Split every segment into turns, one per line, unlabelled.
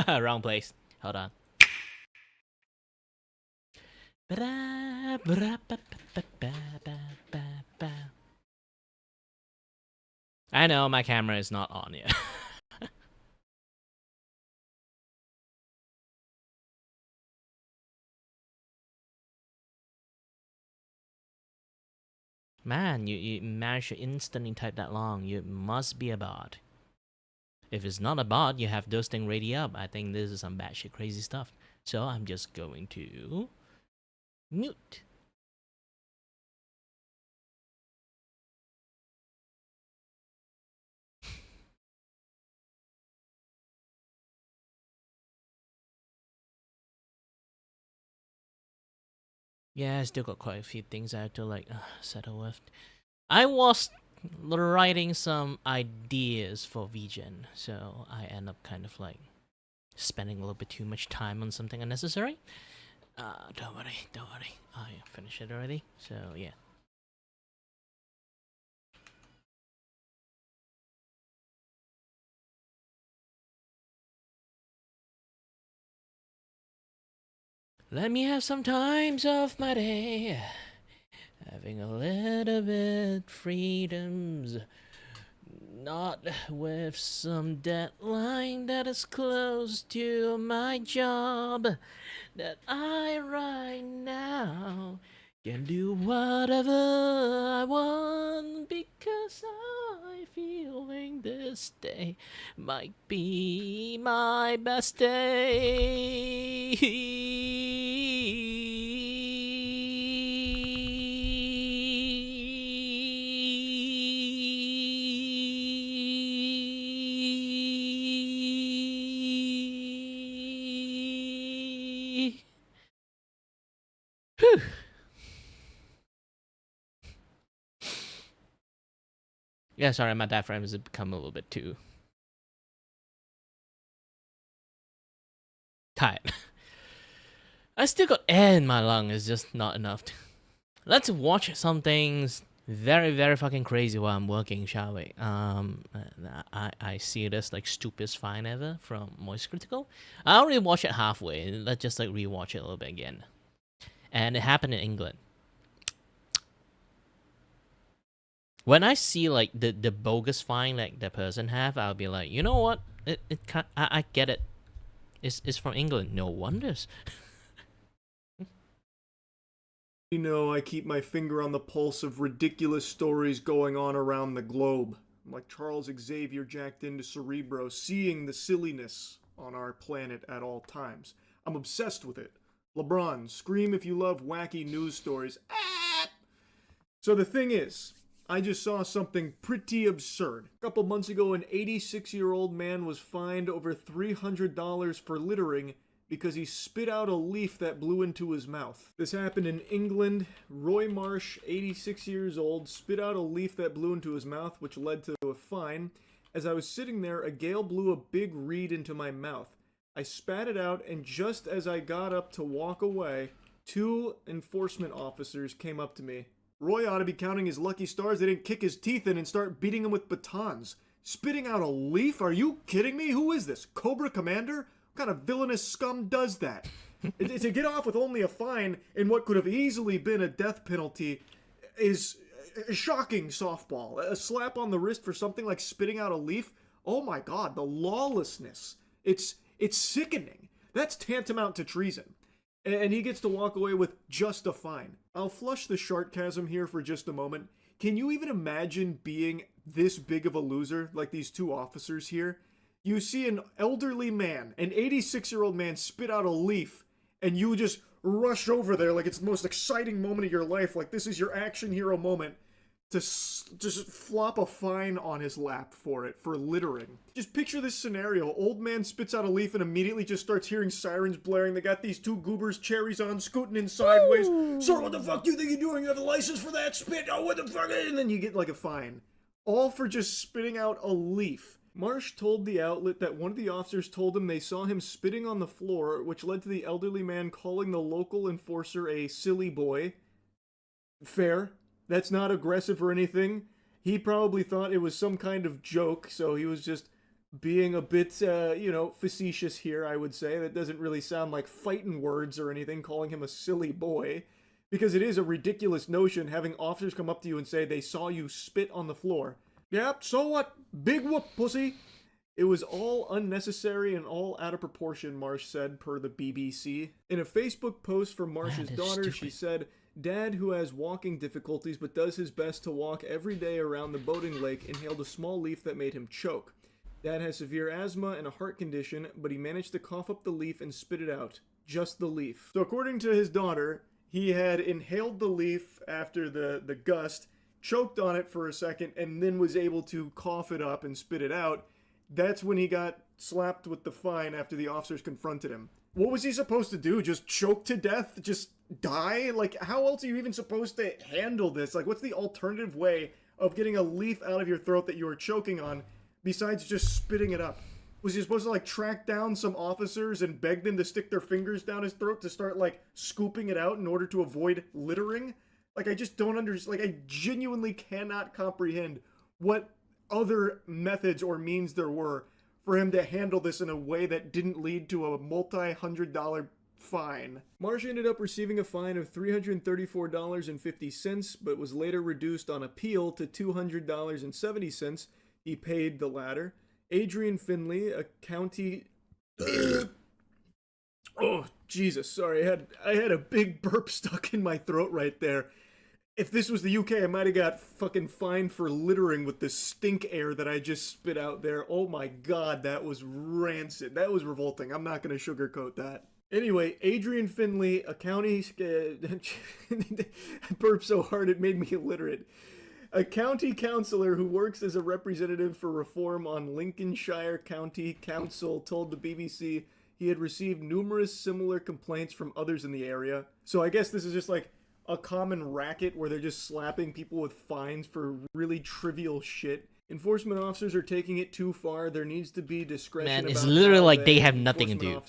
Wrong place. Hold on. I know my camera is not on yet. Man, you managed to instantly type that long. You must be a bot. If it's not a bot, you have those things ready up. I think this is some batshit crazy stuff. So I'm just going to mute. Yeah, I still got quite a few things I have to like settle with. I was writing some ideas for VGen, so I end up kind of like spending a little bit too much time on something unnecessary. Don't worry. I finished it already, so yeah. Let me have some times of my day, having a little bit freedoms, not with some deadline that is close to my job that I right now can do whatever I want because I feeling this day might be my best day. Whew. Yeah, sorry, my diaphragm has become a little bit too tight. I still got air in my lung, it's just not enough. Let's watch some things very fucking crazy while I'm working, shall we? I see this like stupidest find ever from Moist Critical. I already watched it halfway. Let's just like rewatch it a little bit again. And it happened in England. When I see like the bogus find like the person have, I'll be like, you know what? I get it. It's from England. No wonders.
You know, I keep my finger on the pulse of ridiculous stories going on around the globe. I'm like Charles Xavier jacked into Cerebro, seeing the silliness on our planet at all times. I'm obsessed with it. LeBron, scream if you love wacky news stories. Ah! So the thing is, I just saw something pretty absurd. A couple months ago, an 86-year-old man was fined over $300 for littering because he spit out a leaf that blew into his mouth. This happened in England. Roy Marsh, 86 years old, spit out a leaf that blew into his mouth, which led to a fine. As I was sitting there, a gale blew a big reed into my mouth. I spat it out, and just as I got up to walk away, two enforcement officers came up to me. Roy ought to be counting his lucky stars they didn't kick his teeth in and start beating him with batons. Spitting out a leaf? Are you kidding me? Who is this? Cobra Commander? What kind of villainous scum does that? To get off with only a fine in what could have easily been a death penalty is a shocking softball. A slap on the wrist for something like spitting out a leaf? Oh my god, the lawlessness. It's sickening. That's tantamount to treason. And he gets to walk away with just a fine. I'll flush the sarcasm here for just a moment. Can you even imagine being this big of a loser like these two officers here? You see an elderly man, an 86-year-old man, spit out a leaf, and you just rush over there like it's the most exciting moment of your life, like this is your action hero moment, to just flop a fine on his lap for it, for littering. Just picture this scenario. Old man spits out a leaf and immediately just starts hearing sirens blaring. They got these two goobers, cherries on, scooting in sideways. Sir, what the fuck do you think you're doing? You have a license for that spit? Oh, what the fuck? And then you get like a fine. All for just spitting out a leaf. Marsh told the outlet that one of the officers told him they saw him spitting on the floor, which led to the elderly man calling the local enforcer a silly boy. Fair. That's not aggressive or anything. He probably thought it was some kind of joke, so he was just being a bit, facetious here, I would say. That doesn't really sound like fighting words or anything, calling him a silly boy. Because it is a ridiculous notion having officers come up to you and say they saw you spit on the floor. Yep, so what? Big whoop, pussy. It was all unnecessary and all out of proportion, Marsh said, per the BBC. In a Facebook post from Marsh's daughter, she said, Dad, who has walking difficulties but does his best to walk every day around the boating lake, inhaled a small leaf that made him choke. Dad has severe asthma and a heart condition, but he managed to cough up the leaf and spit it out. Just the leaf. So according to his daughter, he had inhaled the leaf after the gust, choked on it for a second, and then was able to cough it up and spit it out. That's when he got slapped with the fine after the officers confronted him. What was he supposed to do? Just choke to death? Just die? Like, how else are you even supposed to handle this? Like, what's the alternative way of getting a leaf out of your throat that you are choking on besides just spitting it up? Was he supposed to, like, track down some officers and beg them to stick their fingers down his throat to start, like, scooping it out in order to avoid littering? Like, I just don't understand. Like, I genuinely cannot comprehend what other methods or means there were for him to handle this in a way that didn't lead to a multi-$100 fine. Marsh ended up receiving a fine of $334.50, but was later reduced on appeal to $200.70. He paid the latter. Adrian Finley, a county... Oh, Jesus, sorry, I had a big burp stuck in my throat right there. If this was the UK, I might have got fucking fined for littering with the stink air that I just spit out there. Oh my god, that was rancid. That was revolting. I'm not going to sugarcoat that. Anyway, Adrian Finley, a county... I burped so hard it made me illiterate. A county councillor who works as a representative for reform on Lincolnshire County Council told the BBC he had received numerous similar complaints from others in the area. So I guess this is just like a common racket where they're just slapping people with fines for really trivial shit. Enforcement officers are taking it too far. There needs to be discretion.
Man, it's
about
literally
how
like they have nothing to do.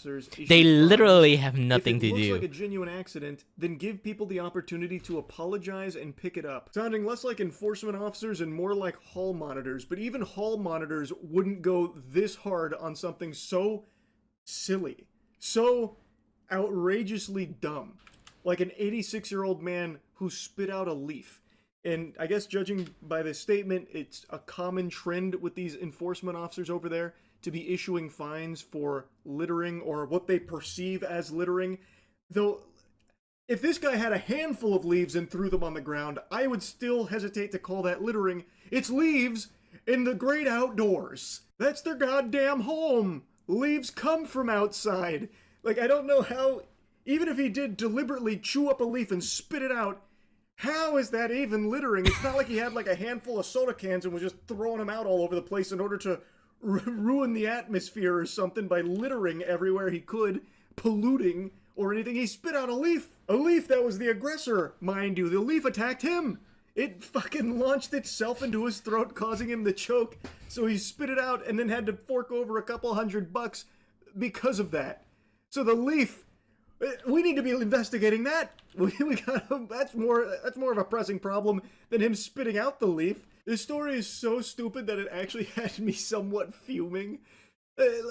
They
issue
literally
fines.
have nothing to
If it looks
do.
like a genuine accident, then give people the opportunity to apologize and pick it up. Sounding less like enforcement officers and more like hall monitors, but even hall monitors wouldn't go this hard on something so silly, so outrageously dumb. Like an 86-year-old man who spit out a leaf. And I guess judging by this statement, it's a common trend with these enforcement officers over there to be issuing fines for littering or what they perceive as littering. Though, if this guy had a handful of leaves and threw them on the ground, I would still hesitate to call that littering. It's leaves in the great outdoors. That's their goddamn home. Leaves come from outside. Like, I don't know how... Even if he did deliberately chew up a leaf and spit it out, how is that even littering? It's not like he had like a handful of soda cans and was just throwing them out all over the place in order to ruin the atmosphere or something by littering everywhere he could, polluting or anything. He spit out a leaf that was the aggressor, mind you. The leaf attacked him. It fucking launched itself into his throat, causing him to choke. So he spit it out and then had to fork over a couple $100 because of that. So the leaf... We need to be investigating that. We got that's more of a pressing problem than him spitting out the leaf. This story is so stupid that it actually had me somewhat fuming,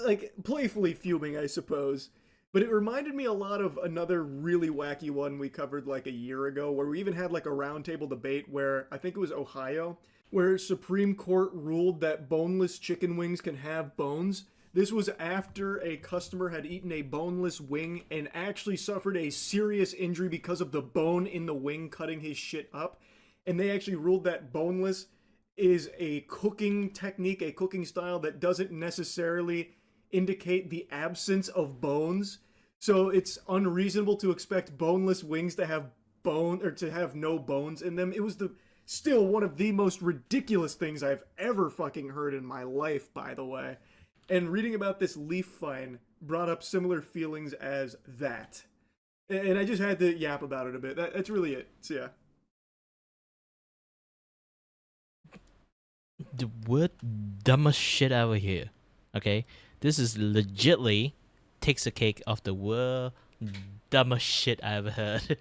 like playfully fuming, I suppose. But it reminded me a lot of another really wacky one we covered like a year ago, where we even had like a roundtable debate where I think it was Ohio, where Supreme Court ruled that boneless chicken wings can have bones. This was after a customer had eaten a boneless wing and actually suffered a serious injury because of the bone in the wing cutting his shit up. And they actually ruled that boneless is a cooking technique, a cooking style that doesn't necessarily indicate the absence of bones. So it's unreasonable to expect boneless wings to have to have no bones in them. It was still one of the most ridiculous things I've ever fucking heard in my life, by the way. And reading about this leaf fine brought up similar feelings as that. And I just had to yap about it a bit. That's really it. So yeah.
The word dumbest shit over here. Okay? This is legitly takes a cake off the word dumbest shit I ever heard.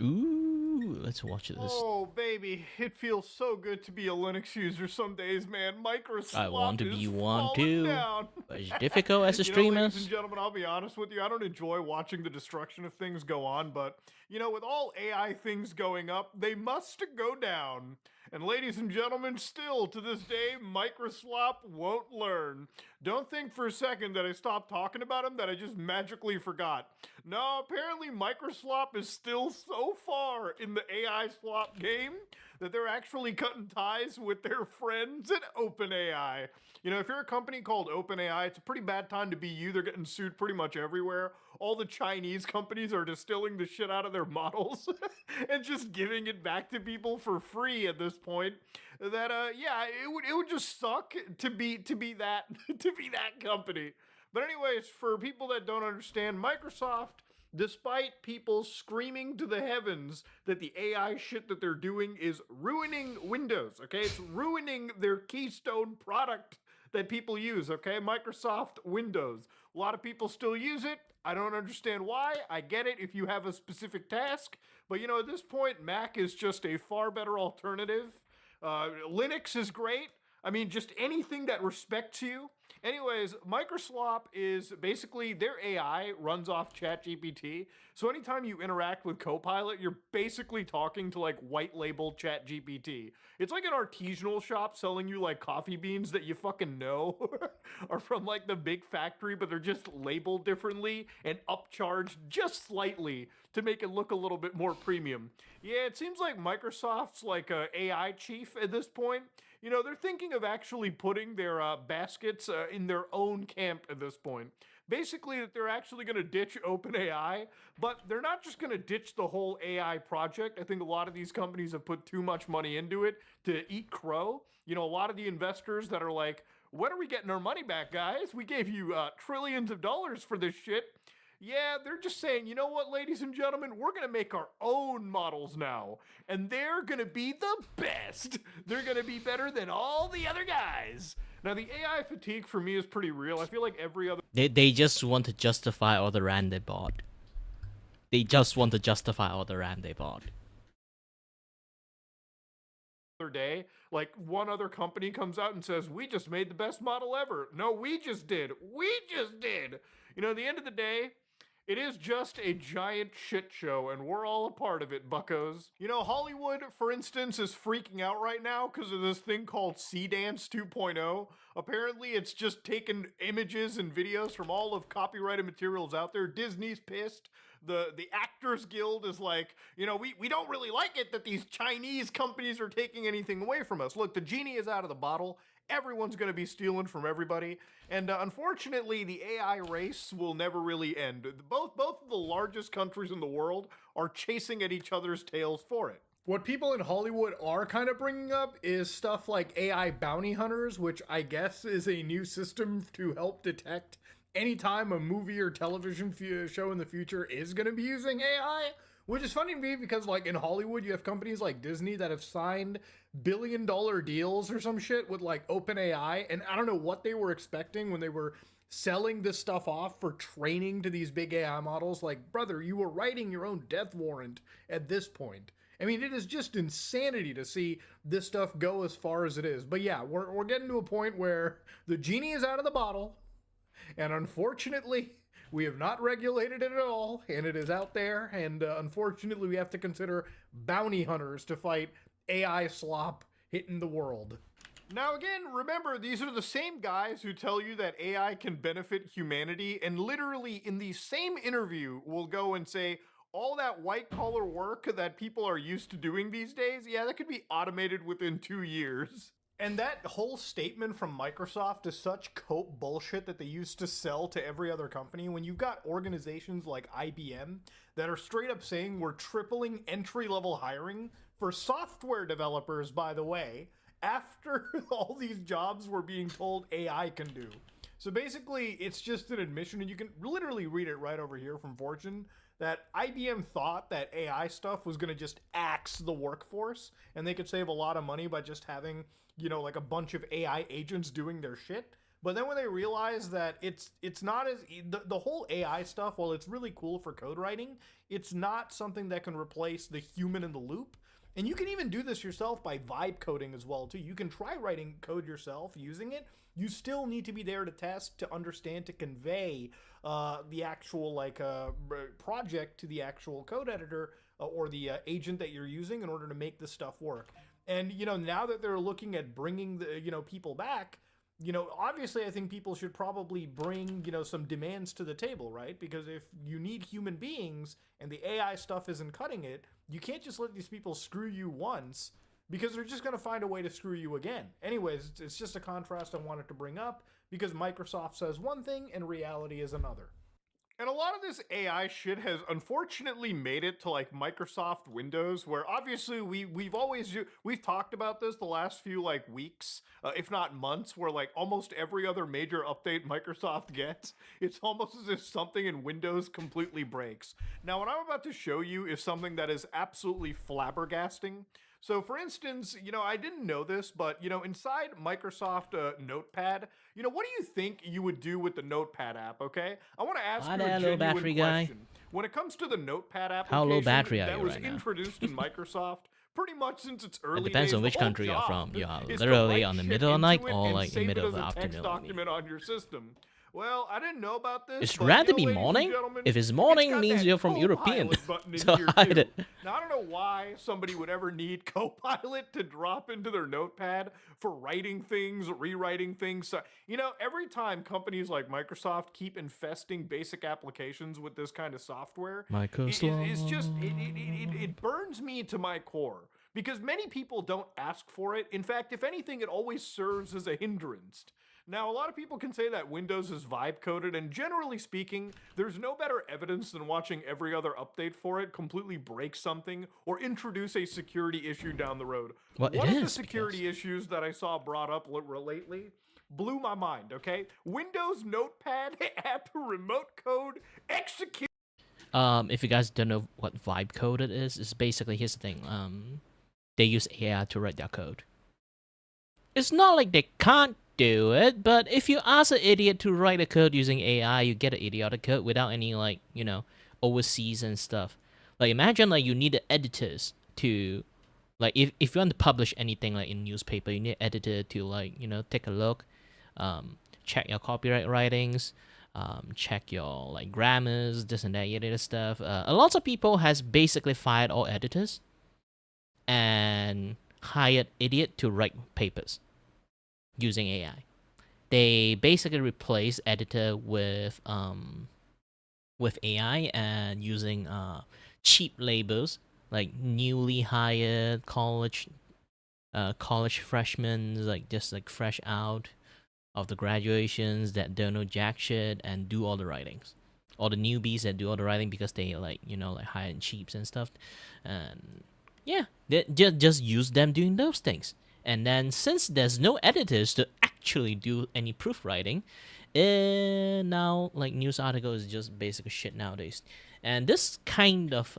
Ooh, let's watch this.
Oh, baby, it feels so good to be a Linux user some days, man.
I want
Microslop
to
is
be one
falling
too.
down.
But it's difficult as a
You know,
streamer.
ladies and gentlemen, I'll be honest with you. I don't enjoy watching the destruction of things go on, but, you know, with all AI things going up, they must go down. And ladies and gentlemen, still to this day, Microslop won't learn. Don't think for a second that I stopped talking about him, that I just magically forgot. No, apparently Microslop is still so far in the AI slop game that they're actually cutting ties with their friends at OpenAI. You know, if you're a company called OpenAI, it's a pretty bad time to be you. They're getting sued pretty much everywhere. All the Chinese companies are distilling the shit out of their models and just giving it back to people for free at this point. That yeah, it would just suck to be that to be that company. But anyways, for people that don't understand, Microsoft, despite people screaming to the heavens that the AI shit that they're doing is ruining Windows, okay? It's ruining their keystone product that people use, okay? Microsoft Windows. A lot of people still use it. I don't understand why. I get it if you have a specific task. But you know, at this point, Mac is just a far better alternative. Linux is great. I mean, just anything that respects you. Anyways, Microslop is basically their AI runs off ChatGPT. So anytime you interact with Copilot, you're basically talking to like white label ChatGPT. It's like an artisanal shop selling you like coffee beans that you fucking know are from like the big factory, but they're just labeled differently and upcharged just slightly to make it look a little bit more premium. Yeah, it seems like Microsoft's like a AI chief at this point. You know, they're thinking of actually putting their baskets in their own camp at this point. Basically, that they're actually going to ditch OpenAI, but they're not just going to ditch the whole AI project. I think a lot of these companies have put too much money into it to eat crow. You know, a lot of the investors that are like, when are we getting our money back, guys? We gave you trillions of dollars for this shit. Yeah, they're just saying, you know what, ladies and gentlemen, we're going to make our own models now. And they're going to be the best. They're going to be better than all the other guys. Now, the AI fatigue for me is pretty real. I feel like every other
They just want to justify all the RAM they bought. They just want to justify all the RAM they bought.
day, like one other company comes out and says, we just made the best model ever. No, we just did. We just did. You know, at the end of the day, it is just a giant shit show, and we're all a part of it, buckos. You know, Hollywood, for instance, is freaking out right now because of this thing called C-Dance 2.0. Apparently, it's just taken images and videos from all of copyrighted materials out there. Disney's pissed. The Actors Guild is like, you know, we don't really like it that these Chinese companies are taking anything away from us. Look, the genie is out of the bottle. Everyone's going to be stealing from everybody. And unfortunately, the AI race will never really end. Both of the largest countries in the world are chasing at each other's tails for it.
What people in Hollywood are kind of bringing up is stuff like AI bounty hunters, which I guess is a new system to help detect anytime a movie or television show in the future is going to be using AI. Which is funny to me because, like, in Hollywood, you have companies like Disney that have signed billion-dollar deals or some shit with, like, OpenAI, and I don't know what they were expecting when they were selling this stuff off for training to these big AI models. Like, brother, you were writing your own death warrant at this point. I mean, it is just insanity to see this stuff go as far as it is. But yeah, we're getting to a point where the genie is out of the bottle, and unfortunately, we have not regulated it at all, and it is out there, and unfortunately, we have to consider bounty hunters to fight AI slop hitting the world.
Now, again, remember, these are the same guys who tell you that AI can benefit humanity, and literally in the same interview will go and say, all that white-collar work that people are used to doing these days, yeah, that could be automated within 2 years.
And that whole statement from Microsoft is such cope bullshit that they used to sell to every other company. When you've got organizations like IBM that are straight up saying we're tripling entry-level hiring for software developers, by the way, after all these jobs were being told AI can do. So basically, it's just an admission, and you can literally read it right over here from Fortune, that IBM thought that AI stuff was going to just axe the workforce, and they could save a lot of money by just having, you know, like a bunch of AI agents doing their shit.
But then when they realize that it's not as the whole AI stuff, while it's really cool for code writing, it's not something that can replace the human in the loop. And you can even do this yourself by vibe coding as well too. You can try writing code yourself using it. You still need to be there to test, to understand, to convey the actual project to the actual code editor or the agent that you're using in order to make this stuff work. And now that they're looking at bringing the people back, obviously I think people should probably bring, some demands to the table, right? Because if you need human beings and the AI stuff isn't cutting it, you can't just let these people screw you once because they're just going to find a way to screw you again. Anyways, it's just a contrast I wanted to bring up because Microsoft says one thing and reality is another. And a lot of this AI shit has unfortunately made it to like Microsoft Windows, where obviously we've talked about this the last few like weeks, if not months, where like almost every other major update Microsoft gets, it's almost as if something in Windows completely breaks. Now, what I'm about to show you is something that is absolutely flabbergasting. So, for instance, I didn't know this, but, inside Microsoft Notepad, what do you think you would do with the Notepad app, okay? I want to ask
Hi
you a
there, little
genuine
battery guy.
question. When it comes to the Notepad
How low
application
battery are
that
you
was
right now?
introduced in Microsoft, pretty much since its
It
early
depends
days,
on
the
which
whole
country you're from.
job
You are
is to
literally
write
on the
shit
middle of the night
into it
or
and
like in the
save it
middle
as
of the
a text
afternoon.
document on your system. Well, I didn't know about this,
It's
but,
rather be
ladies and
morning.
gentlemen,
If it's morning,
got
means
that
you're from European.
Copilot button in
So
here
hide
too.
it.
Now, I don't know why somebody would ever need Copilot to drop into their notepad for writing things, rewriting things. So, every time companies like Microsoft keep infesting basic applications with this kind of software, it's just, it burns me to my core. Because many people don't ask for it. In fact, if anything, it always serves as a hindrance. Now, a lot of people can say that Windows is vibe coded, and generally speaking, there's no better evidence than watching every other update for it completely break something or introduce a security issue down the road.
Well,
One
it
of the
is
security issues that I saw brought up lately blew my mind, okay? Windows Notepad app remote code execute.
If you guys don't know what vibe coded is, it's basically, here's the thing. They use AI to write their code. It's not like they can't do it, but if you ask an idiot to write a code using AI, you get an idiotic code without any overseas and stuff. Like imagine like you need the editors to like if you want to publish anything like in newspaper, you need an editor to take a look, check your copyright writings, check your like grammars, this and that stuff. A lot of people has basically fired all editors and hired idiot to write papers using AI. They basically replace editor with AI and using cheap labels like newly hired college freshmen, like just like fresh out of the graduations that don't know jack shit and do all the writings. All the newbies that do all the writing because they like hire in cheaps and stuff. And yeah, they just use them doing those things. And then since there's no editors to actually do any proofwriting, now like news article is just basic shit nowadays. And this kind of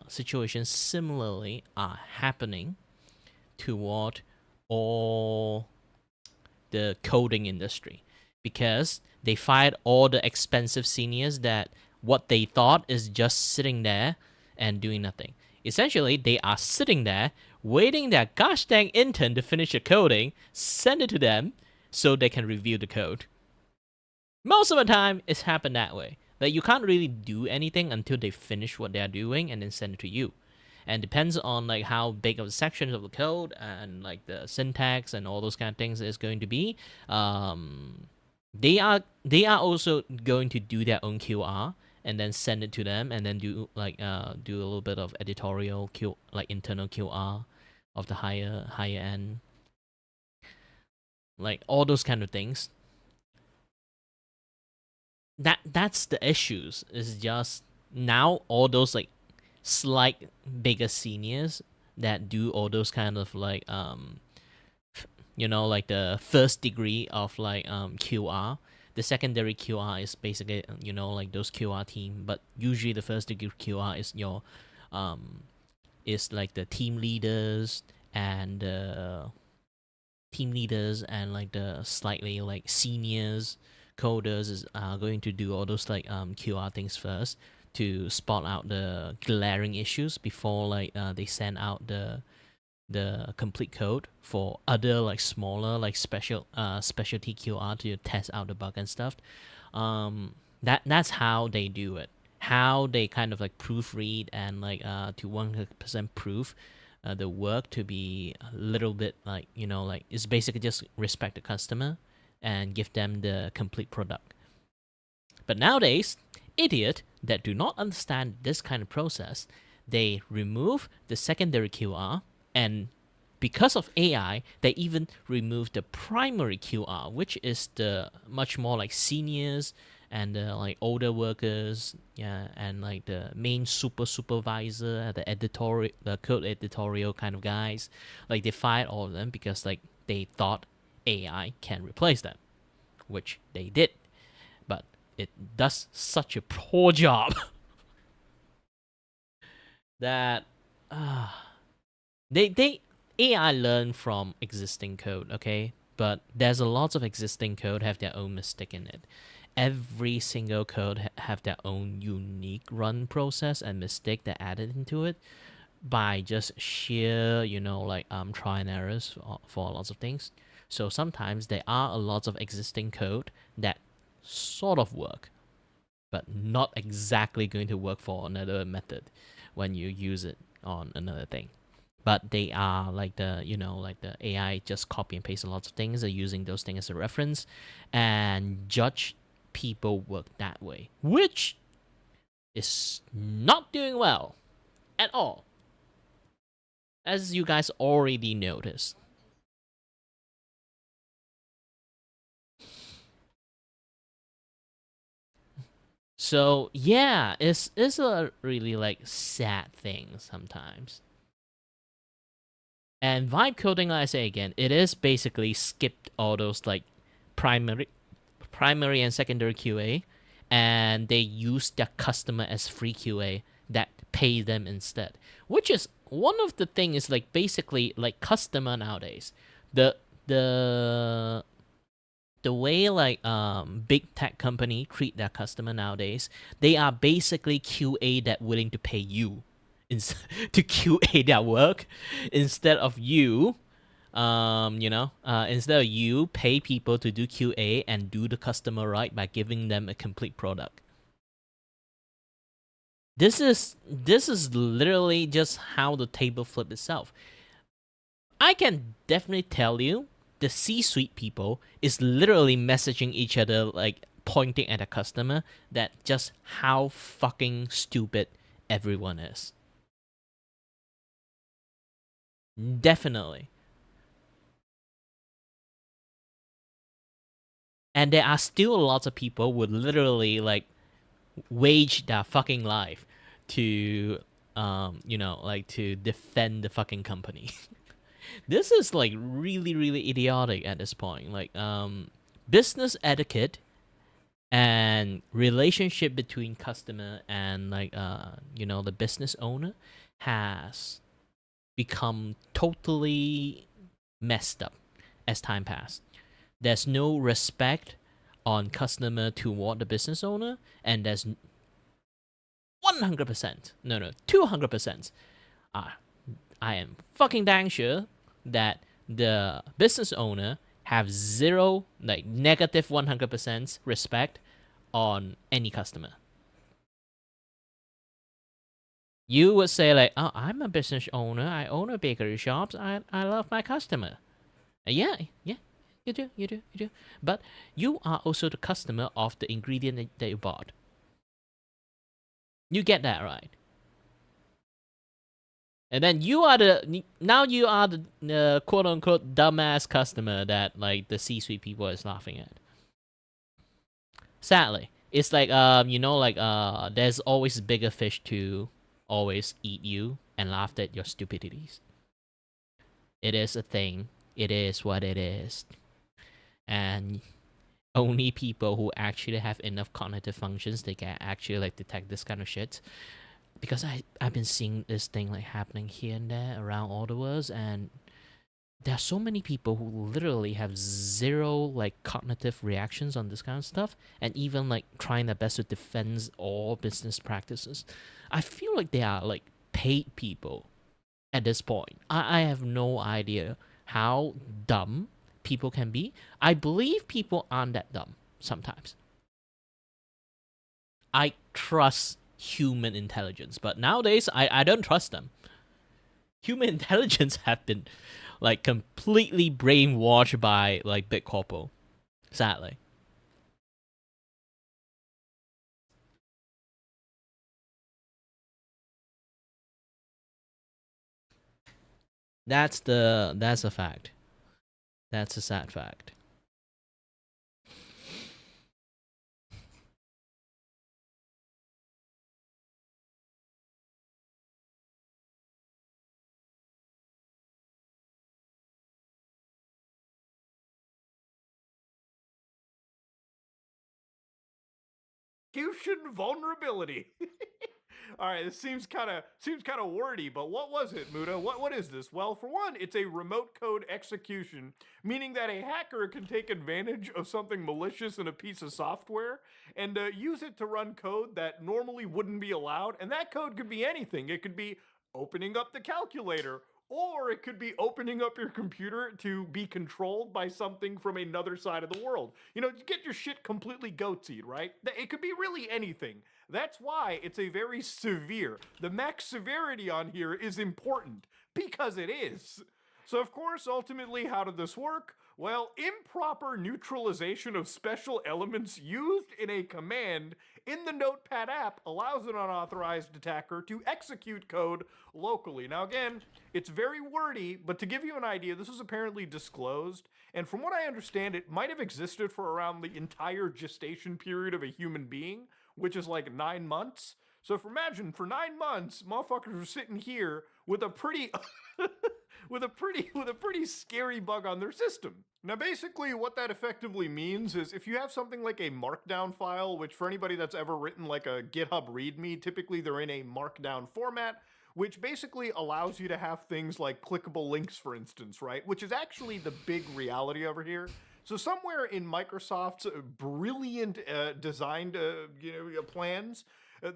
situations similarly are happening toward all the coding industry because they fired all the expensive seniors that what they thought is just sitting there and doing nothing. Essentially, they are sitting there waiting their gosh dang intern to finish the coding, send it to them so they can review the code. Most of the time, it's happened that way. Like you can't really do anything until they finish what they're doing and then send it to you. And depends on like how big of the sections of the code and like the syntax and all those kind of things is going to be. They are also going to do their own QR and then send it to them and then do a little bit of editorial internal QR of the higher end, like all those kind of things. That's the issues. Is just now all those like slight bigger seniors that do all those kind of like like the first degree of like QR. The secondary QR is basically like those QR team, but usually the first degree QR is your is like the team leaders and team leaders and like the slightly like seniors coders are going to do all those like QR things first to spot out the glaring issues before like they send out the complete code for other like smaller like specialty QR to test out the bug and stuff. That's how they do it. How they kind of like proofread and like to 100% proof the work to be a little bit like like it's basically just respect the customer and give them the complete product. But nowadays, idiot that do not understand this kind of process, they remove the secondary QR, and because of AI, they even remove the primary QR, which is the much more like seniors and like older workers, yeah, and like the main supervisor, the code editorial kind of guys. Like they fired all of them because like they thought AI can replace them, which they did, but it does such a poor job that they AI learn from existing code, okay? But there's a lot of existing code have their own mistake in it. Every single code have their own unique run process and mistake that added into it by just sheer, like try and errors for lots of things. So sometimes there are a lot of existing code that sort of work, but not exactly going to work for another method when you use it on another thing. But they are like the like the AI just copy and paste a lot of things. They're using those things as a reference and judge people work that way, which is not doing well at all, as you guys already noticed. So yeah, it's a really like sad thing sometimes. And vibe coding, like I say again, it is basically skipped all those like primary and secondary QA, and they use their customer as free QA that pay them instead. Which is one of the things is like basically like customer nowadays. The way like big tech company treat their customer nowadays, they are basically QA that willing to pay you to QA their work instead of you instead of you pay people to do QA and do the customer right by giving them a complete product. This is literally just how the table flip itself. I can definitely tell you the C-suite people is literally messaging each other like pointing at a customer that just how fucking stupid everyone is. Definitely. And there are still lots of people who would literally like wage their fucking life to like to defend the fucking company. This is like really really idiotic at this point. Like business etiquette and relationship between customer and like the business owner has become totally messed up as time passed. There's no respect on customer toward the business owner, and there's 100%, no, 200%. I am fucking dang sure that the business owner have zero, like negative 100% respect on any customer. You would say like, oh, I'm a business owner. I own a bakery shops. I love my customer. Yeah. You do. But you are also the customer of the ingredient that you bought. You get that, right? And then you are the quote unquote dumbass customer that like the C-suite people is laughing at. Sadly, it's like there's always bigger fish to always eat you and laugh at your stupidities. It is a thing. It is what it is. And only people who actually have enough cognitive functions, they can actually like detect this kind of shit. Because I've been seeing this thing like happening here and there around all the world, and there are so many people who literally have zero like cognitive reactions on this kind of stuff, and even like trying their best to defend all business practices. I feel like they are like paid people at this point. I have no idea how dumb people can be. I believe people aren't that dumb sometimes. I trust human intelligence, but nowadays I don't trust them. Human intelligence have been like completely brainwashed by like big corpo, sadly. That's a fact. That's a sad fact.
Execution vulnerability. All right, this seems kind of wordy, but what was it, Muda? What is this? Well, for one, it's a remote code execution, meaning that a hacker can take advantage of something malicious in a piece of software and use it to run code that normally wouldn't be allowed. And that code could be anything. It could be opening up the calculator, or it could be opening up your computer to be controlled by something from another side of the world. You get your shit completely goatsied, right? It could be really anything. That's why it's a very severe. The max severity on here is important because it is. So, of course, ultimately, how did this work? Well, improper neutralization of special elements used in a command in the Notepad app allows an unauthorized attacker to execute code locally. Now, again, it's very wordy, but to give you an idea, this was apparently disclosed, and from what I understand, it might have existed for around the entire gestation period of a human being, which is like 9 months. So imagine for 9 months, motherfuckers were sitting here with a pretty with a pretty scary bug on their system. Now basically what that effectively means is if you have something like a markdown file, which for anybody that's ever written like a GitHub README, typically they're in a markdown format, which basically allows you to have things like clickable links, for instance, right? Which is actually the big reality over here. So somewhere in Microsoft's brilliant designed plans,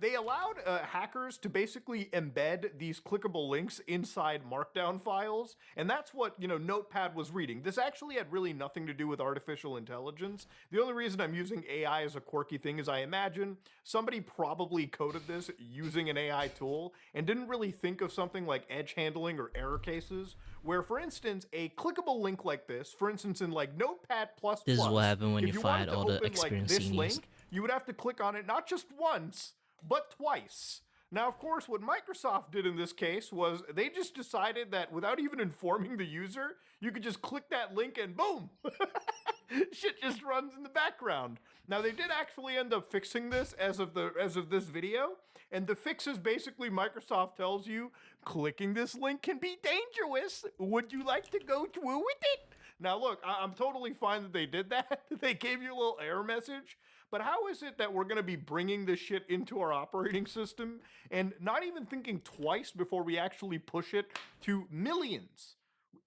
they allowed hackers to basically embed these clickable links inside markdown files, and that's what Notepad was reading. This actually had really nothing to do with artificial intelligence. The only reason I'm using AI as a quirky thing is I imagine somebody probably coded this using an AI tool and didn't really think of something like edge handling or error cases, where, for instance, a clickable link like this, for instance, in like Notepad++,
This is what happened when
if
you
you
fired
wanted to
all the
open like
experienced
this
seniors.
link, you would have to click on it not just once, but twice. Now, of course, what Microsoft did in this case was they just decided that without even informing the user, you could just click that link and boom, shit just runs in the background. Now, they did actually end up fixing this as of this video, and the fix is basically Microsoft tells you clicking this link can be dangerous. Would you like to go through with it? Now, look, I'm totally fine that they did that. They gave you a little error message. But how is it that we're going to be bringing this shit into our operating system and not even thinking twice before we actually push it to millions,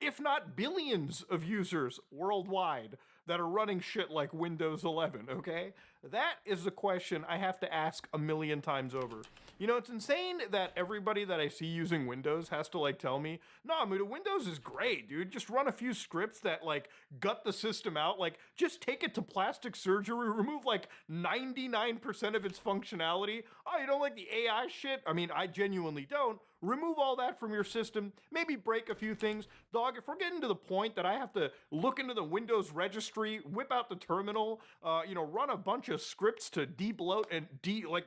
if not billions of users worldwide that are running shit like Windows 11, okay? That is the question I have to ask a million times over. It's insane that everybody that I see using Windows has to like tell me, no, I mean, Windows is great, dude. Just run a few scripts that like gut the system out. Like, just take it to plastic surgery, remove like 99% of its functionality. Oh, you don't like the AI shit? I mean, I genuinely don't. Remove all that from your system, maybe break a few things. Dog, if we're getting to the point that I have to look into the Windows registry, whip out the terminal, run a bunch of scripts to de-bloat and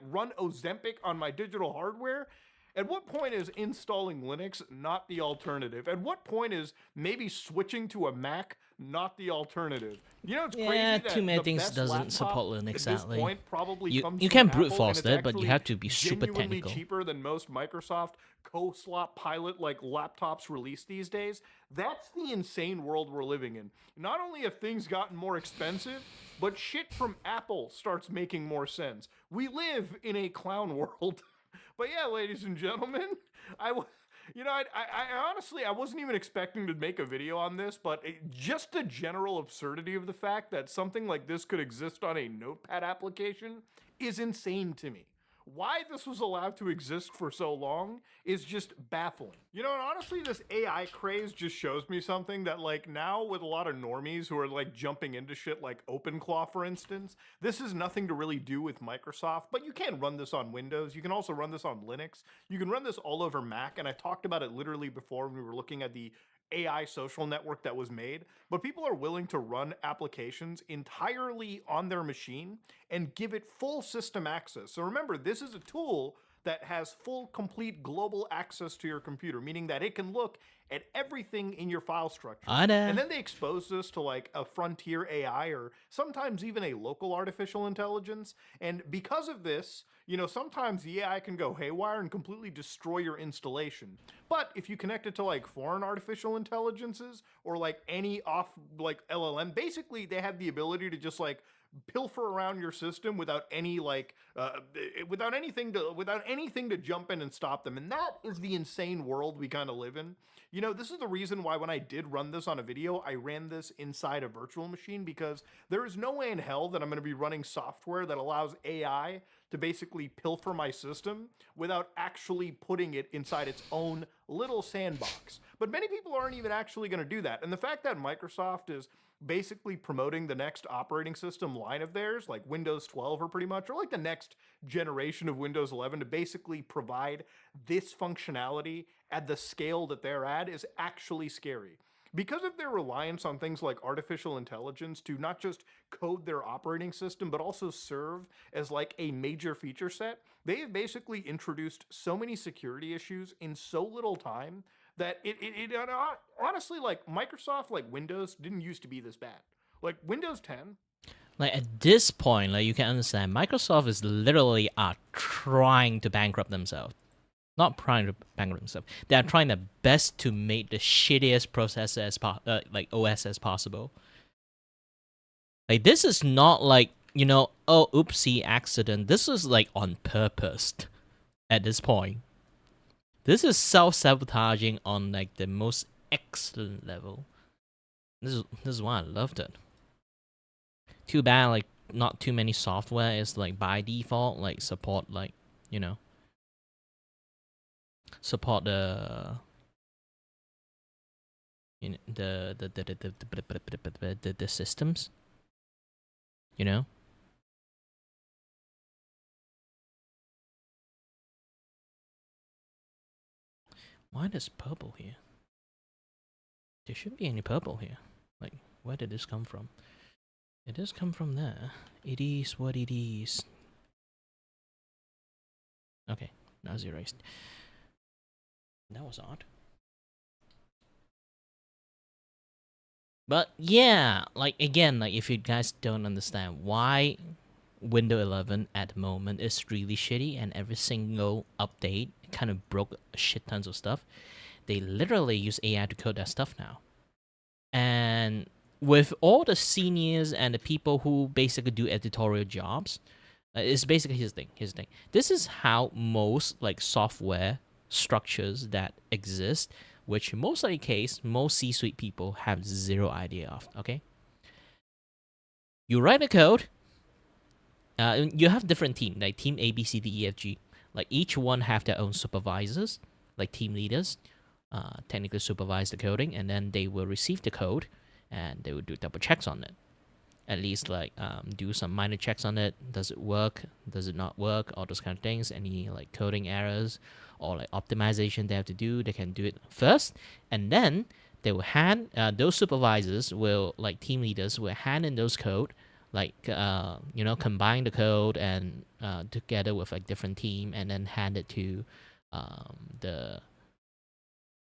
run Ozempic on my digital hardware, at what point is installing Linux not the alternative? At what point is maybe switching to a Mac not the alternative? It's
Yeah,
crazy
too
that
many
the
things
best
doesn't
laptop
support Linux,
at this
sadly.
point probably
You
comes
you
from
can brute
Apple,
force
and it's
it, but you
actually
have to be super
genuinely
technical.
cheaper than most Microsoft co-slop pilot like laptops released these days. That's the insane world we're living in. Not only have things gotten more expensive, but shit from Apple starts making more sense. We live in a clown world. But yeah, ladies and gentlemen, You know, I honestly, I wasn't even expecting to make a video on this, but just the general absurdity of the fact that something like this could exist on a notepad application is insane to me. Why this was allowed to exist for so long is just baffling. You know, and honestly, this AI craze just shows me something that, like, now with a lot of normies who are like jumping into shit like OpenClaw, for instance, this is nothing to really do with Microsoft, but you can run this on Windows. You can also run this on Linux. You can run this all over Mac. And I talked about it literally before when we were looking at the AI social network that was made, but people are willing to run applications entirely on their machine and give it full system access. So remember, this is a tool that has full, complete global access to your computer, meaning that it can look at everything in your file structure. And then they expose this to like a frontier AI or sometimes even a local artificial intelligence. And because of this, you know, sometimes the AI can go haywire and completely destroy your installation. But if you connect it to like foreign artificial intelligences or like any off like LLM, basically they have the ability to just like pilfer around your system without any like without anything to jump in and stop them. And that is the insane world we kind of live in. You know, this is the reason why when I did run this on a video, I ran this inside a virtual machine, because there is no way in hell that I'm going to be running software that allows AI to basically pilfer my system without actually putting it inside its own little sandbox. But many people aren't even actually going to do that. And the fact that Microsoft is basically promoting the next operating system line of theirs, like Windows 12 or pretty much, or like the next generation of Windows 11 to basically provide this functionality at the scale that they're at is actually scary. Because of their reliance on things like artificial intelligence to not just code their operating system, but also serve as like a major feature set, they have basically introduced so many security issues in so little time that honestly, like Microsoft, like Windows didn't used to be this bad. Like Windows 10,
Like at this point, like you can understand, Microsoft is literally trying to bankrupt themselves. Not trying to bankrupt themselves. They are trying their best to make the shittiest processor as like OS as possible. Like this is not like, you know, oh oopsie accident. This is like on purpose. At this point, this is self-sabotaging on like the most excellent level. This is why I loved it. Too bad like not too many software is like by default like support like, you know, support the the systems, you know. Why does purple here? There shouldn't be any purple here. Like, where did this come from? It does come from there. It is what it is. Okay, now it's erased. That was odd. But yeah, like again, like if you guys don't understand why Windows 11 at the moment is really shitty and every single update kind of broke shit tons of stuff, they literally use AI to code that stuff now. And with all the seniors and the people who basically do editorial jobs, it's basically here's the thing. This is how most like software structures that exist, which most of the case, most C-suite people have zero idea of. Okay, you write a code. You have different team, like team A, B, C, D, E, F, G. Like each one have their own supervisors, like team leaders, technically supervise the coding, and then they will receive the code, and they will do double checks on it. At least like do some minor checks on it. Does it work? Does it not work? All those kind of things. Any like coding errors or like optimization they have to do, they can do it first, and then they will hand those supervisors will like team leaders will hand in those code, like you know, combine the code and together with like different team, and then hand it to the,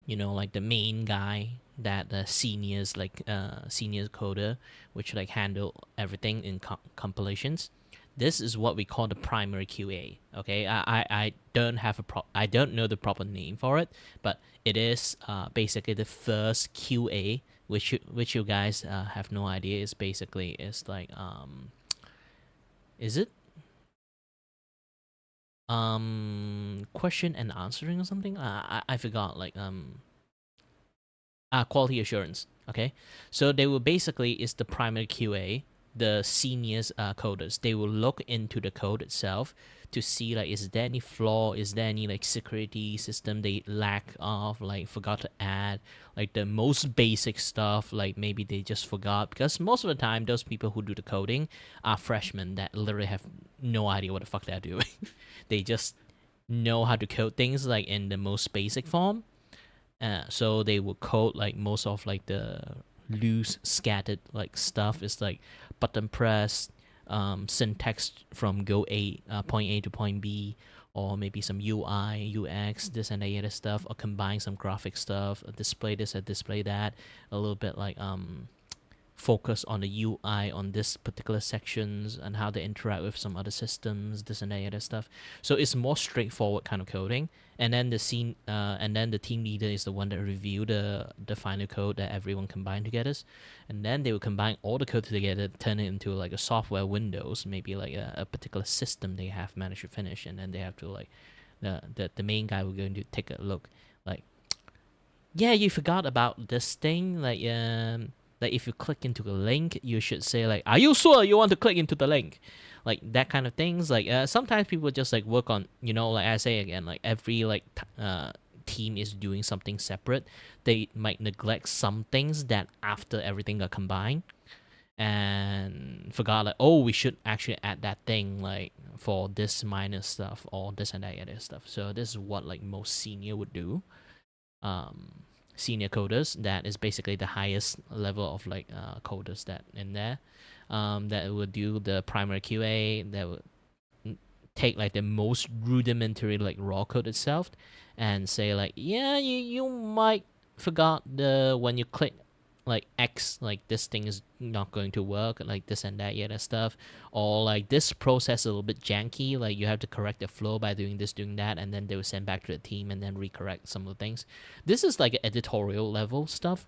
you know, like the main guy, that the seniors like senior coder, which like handle everything in compilations. This is what we call the primary QA. Okay, I don't have I don't know the proper name for it, but it is basically the first QA, which you guys have no idea. Is basically is like is it question and answering or something. I forgot. Like quality assurance. Okay, so they will basically is the primary QA, the seniors coders. They will look into the code itself to see like is there any flaw, is there any like security system they lack of, like forgot to add, like the most basic stuff, like maybe they just forgot, because most of the time those people who do the coding are freshmen that literally have no idea what the fuck they're doing. They just know how to code things like in the most basic form. So they will code like most of like the loose scattered like stuff is like button press, syntax from point A to point B, or maybe some UI, UX, this and that other stuff, or combine some graphic stuff, display this and display that, a little bit like focus on the UI on this particular sections and how they interact with some other systems, this and that other stuff. So it's more straightforward kind of coding. And then the team leader is the one that review the final code that everyone combined together, and then they will combine all the code together, turn it into like a software windows, maybe like a particular system they have managed to finish, and then they have to like the main guy will going to take a look like, yeah, you forgot about this thing, like if you click into a link, you should say like, "Are you sure you want to click into the link?" Like that kind of things. Like sometimes people just like work on, like I say again, like every like team is doing something separate. They might neglect some things that after everything got combined, and forgot like, oh, we should actually add that thing like for this minor stuff or this and that other stuff. So this is what like most senior would do. Senior coders, that is basically the highest level of like coders that in there, that would do the primary QA, that would take like the most rudimentary like raw code itself and say like, yeah, you might forgot the when you click like X, like this thing is not going to work, like this and that other stuff, or like this process a little bit janky, like you have to correct the flow by doing this, doing that, and then they will send back to the team and then recorrect some of the things. This is like editorial level stuff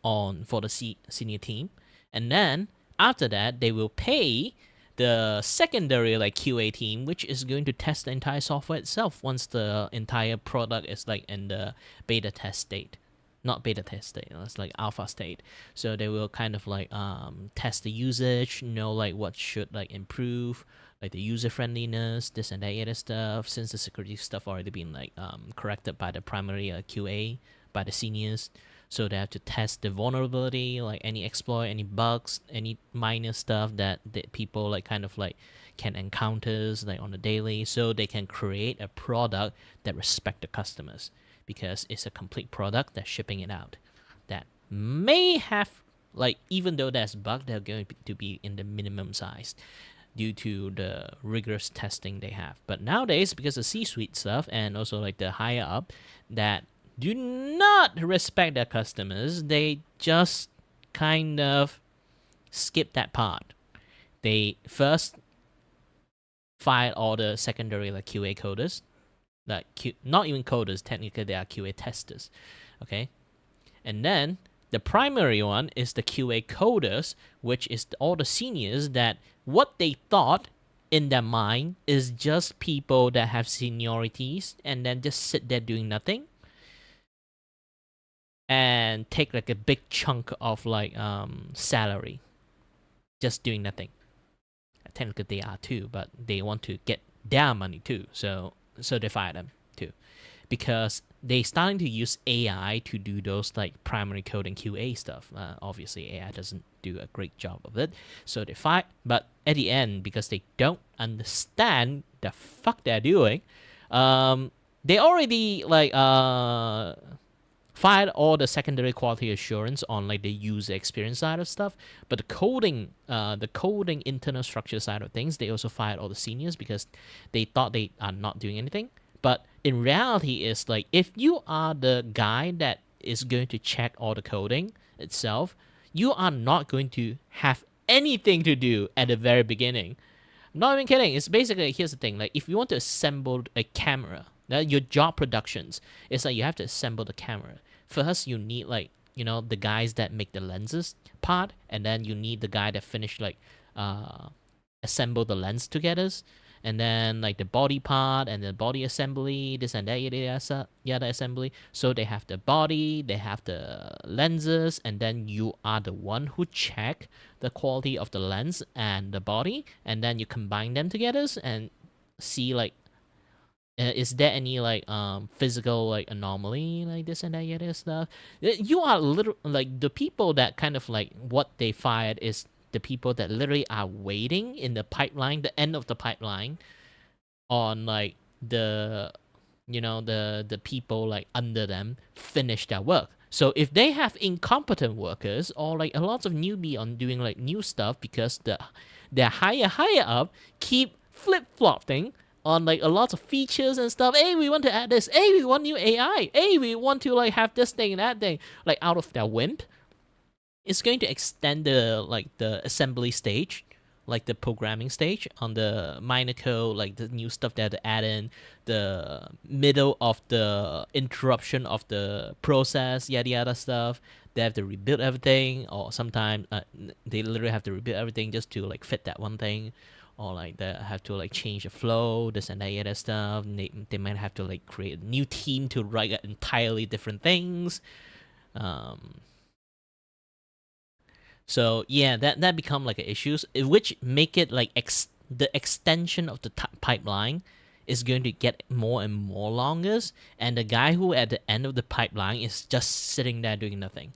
on for the senior team, and then after that they will pay the secondary like QA team, which is going to test the entire software itself once the entire product is like in the beta test state. Not beta test state, it's like alpha state. So they will kind of like test the usage, know like what should like improve, like the user friendliness, this and that other stuff, since the security stuff already been like corrected by the primary QA, by the seniors. So they have to test the vulnerability, like any exploit, any bugs, any minor stuff that people like kind of like can encounters like on a daily, so they can create a product that respect the customers, because it's a complete product that's shipping it out that may have like, even though there's bug, they're going to be in the minimum size due to the rigorous testing they have. But nowadays, because of C-suite stuff and also like the higher up that do not respect their customers, they just kind of skip that part. They first fired all the secondary like QA coders, like not even coders, technically they are QA testers, okay? And then the primary one is the QA coders, which is all the seniors that what they thought in their mind is just people that have seniorities and then just sit there doing nothing and take like a big chunk of like salary just doing nothing. Technically they are too, but they want to get their money too, so they fire them too, because they starting to use AI to do those like primary code and QA stuff. Obviously AI doesn't do a great job of it, so they fire. But at the end, because they don't understand the fuck they're doing, they already like fired all the secondary quality assurance on like the user experience side of stuff, but the coding internal structure side of things, they also fired all the seniors because they thought they are not doing anything. But in reality, it's like, if you are the guy that is going to check all the coding itself, you are not going to have anything to do at the very beginning. I'm not even kidding. It's basically, here's the thing, like if you want to assemble a camera, your job productions, it's like you have to assemble the camera. First, you need like, the guys that make the lenses part, and then you need the guy that finish like assemble the lens together, and then like the body part and the body assembly, this and that, yada assembly. So they have the body, they have the lenses, and then you are the one who check the quality of the lens and the body, and then you combine them together and see like is there any like physical like anomaly like this and that yada stuff. You are like the people that kind of like what they fired is the people that literally are waiting in the pipeline, the end of the pipeline, on like the the people like under them finish their work. So if they have incompetent workers or like a lot of newbie on doing like new stuff because they're higher up keep flip-flopping on like a lot of features and stuff. Hey, we want to add this. Hey, we want new AI. Hey, we want to like have this thing and that thing. Like out of their whim, it's going to extend the assembly stage, like the programming stage on the minor code, like the new stuff that they add in, the middle of the interruption of the process, yada yada stuff. They have to rebuild everything, or sometimes they literally have to rebuild everything just to like fit that one thing, or like they have to like change the flow, this and that yada stuff. And they might have to like create a new team to write entirely different things. So yeah, that become like an issue, which make it like the extension of the pipeline is going to get more and more longer, and the guy who at the end of the pipeline is just sitting there doing nothing.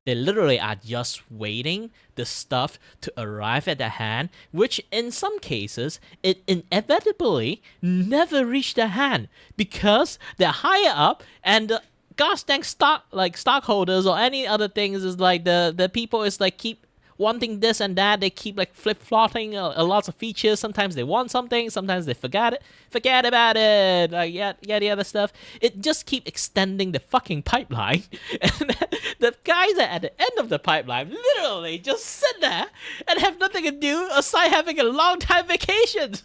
They literally are just waiting the stuff to arrive at their hand, which in some cases it inevitably never reach their hand because they're higher up and the gosh dang stockholders or any other things is like the people is like keep wanting this and that. They keep like flip-flopping a lot of features. Sometimes they want something, sometimes they forget about it, like the other stuff. It just keep extending the fucking pipeline. And the guys at the end of the pipeline literally just sit there and have nothing to do aside having a long time vacation.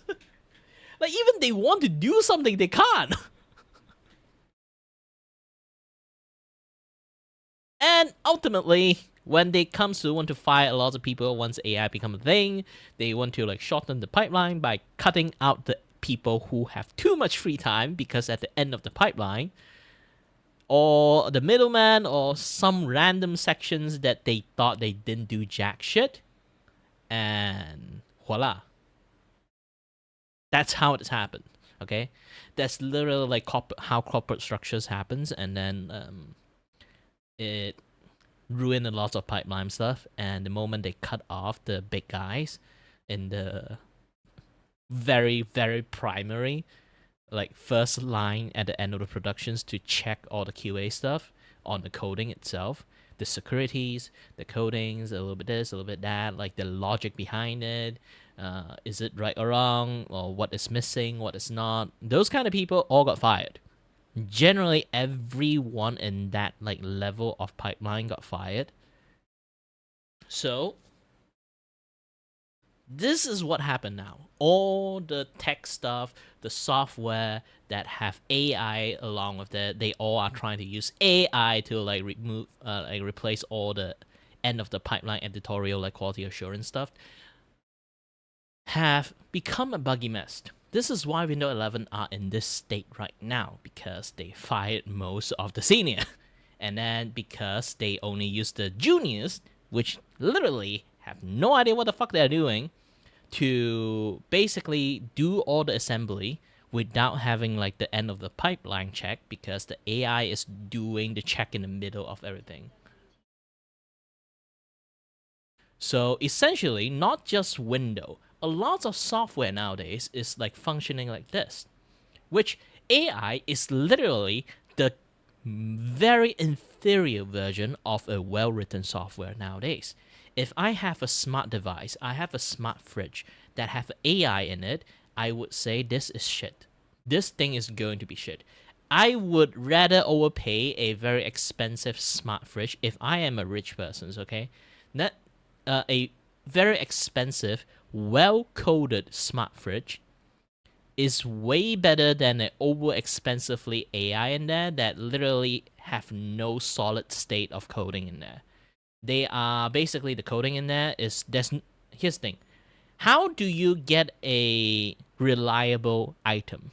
Like even they want to do something, they can't. And ultimately, when they come to want to fire a lot of people, once AI become a thing, they want to like shorten the pipeline by cutting out the people who have too much free time because at the end of the pipeline, or the middleman, or some random sections that they thought they didn't do jack shit, and voila. That's how it's happened. Okay, that's literally like how corporate structures happens, and then it ruined a lot of pipeline stuff. And the moment they cut off the big guys in the very, very primary, like first line at the end of the productions to check all the QA stuff on the coding itself, the securities, the codings, a little bit this, a little bit that, like the logic behind it. Is it right or wrong, or what is missing, what is not? Those kind of people all got fired. Generally, everyone in that like level of pipeline got fired. So this is what happened now. All the tech stuff, the software that have AI along with it, they all are trying to use AI to like replace all the end of the pipeline editorial like quality assurance stuff, have become a buggy mess. This is why Windows 11 are in this state right now, because they fired most of the senior. And then because they only use the juniors, which literally have no idea what the fuck they're doing, to basically do all the assembly without having like the end of the pipeline check, because the AI is doing the check in the middle of everything. So essentially, not just Windows, a lot of software nowadays is like functioning like this, which AI is literally the very inferior version of a well-written software nowadays. If I have a smart device, I have a smart fridge that have AI in it, I would say this is shit. This thing is going to be shit. I would rather overpay a very expensive smart fridge if I am a rich person, okay? Not a very expensive, well-coded smart fridge is way better than an over-expensively AI in there that literally have no solid state of coding in there. They are basically, the coding in there is, here's the thing. How do you get a reliable item?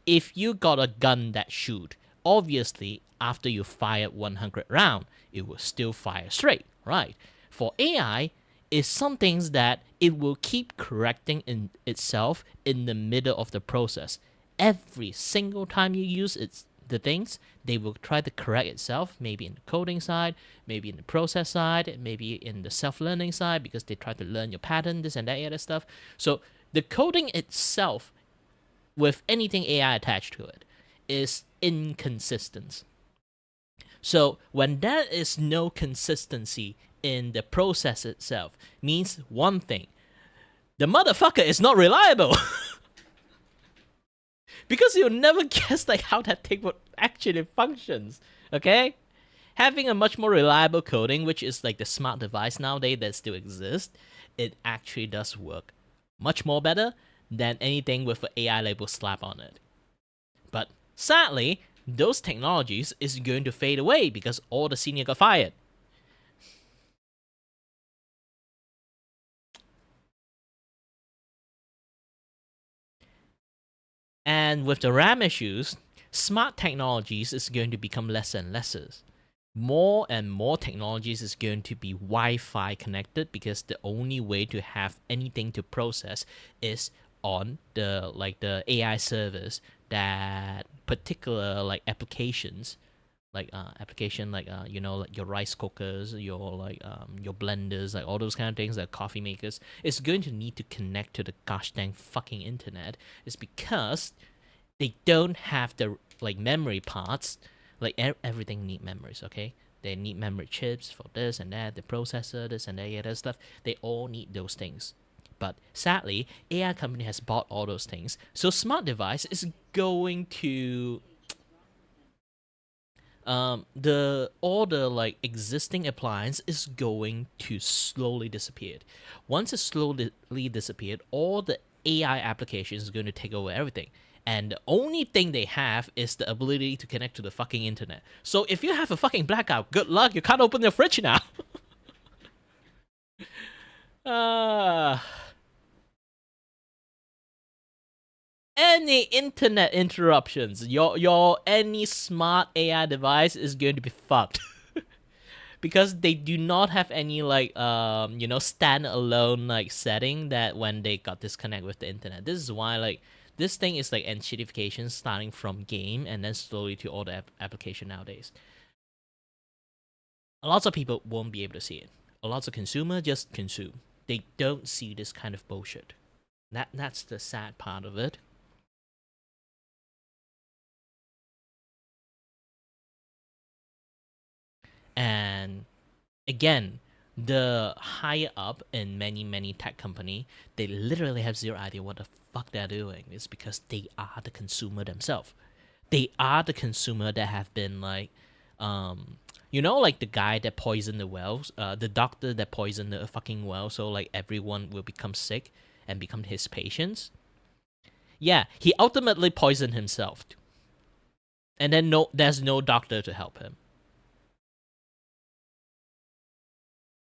If you got a gun that shoot, obviously after you fire 100 round, it will still fire straight, right? For AI, it's some things that it will keep correcting in itself in the middle of the process. Every single time you use the things, they will try to correct itself, maybe in the coding side, maybe in the process side, maybe in the self-learning side, because they try to learn your pattern, this and that other stuff. So the coding itself, with anything AI attached to it, is inconsistent. So when there is no consistency in the process itself, means one thing: the motherfucker is not reliable. Because you'll never guess like how that thing would actually functions. Okay? Having a much more reliable coding, which is like the smart device nowadays that still exists, it actually does work much more better than anything with an AI label slap on it. But sadly, those technologies is going to fade away because all the senior got fired. And with the RAM issues, smart technologies is going to become less and less. More and more technologies is going to be Wi-Fi connected, because the only way to have anything to process is on the AI servers that particular like applications, like you know, like your rice cookers, your blenders, like all those kind of things, like coffee makers, is going to need to connect to the gosh dang fucking internet. It's because they don't have the like memory parts. Like everything need memories, okay? They need memory chips for this and that, the processor, this and that, yeah, that stuff. They all need those things. But sadly, AI company has bought all those things. So smart device is going to all the like existing appliance is going to slowly disappear. Once it slowly disappeared, all the AI applications is going to take over everything. And the only thing they have is the ability to connect to the fucking internet. So if you have a fucking blackout, good luck. You can't open your fridge now. Any internet interruptions, your any smart AI device is going to be fucked. Because they do not have any like you know, standalone like setting that when they got disconnect with the internet. This is why like this thing is like enshittification starting from game and then slowly to all the application nowadays. A lot of people won't be able to see it. A lot of consumer just consume. They don't see this kind of bullshit. That's the sad part of it. And again, the higher up in many tech company, they literally have zero idea what the fuck they're doing. It's because they are the consumer themselves. They are the consumer that have been like, you know, like the guy that poisoned the wells, the doctor that poisoned the fucking well, so like everyone will become sick and become his patients. Yeah, he ultimately poisoned himself, and then there's no doctor to help him.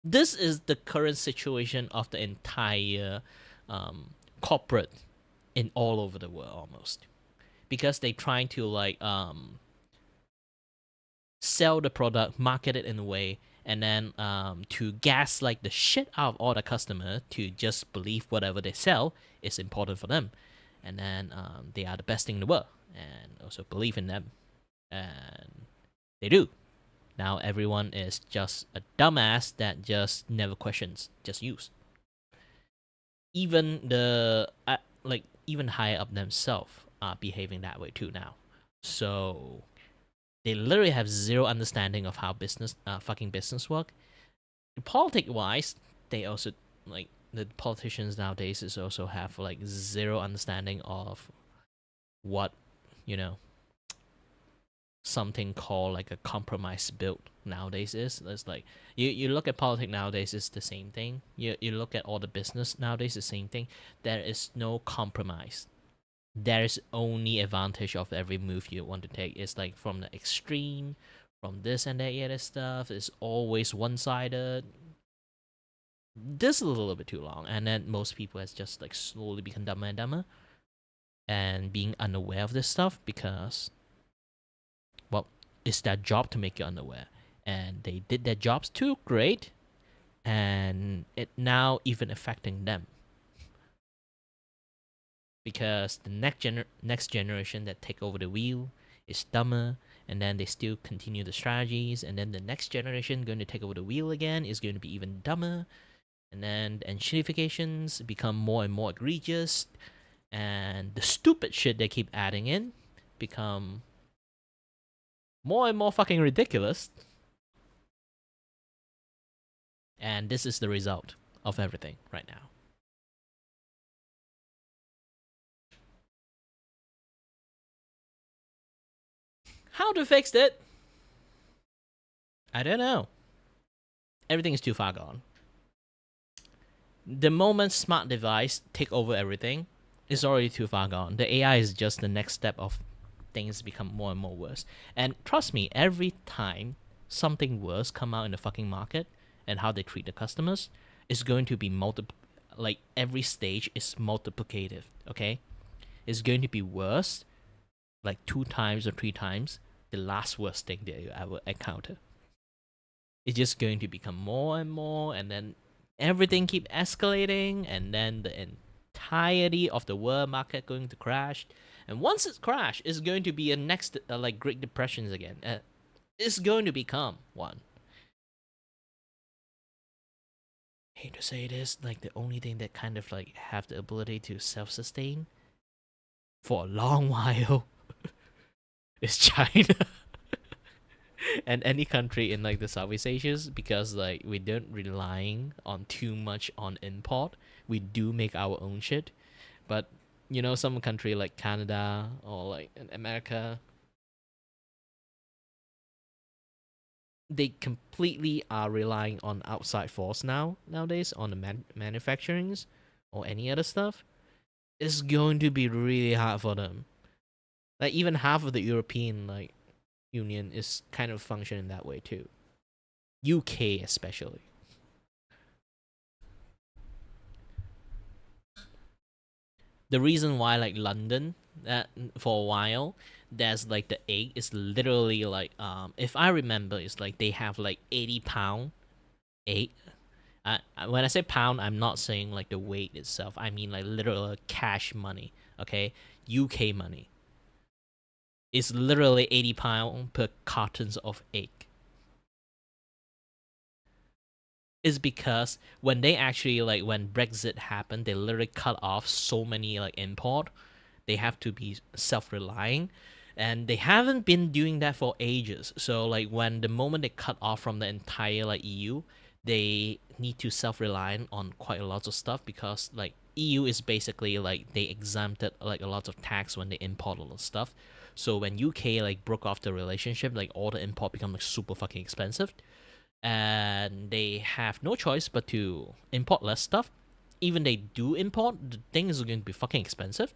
This is the current situation of the entire corporate in all over the world almost, because they trying to like sell the product, market it in a way, and then to gaslight the shit out of all the customer to just believe whatever they sell is important for them, and then they are the best thing in the world, and also believe in them, and they do. Now everyone is just a dumbass that just never questions, just use. Even the like even higher up themselves are behaving that way too now. So they literally have zero understanding of how fucking business work. Politic wise, they also like the politicians nowadays is also have like zero understanding of what, you know, something called like a compromise build nowadays is. It's like you look at politics nowadays, it's the same thing. You look at all the business nowadays, the same thing. There is no compromise. There is only advantage of every move you want to take. It's like from the extreme, from this and that other stuff. It's always one-sided. This is a little bit too long, and then most people has just like slowly become dumber and dumber, and being unaware of this stuff because, well, it's their job to make you unaware, and they did their jobs too great, and it now even affecting them because the next generation that take over the wheel is dumber, and then they still continue the strategies, and then the next generation going to take over the wheel again is going to be even dumber, and then the enchinifications become more and more egregious, and the stupid shit they keep adding in become more and more fucking ridiculous. And this is the result of everything right now. How to fix it? I don't know. Everything is too far gone. The moment smart device take over everything, it's already too far gone. The AI is just the next step of things become more and more worse. And trust me, every time something worse come out in the fucking market and how they treat the customers is going to be like every stage is multiplicative, okay? It's going to be worse like 2 times or 3 times the last worst thing that you ever encounter. It's just going to become more and more, and then everything keep escalating, and then the entirety of the world market going to crash. And once it's crashed, it's going to be a next like Great Depressions again. It's going to become one. Hate to say this, like the only thing that kind of like have the ability to self-sustain for a long while is China. And any country in like the Southeast Asia, because like we don't relying on too much on import. We do make our own shit, but you know, some country like Canada or like in America, they completely are relying on outside force nowadays on the manufacturings or any other stuff. It's going to be really hard for them. Like even half of the European like Union is kind of functioning that way too. UK especially. The reason why like London that for a while there's like the egg is literally like if I remember it's like they have like 80 pound egg. When I say pound, I'm not saying like the weight itself. I mean like literal cash money. Okay, UK money. It's literally 80 pound per cartons of egg. Is because when they actually like when Brexit happened, they literally cut off so many like import. They have to be self-relying, and they haven't been doing that for ages. So like when the moment they cut off from the entire like EU, they need to self-rely on quite a lot of stuff because like EU is basically like they exempted like a lot of tax when they import a lot of stuff. So when UK like broke off the relationship, like all the import become like super fucking expensive, and they have no choice but to import less stuff. Even they do import, the things are going to be fucking expensive,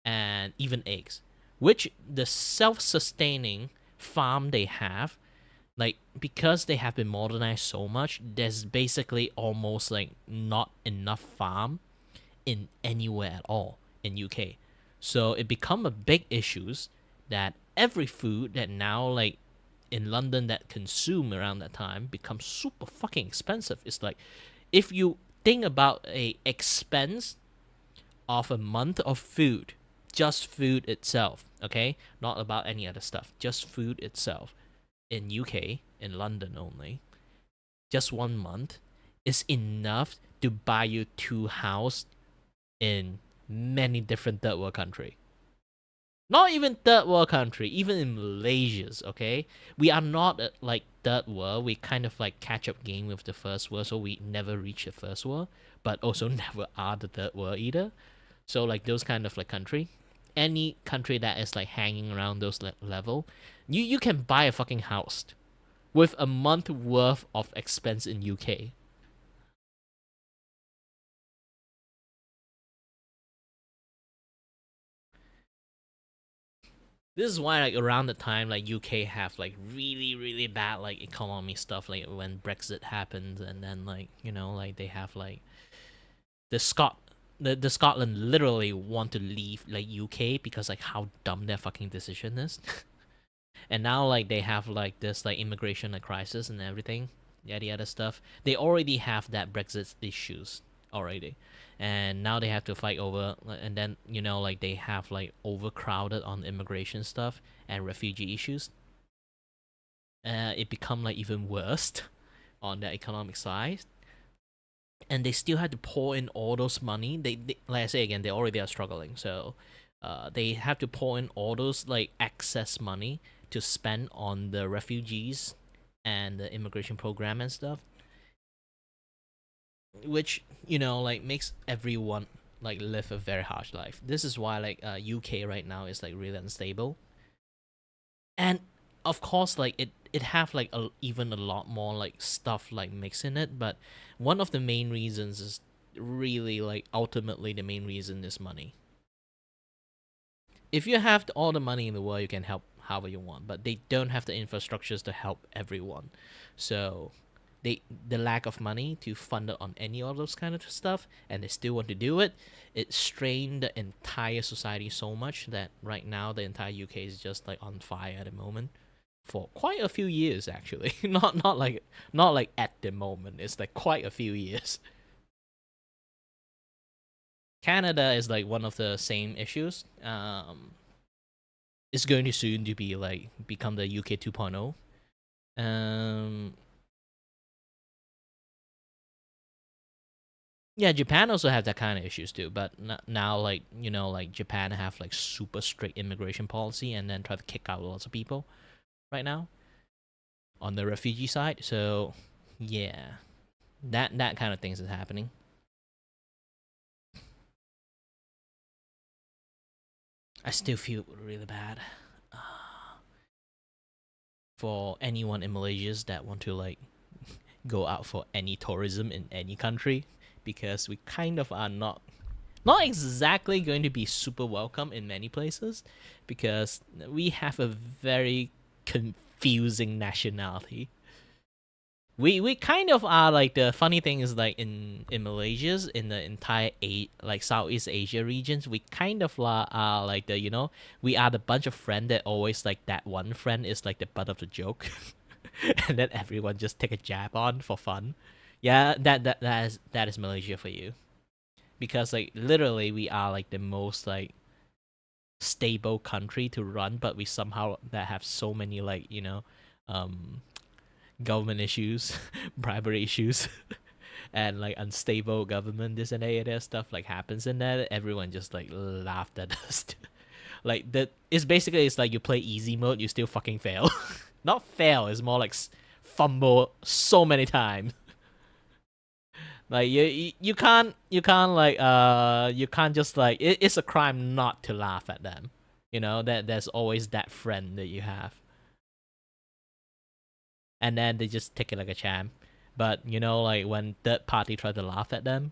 and even eggs, which the self-sustaining farm they have, like because they have been modernized so much, there's basically almost like not enough farm in anywhere at all in UK. So it become a big issues that every food that now like in London that consume around that time becomes super fucking expensive. It's like if you think about a expense of a month of food, just food itself, okay? Not about any other stuff, just food itself in UK, in London only, just 1 month is enough to buy you 2 house in many different third world country. Not even third world country, even in Malaysia's, okay? We are not like third world. We kind of like catch up game with the first world, so we never reach the first world, but also never are the third world either. So like those kind of like country, any country that is like hanging around those level, you can buy a fucking house with a month worth of expense in UK. This is why like around the time like UK have like really bad like economy stuff like when Brexit happened, and then like like they have like the Scotland literally want to leave like UK because like how dumb their fucking decision is. And now like they have like this like immigration like crisis and everything, yada yada stuff. They already have that Brexit issues already, and now they have to fight over. And then like they have like overcrowded on immigration stuff and refugee issues. It become like even worse on the economic side, and they still had to pour in all those money. They like I say again, they already are struggling, so they have to pour in all those like excess money to spend on the refugees and the immigration program and stuff, which like makes everyone like live a very harsh life. This is why like UK right now is like really unstable, and of course like it have like even a lot more like stuff like mixed in it, but one of the main reasons is really like ultimately the main reason is money. If you have all the money in the world, you can help however you want, but they don't have the infrastructures to help everyone. So the lack of money to fund it on any of those kind of stuff, and they still want to do it, it strained the entire society so much that right now the entire UK is just like on fire at the moment for quite a few years actually. Not like at the moment. It's like quite a few years. Canada is like one of the same issues. It's going to soon to be like become the UK 2.0. Yeah, Japan also have that kind of issues too, but now like like Japan have like super strict immigration policy and then try to kick out lots of people right now on the refugee side. So yeah, that kind of things is happening. I still feel really bad for anyone in Malaysia that want to like go out for any tourism in any country, because we kind of are not exactly going to be super welcome in many places, because we have a very confusing nationality. We kind of are like, the funny thing is like in Malaysia's in the entire like Southeast Asia regions, we kind of are like the we are the bunch of friends that always like that one friend is like the butt of the joke. And then everyone just take a jab on for fun. Yeah, that is Malaysia for you, because like literally we are like the most like stable country to run, but we somehow that have so many like um government issues, bribery issues, and like unstable government, this and that stuff like happens in that. Everyone just like laughed at us. Like that, it's basically it's like you play easy mode, you still fucking fail. Not fail, it's more like fumble so many times. Like you can't like you can't just like it's a crime not to laugh at them. That there's always that friend that you have, and then they just take it like a champ. But like when third party try to laugh at them,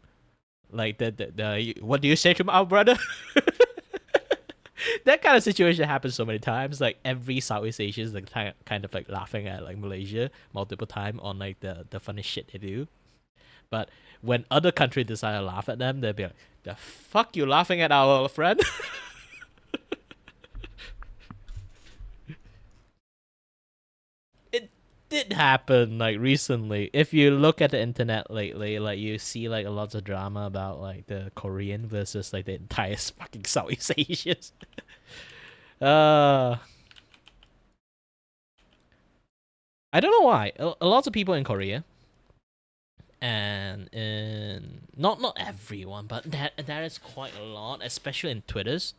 like the what do you say to my brother? That kind of situation happens so many times. Like every Southeast Asian is like kind of like laughing at like Malaysia multiple times on like the funny shit they do. But when other countries decide to laugh at them, they'll be like, "The fuck you laughing at our friend?" It did happen like recently. If you look at the internet lately, like you see like a lot of drama about like the Korean versus like the entire fucking Southeast Asians. uh I don't know why. A lot of people in Korea, and in not everyone, but that is quite a lot, especially in Twitters.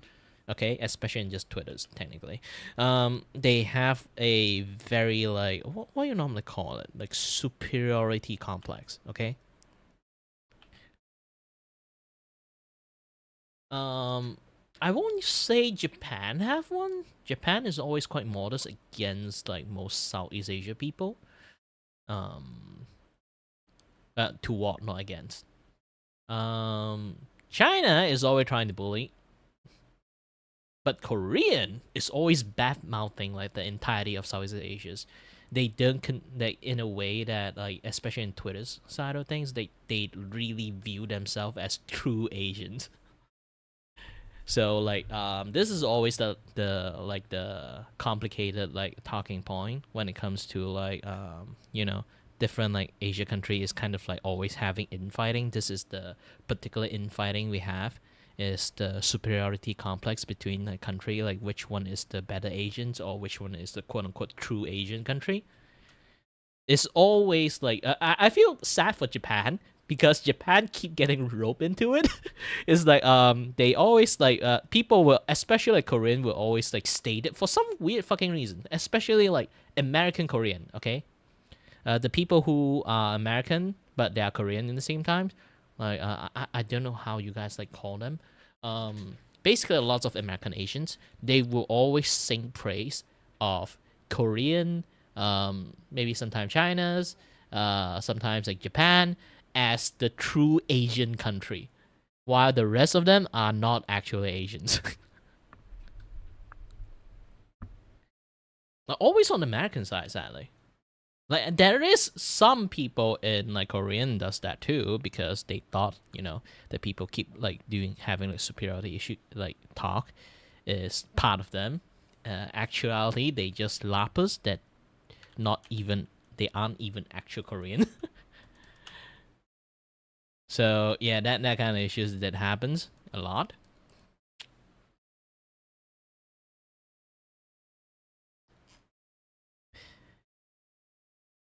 Okay, especially in just Twitters, technically. They have a very like what you normally call it, like superiority complex. Okay. I won't say Japan have one. Japan is always quite modest against like most Southeast Asia people. Um, toward, not against. China is always trying to bully. But Korean is always bad mouthing like the entirety of Southeast Asia. They don't they in a way that like especially in Twitter's side of things, they really view themselves as true Asians. So like this is always the like the complicated like talking point when it comes to like different like Asia country is kind of like always having infighting. This is the particular infighting we have is the superiority complex between the country, like which one is the better Asians or which one is the quote unquote true Asian country. It's always like I feel sad for Japan because Japan keep getting roped into it. It's like they always like people will, especially like Korean, will always like state it for some weird fucking reason, especially like American Korean. Okay, the people who are American but they are Korean in the same time. Like I don't know how you guys like call them. Basically, lots of American Asians, they will always sing praise of Korean, maybe sometimes China's, sometimes like Japan as the true Asian country, while the rest of them are not actually Asians. Always on the American side, sadly. Like there is some people in like Korean does that too because they thought that people keep like having like superiority issue like talk is part of them. Actuality they just lappas that they aren't even actual Korean. So yeah, that kind of issues that happens a lot.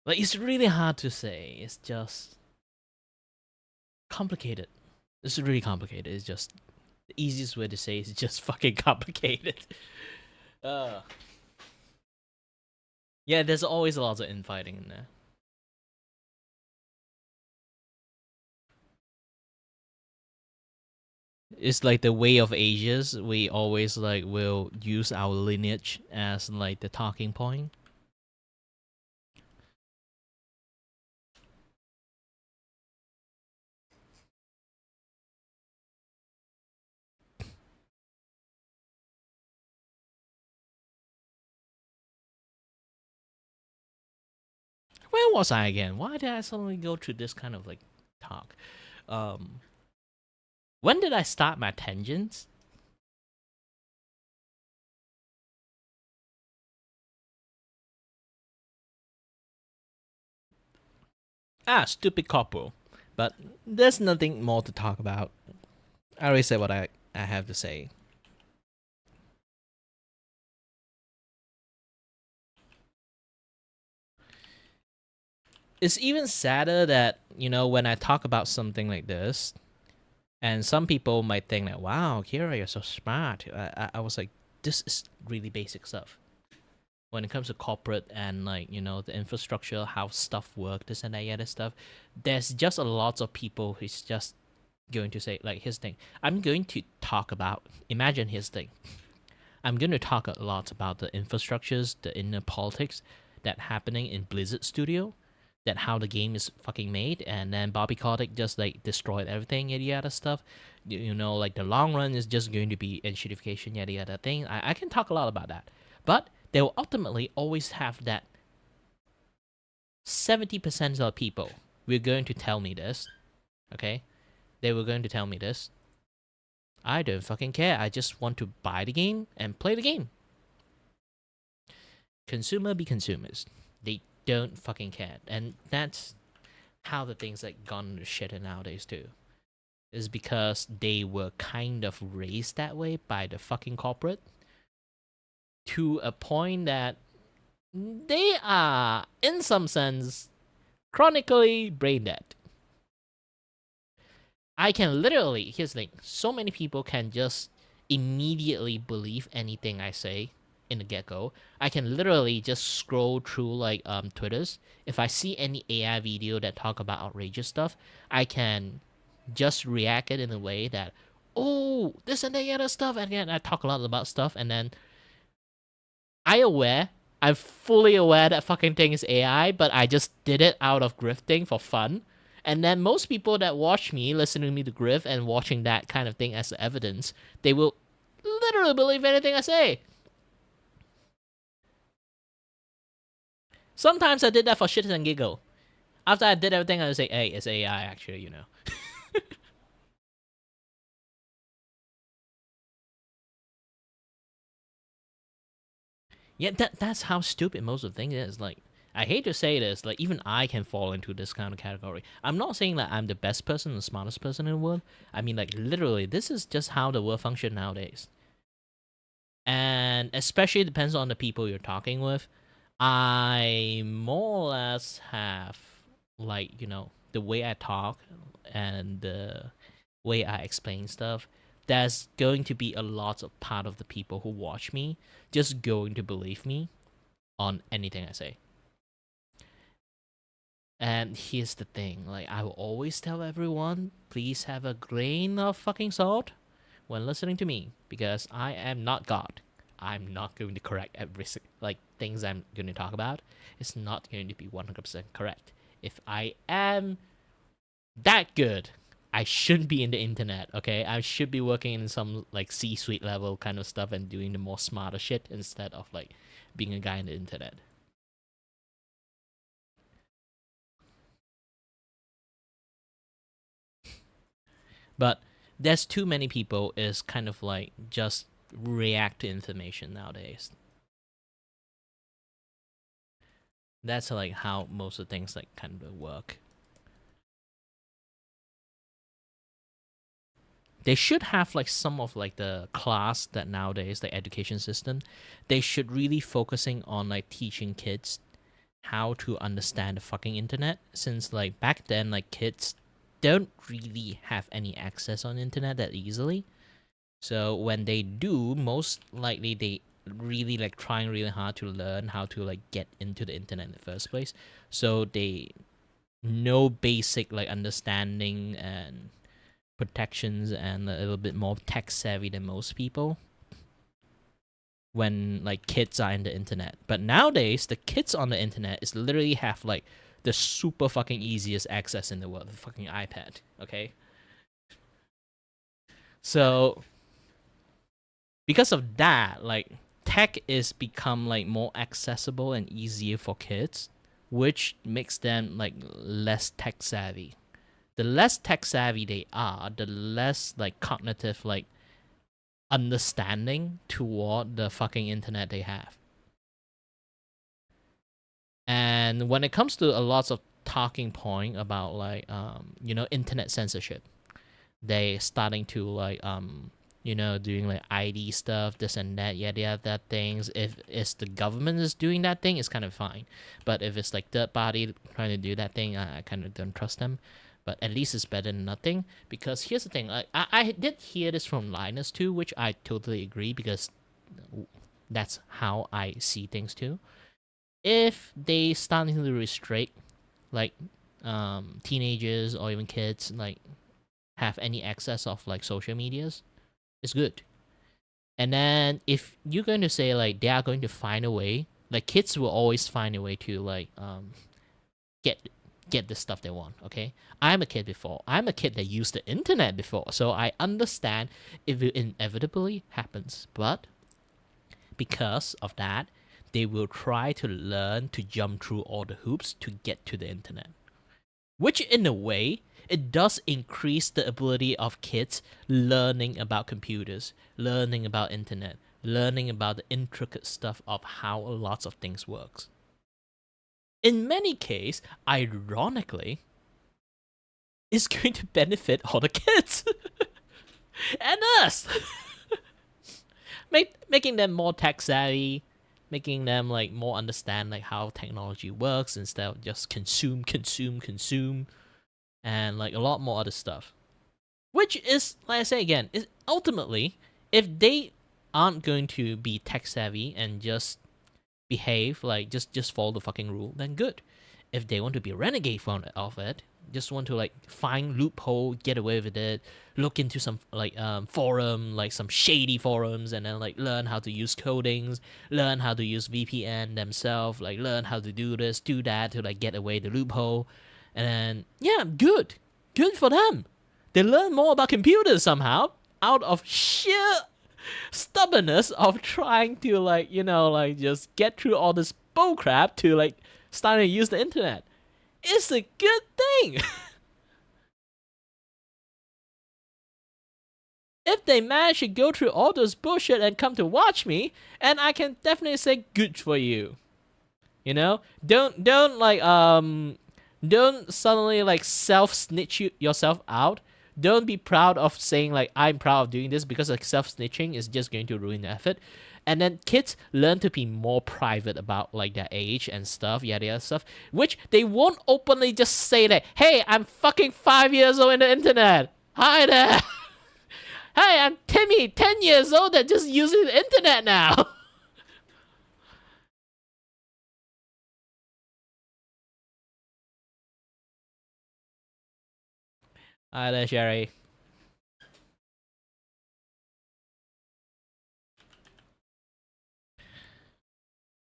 Like it's really hard to say. It's just complicated. It's really complicated. It's just the easiest way to say is just fucking complicated. Yeah, there's always a lot of infighting in there. It's like the way of ages. We always like will use our lineage as like the talking point. Where was I again? Why did I suddenly go to this kind of like talk? When did I start my tangents? Stupid couple. But there's nothing more to talk about. I already said what I have to say. It's even sadder that, when I talk about something like this, and some people might think that, wow, Kira, you're so smart. I was like, this is really basic stuff. When it comes to corporate and like, the infrastructure, how stuff work, this and that other stuff, there's just a lot of people who's just going to say, like, here's the thing. I'm going to talk about, imagine his thing. I'm going to talk a lot about the infrastructures, the inner politics that happening in Blizzard Studio, that how the game is fucking made, and then Bobby Kotick just like destroyed everything, yada yada stuff. Like the long run is just going to be enshittification, yada yada thing. I can talk a lot about that, but they will ultimately always have that 70% of people were going to tell me this, okay? They were going to tell me this. I don't fucking care. I just want to buy the game and play the game. Consumer be consumers. They don't fucking care. And that's how the things like gone to shit nowadays too. Is because they were kind of raised that way by the fucking corporate to a point that they are, in some sense, chronically brain dead. I can literally, here's the thing, so many people can just immediately believe anything I say in the get-go. I can literally just scroll through like Twitters. If I see any AI video that talk about outrageous stuff, I can just react it in a way that, oh, this and that other stuff, and then I talk a lot about stuff, and then I'm fully aware that fucking thing is AI, but I just did it out of grifting for fun. And then most people that watch me, listening to me to grift and watching that kind of thing as evidence, they will literally believe anything I say. Sometimes I did that for shits and giggle. After I did everything, I would say, hey, it's AI actually, you know. Yeah, that's how stupid most of the thing is. Like, I hate to say this, like, even I can fall into this kind of category. I'm not saying that I'm the best person, the smartest person in the world. I mean, like, literally, this is just how the world functions nowadays. And especially depends on the people you're talking with. I more or less have, like, you know, the way I talk and the way I explain stuff. There's going to be a lot of part of the people who watch me just going to believe me on anything I say. And here's the thing, like, I will always tell everyone, please have a grain of fucking salt when listening to me, because I am not God. I'm not going to correct every like things I'm going to talk about. It's not going to be 100% correct. If I am that good, I shouldn't be in the internet, okay? I should be working in some like C-suite level kind of stuff and doing the more smarter shit instead of like being a guy in the internet. But there's too many people is kind of like just react to information nowadays. That's like how most of things like kind of work. They should have like some of like the class that nowadays the education system, they should really focusing on like teaching kids how to understand the fucking internet, since like back then like kids don't really have any access on internet that easily. So when they do, most likely they really like trying really hard to learn how to like get into the internet in the first place. So they know basic like understanding and protections and a little bit more tech savvy than most people when like kids are in the internet. But nowadays the kids on the internet is literally have like the super fucking easiest access in the world, the fucking iPad, okay? So because of that, like tech is become like more accessible and easier for kids, which makes them like less tech savvy. The less tech savvy they are, the less like cognitive like understanding toward the fucking internet they have. And when it comes to a lot of talking point about like you know, internet censorship, they starting to like you know, doing like ID stuff, this and that, yada yada things. If it's the government is doing that thing, it's kind of fine. But if it's like third party trying to do that thing, I kind of don't trust them. But at least it's better than nothing. Because here's the thing, I did hear this from Linus too, which I totally agree, because that's how I see things too. If they starting to restrict like teenagers or even kids like have any access of like social medias, it's good. And then if you're going to say like they are going to find a way, like kids will always find a way to like get the stuff they want, okay? I'm a kid before. I'm a kid that used the internet before, so I understand if it inevitably happens. But because of that, they will try to learn to jump through all the hoops to get to the internet. Which in a way, it does increase the ability of kids learning about computers, learning about internet, learning about the intricate stuff of how lots of things works. In many cases, ironically, it's going to benefit all the kids and us, making them more tech savvy, making them like more understand like how technology works instead of just consume, and like a lot more other stuff. Which is, like I say again, is ultimately, if they aren't going to be tech savvy and just behave like just follow the fucking rule, then good. If they want to be a renegade of it, just want to like find loophole, get away with it, look into some like forum, like some shady forums, and then like learn how to use codings, learn how to use VPN themselves, like learn how to do this, do that to like get away the loophole, and then yeah, good for them. They learn more about computers somehow out of sheer stubbornness of trying to like, like just get through all this bullcrap to like starting to use the internet. It's a good thing. If they manage to go through all those bullshit and come to watch me, and I can definitely say good for you. Don't like don't suddenly like self snitch yourself out. Don't be proud of saying like I'm proud of doing this, because like self snitching is just going to ruin the effort. And then kids learn to be more private about like their age and stuff, yada stuff, which they won't openly just say that, hey, I'm fucking 5 years old in the internet. Hi there. Hey, I'm Timmy, 10 years old that just using the internet now. Hi there, Sherry.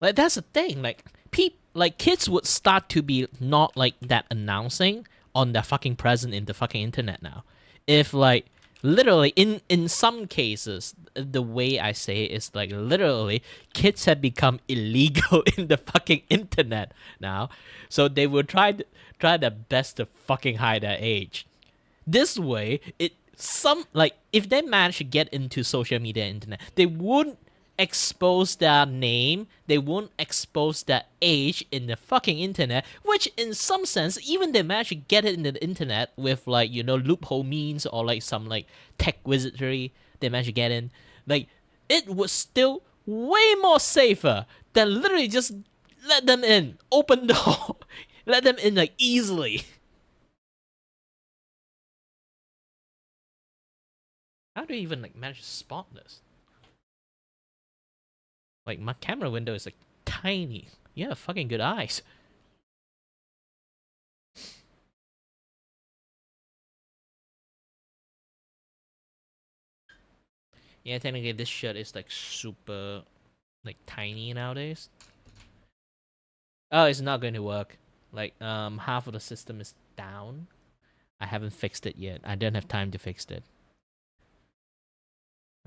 Like that's the thing. Like kids would start to be not like that announcing on their fucking presence in the fucking internet now. If like literally in some cases, the way I say it is like literally kids have become illegal in the fucking internet now, so they will try their best to fucking hide their age. This way, if they manage to get into social media and internet, they wouldn't expose their name, they won't expose their age in the fucking internet, which in some sense, even they manage to get it in the internet with like, loophole means or like some like tech wizardry they manage to get in, like it was still way more safer than literally just let them in, open door, let them in like easily. How do you even like manage to spot this? Like my camera window is like tiny. You have fucking good eyes. Yeah, technically this shirt is like super like tiny nowadays. Oh, it's not going to work. Like half of the system is down. I haven't fixed it yet. I don't have time to fix it.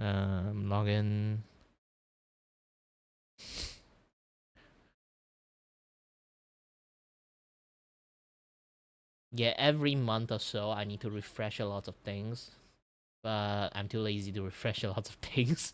Login. Yeah, every month or so I need to refresh a lot of things, but I'm too lazy to refresh a lot of things.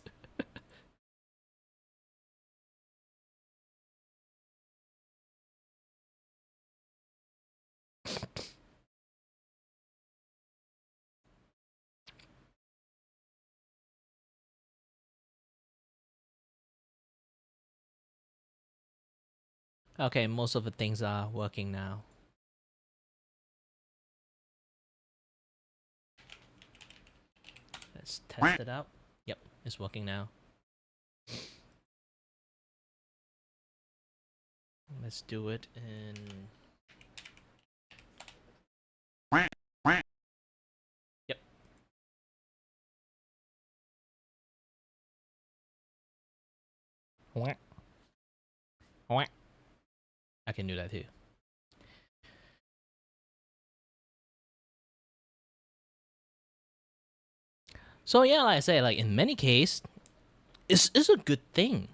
Okay, most of the things are working now. Let's test it out. Yep, it's working now. Let's do it in... Yep. I can do that too. So yeah, like I say, like in many cases, it's a good thing.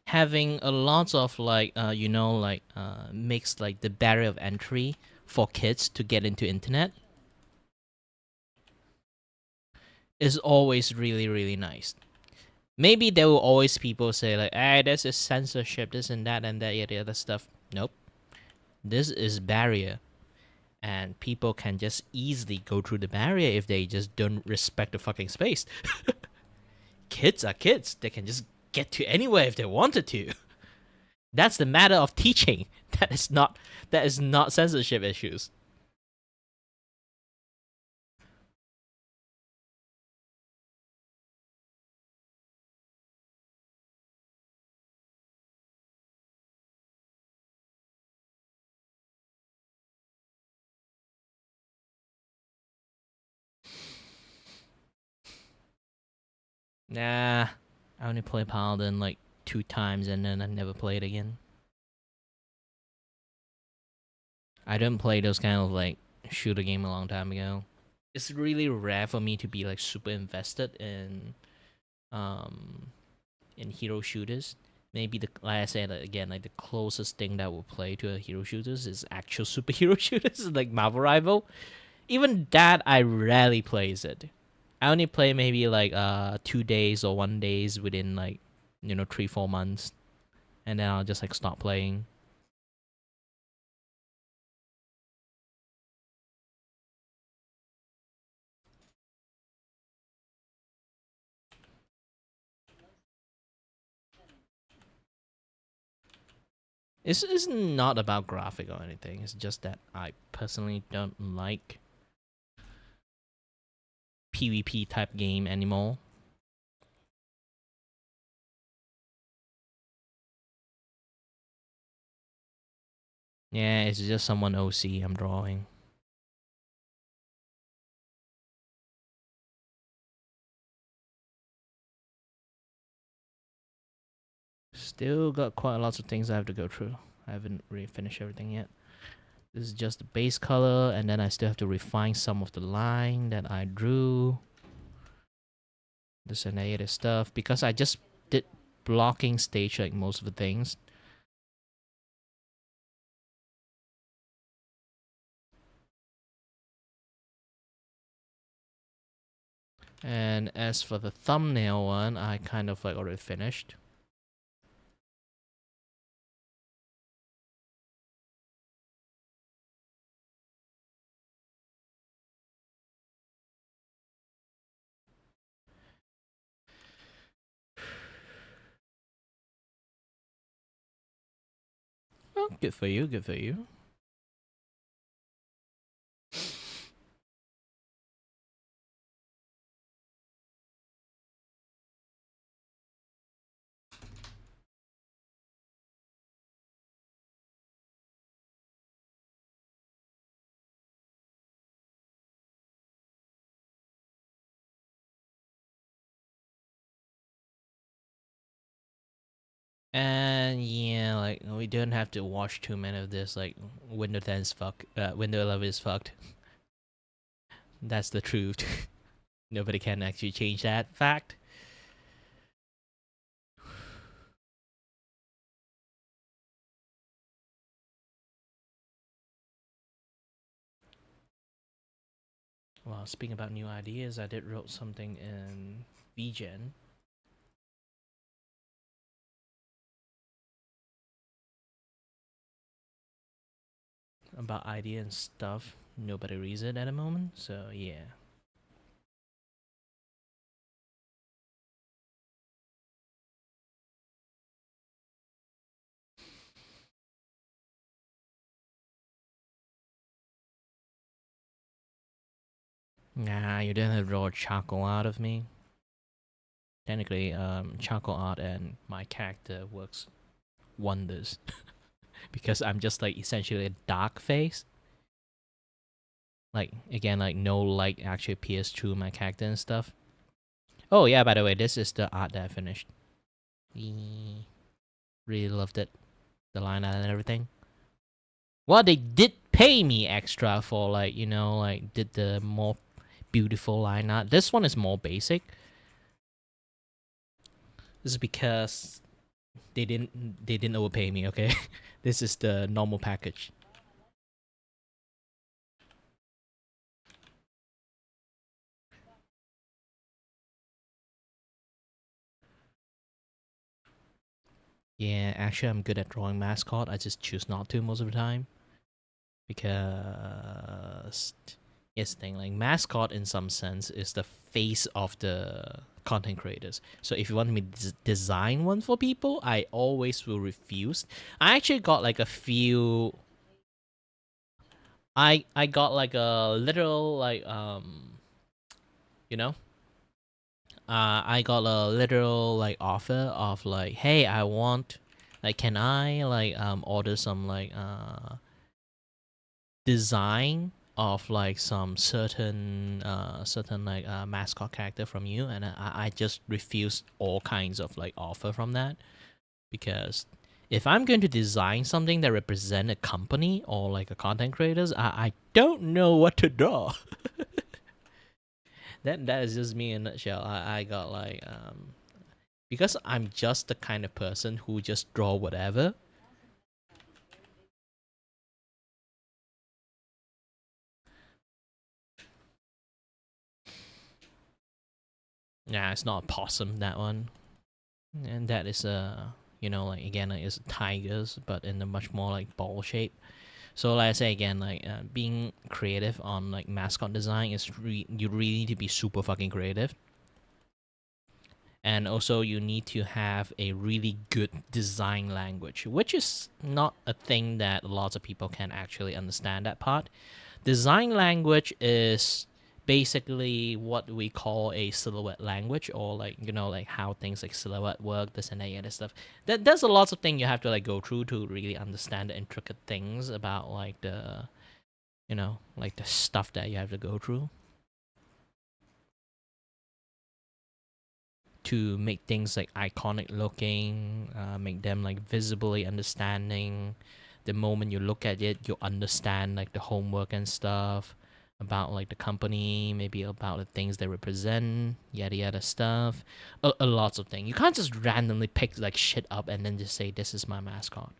Having a lot of like makes like the barrier of entry for kids to get into internet is always really, really nice. Maybe there will always people say like, hey, this is censorship, this and that, yeah, the other stuff. Nope. This is barrier. And people can just easily go through the barrier if they just don't respect the fucking space. Kids are kids. They can just get to anywhere if they wanted to. That's the matter of teaching. That is not censorship issues. Nah, I only played Paladin like 2 times and then I never played again. I didn't play those kind of like shooter game a long time ago. It's really rare for me to be like super invested in in hero shooters. Maybe like I said again, like the closest thing that will play to a hero shooters is actual superhero shooters like Marvel Rival. Even that I rarely plays it. I only play maybe like 2 days or 1 days within like 3-4 months, and then I'll just like stop playing. It's not about graphic or anything. It's just that I personally don't like PvP type game anymore. Yeah, it's just someone OC I'm drawing. Still got quite lots of things I have to go through. I haven't really finished everything yet. This is just the base color, and then I still have to refine some of the line that I drew. This and the other stuff, because I just did blocking stage like most of the things. And as for the thumbnail one, I kind of like already finished. Well, good for you, good for you. And yeah, like we don't have to watch too many of this. Like Windows 10 is fucked. Windows 11 is fucked. That's the truth. Nobody can actually change that fact. Well, speaking about new ideas, I did wrote something in VGen. About idea and stuff. Nobody reads it at the moment, so yeah. Nah, you didn't have to draw charcoal out of me. Technically, charcoal art and my character works wonders. Because I'm just like essentially a dark face. Like again, like no light actually appears through my character and stuff. Oh yeah, by the way, this is the art that I finished. Really loved it. The line art and everything. Well, they did pay me extra for like, like did the more beautiful line art. This one is more basic. This is because they didn't overpay me, okay? This is the normal package. Yeah, actually I'm good at drawing mascot. I just choose not to most of the time. Because here's the thing, like mascot in some sense is the face of the content creators. So if you want me to design one for people, I always will refuse. I actually got like a few. I got like a literal like you know I got a literal like offer of like, hey, I want, like, can I like order some like design of like some certain like mascot character from you, and I just refused all kinds of like offer from that, because if I'm going to design something that represent a company or like a content creators, I don't know what to draw. That is just me in a nutshell. I got like because I'm just the kind of person who just draw whatever. Yeah, it's not a possum, that one. And that is a, like, again, like, it's tigers, but in a much more like ball shape. So like I say again, like being creative on like mascot design is you really need to be super fucking creative. And also you need to have a really good design language, which is not a thing that lots of people can actually understand that part. Design language is basically what we call a silhouette language, or like, like how things like silhouette work, this and that other stuff. There's a lots of things you have to like go through to really understand the intricate things about like the, like the stuff that you have to go through to make things like iconic looking, make them like visibly understanding. The moment you look at it, you understand like the homework and stuff about like the company, maybe about the things they represent, yada yada stuff. A lots of things. You can't just randomly pick like shit up and then just say this is my mascot.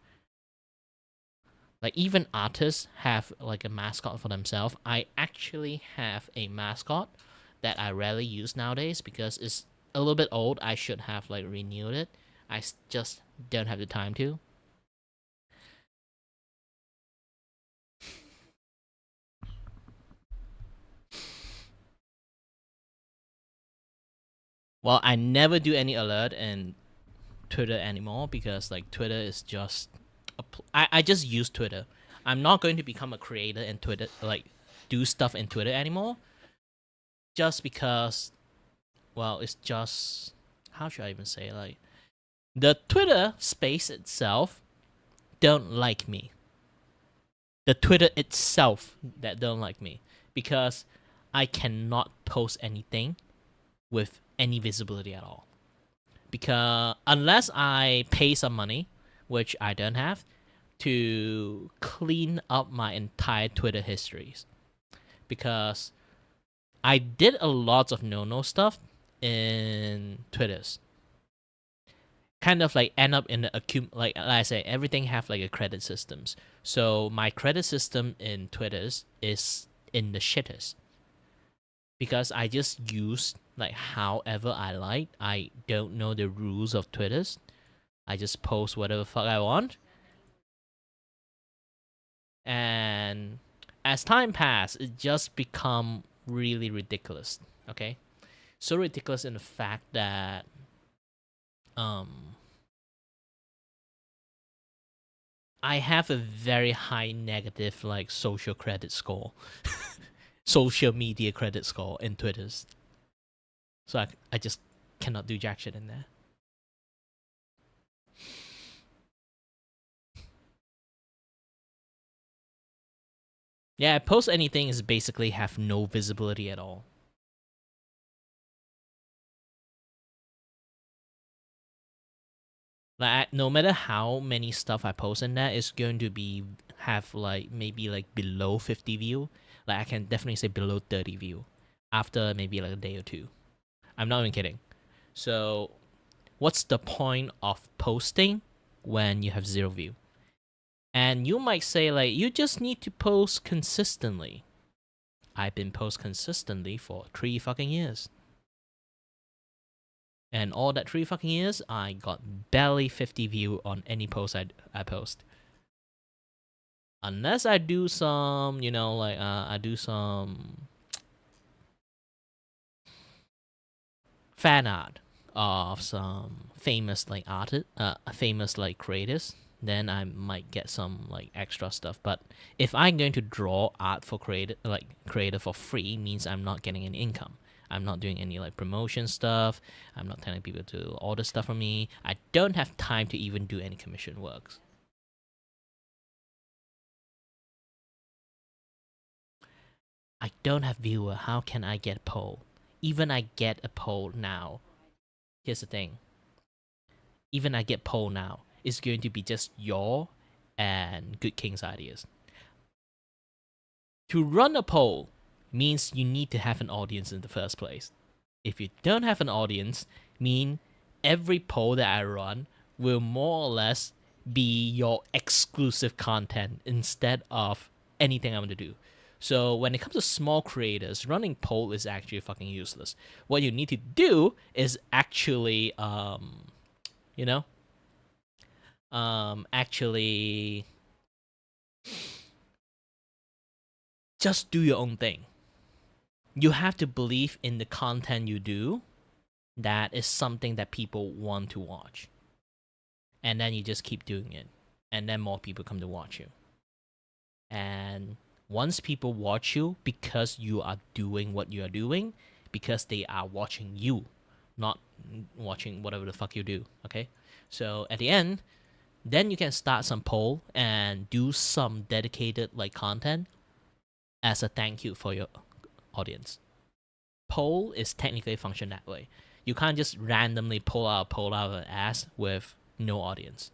Like even artists have like a mascot for themselves. I actually have a mascot that I rarely use nowadays because it's a little bit old. I should have like renewed it. I just don't have the time to. Well, I never do any alert in Twitter anymore because like Twitter is just I just use Twitter. I'm not going to become a creator in Twitter, like do stuff in Twitter anymore, just because, well, it's just, how should I even say, like the Twitter space itself don't like me. The Twitter itself that don't like me because I cannot post anything with any visibility at all. Because unless I pay some money, which I don't have, to clean up my entire Twitter histories. Because I did a lot of no stuff in Twitters. Kind of like end up in the like I say, everything have like a credit systems. So my credit system in Twitters is in the shitters. Because I just use like however I like. I don't know the rules of Twitters. I just post whatever fuck I want. And as time passed, it just become really ridiculous. Okay? So ridiculous in the fact that I have a very high negative like social credit score. Social media credit score in Twitters. So I just cannot do jack shit in there. Yeah, post anything is basically have no visibility at all. Like no matter how many stuff I post in there, it's going to be have like maybe like below 50 view. Like I can definitely say below 30 view after maybe like a day or two. I'm not even kidding. So what's the point of posting when you have 0 view? And you might say like you just need to post consistently. I've been post consistently for 3 fucking years. And all that 3 fucking years, I got barely 50 view on any post I post. Unless I do some, I do some fan art of some famous like artist, famous like creators, then I might get some like extra stuff. But if I'm going to draw art for creator for free, means I'm not getting any income. I'm not doing any like promotion stuff. I'm not telling people to order stuff from me. I don't have time to even do any commission works. I don't have viewer. How can I get a poll? Even I get a poll now. Here's the thing. Even I get poll now, it's going to be just your and Good King's ideas. To run a poll means you need to have an audience in the first place. If you don't have an audience, every poll that I run will more or less be your exclusive content instead of anything I'm going to do. So when it comes to small creators, running poll is actually fucking useless. What you need to do is actually, you know, actually just do your own thing. You have to believe in the content you do. That is something that people want to watch. And then you just keep doing it. And then more people come to watch you. And once people watch you because you are doing what you are doing, because they are watching you, not watching whatever the fuck you do, okay? So at the end, then you can start some poll and do some dedicated like content as a thank you for your audience. Poll is technically function that way. You can't just randomly pull out an ass with no audience.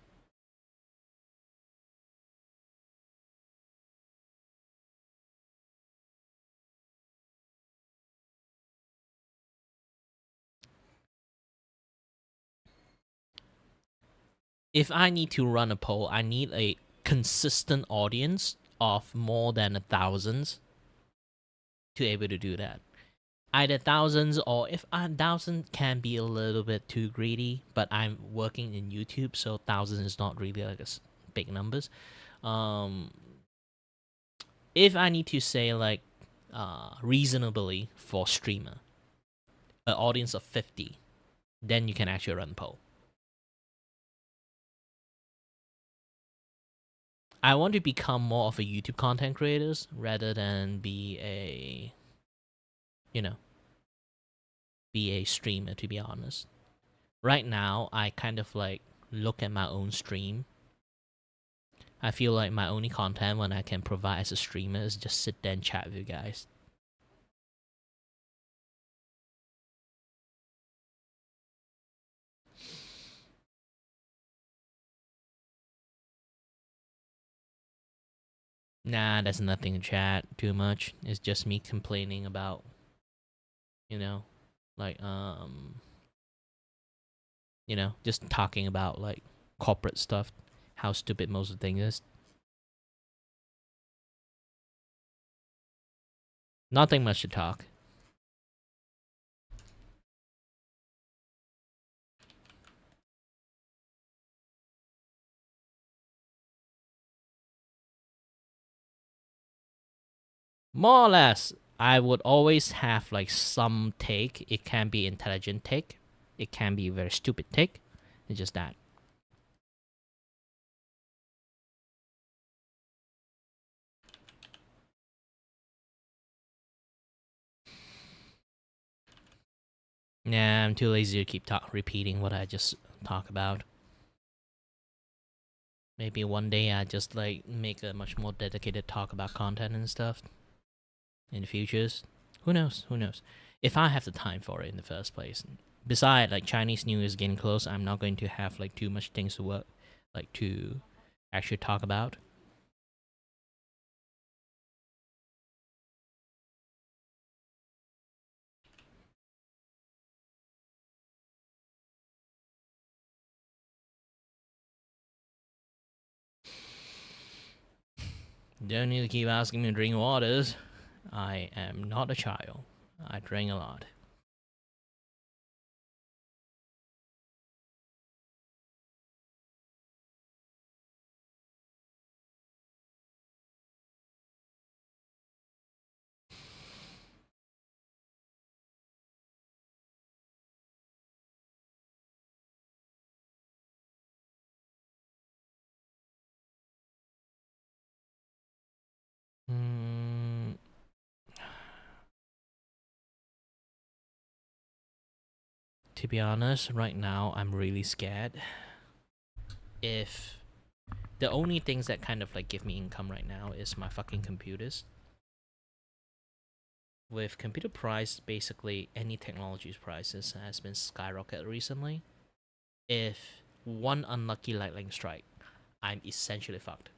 If I need to run a poll, I need a consistent audience of more than 1,000 to be able to do that. Either thousands, or if 1,000 can be a little bit too greedy, but I'm working in YouTube, so thousands is not really like big numbers. If I need to say like reasonably for streamer, an audience of 50, then you can actually run poll. I want to become more of a YouTube content creators rather than be a, be a streamer, to be honest. Right now, I kind of like look at my own stream. I feel like my only content when I can provide as a streamer is just sit there and chat with you guys. Nah, there's nothing to chat too much. It's just me complaining about, like just talking about like corporate stuff, how stupid most of the thing is. Nothing much to talk. More or less, I would always have like some take. It can be intelligent take. It can be very stupid take. It's just that. Yeah, I'm too lazy to keep repeating what I just talk about. Maybe one day I just like make a much more dedicated talk about content and stuff in the futures. Who knows? Who knows? If I have the time for it in the first place. Besides, like Chinese New Year is getting close, I'm not going to have like too much things to work, like to actually talk about. Don't need to keep asking me to drink waters. I am not a child. I drink a lot. Mm, to be honest, right now I'm really scared. If the only things that kind of like give me income right now is my fucking computers. With computer price, basically any technology's prices has been skyrocketed recently. If one unlucky lightning strike, I'm essentially fucked.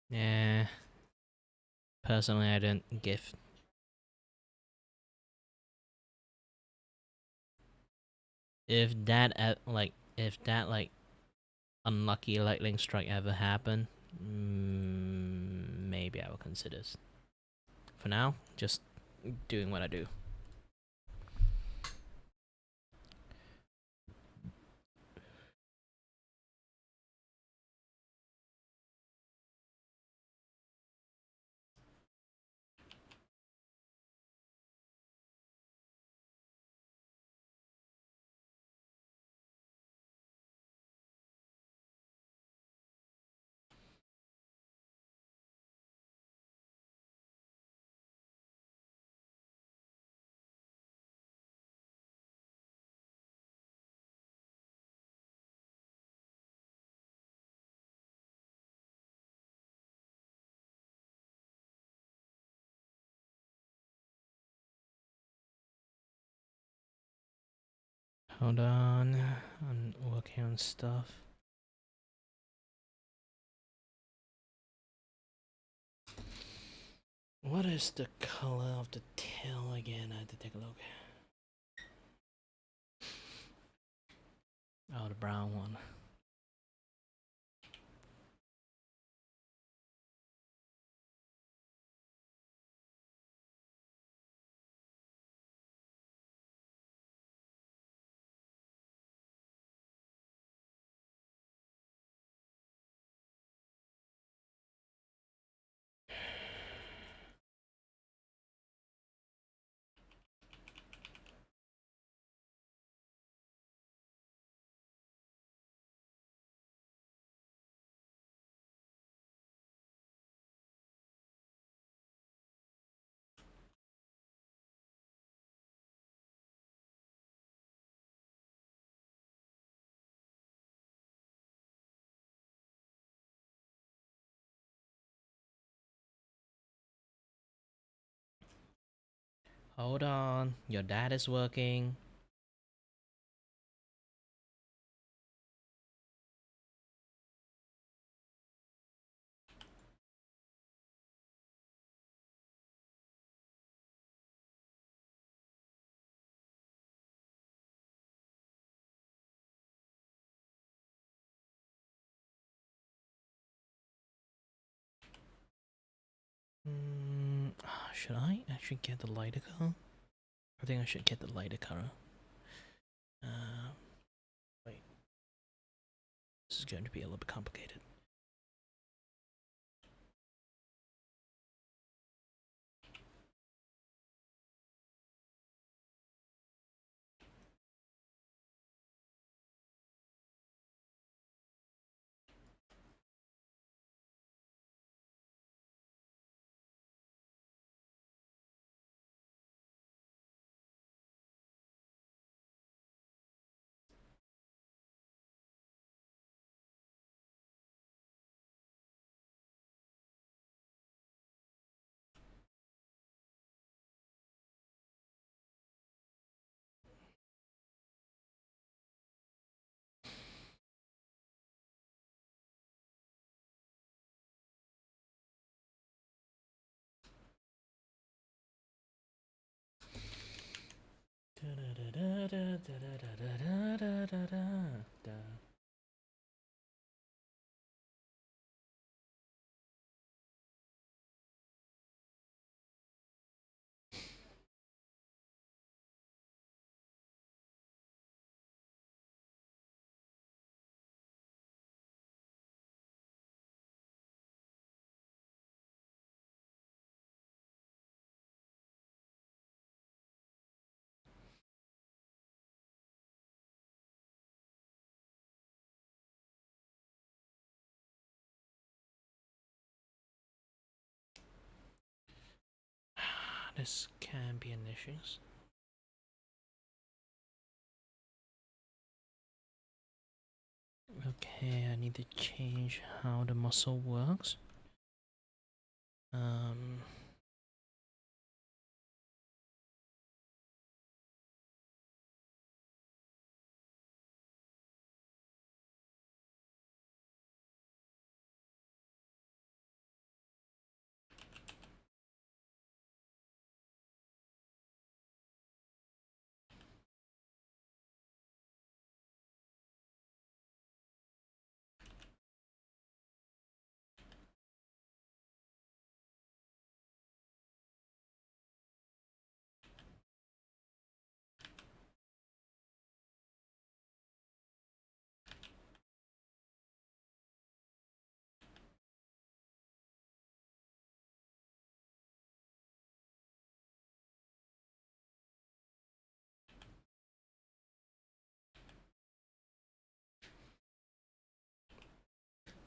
Yeah. Personally, I don't give. If that like unlucky lightning strike ever happened, maybe I will consider. For now, just doing what I do. Hold on, I'm working on stuff. What is the color of the tail again? I had to take a look. Oh, the brown one. Hold on, your dad is working. Should I actually get the lighter color? I think I should get the lighter color. Wait. This is going to be a little bit complicated. This can be an issue. Okay, I need to change how the muscle works.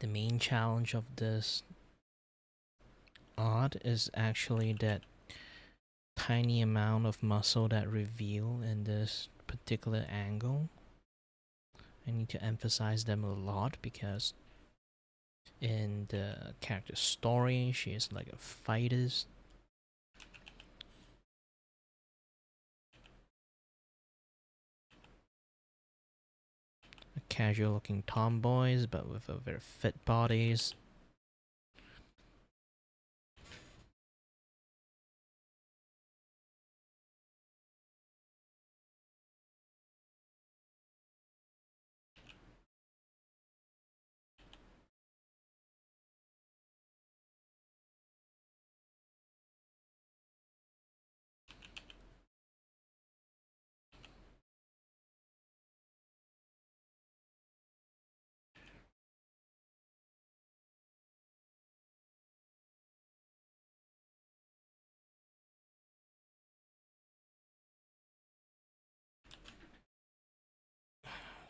the main challenge of this art is actually that tiny amount of muscle that reveal in this particular angle. I need to emphasize them a lot because in the character's story, she is like a fighter. Casual looking tomboys, but with a very fit bodies.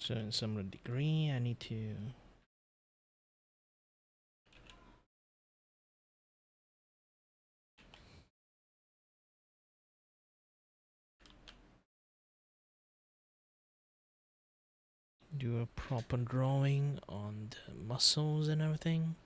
So in some degree, I need to do a proper drawing on the muscles and everything.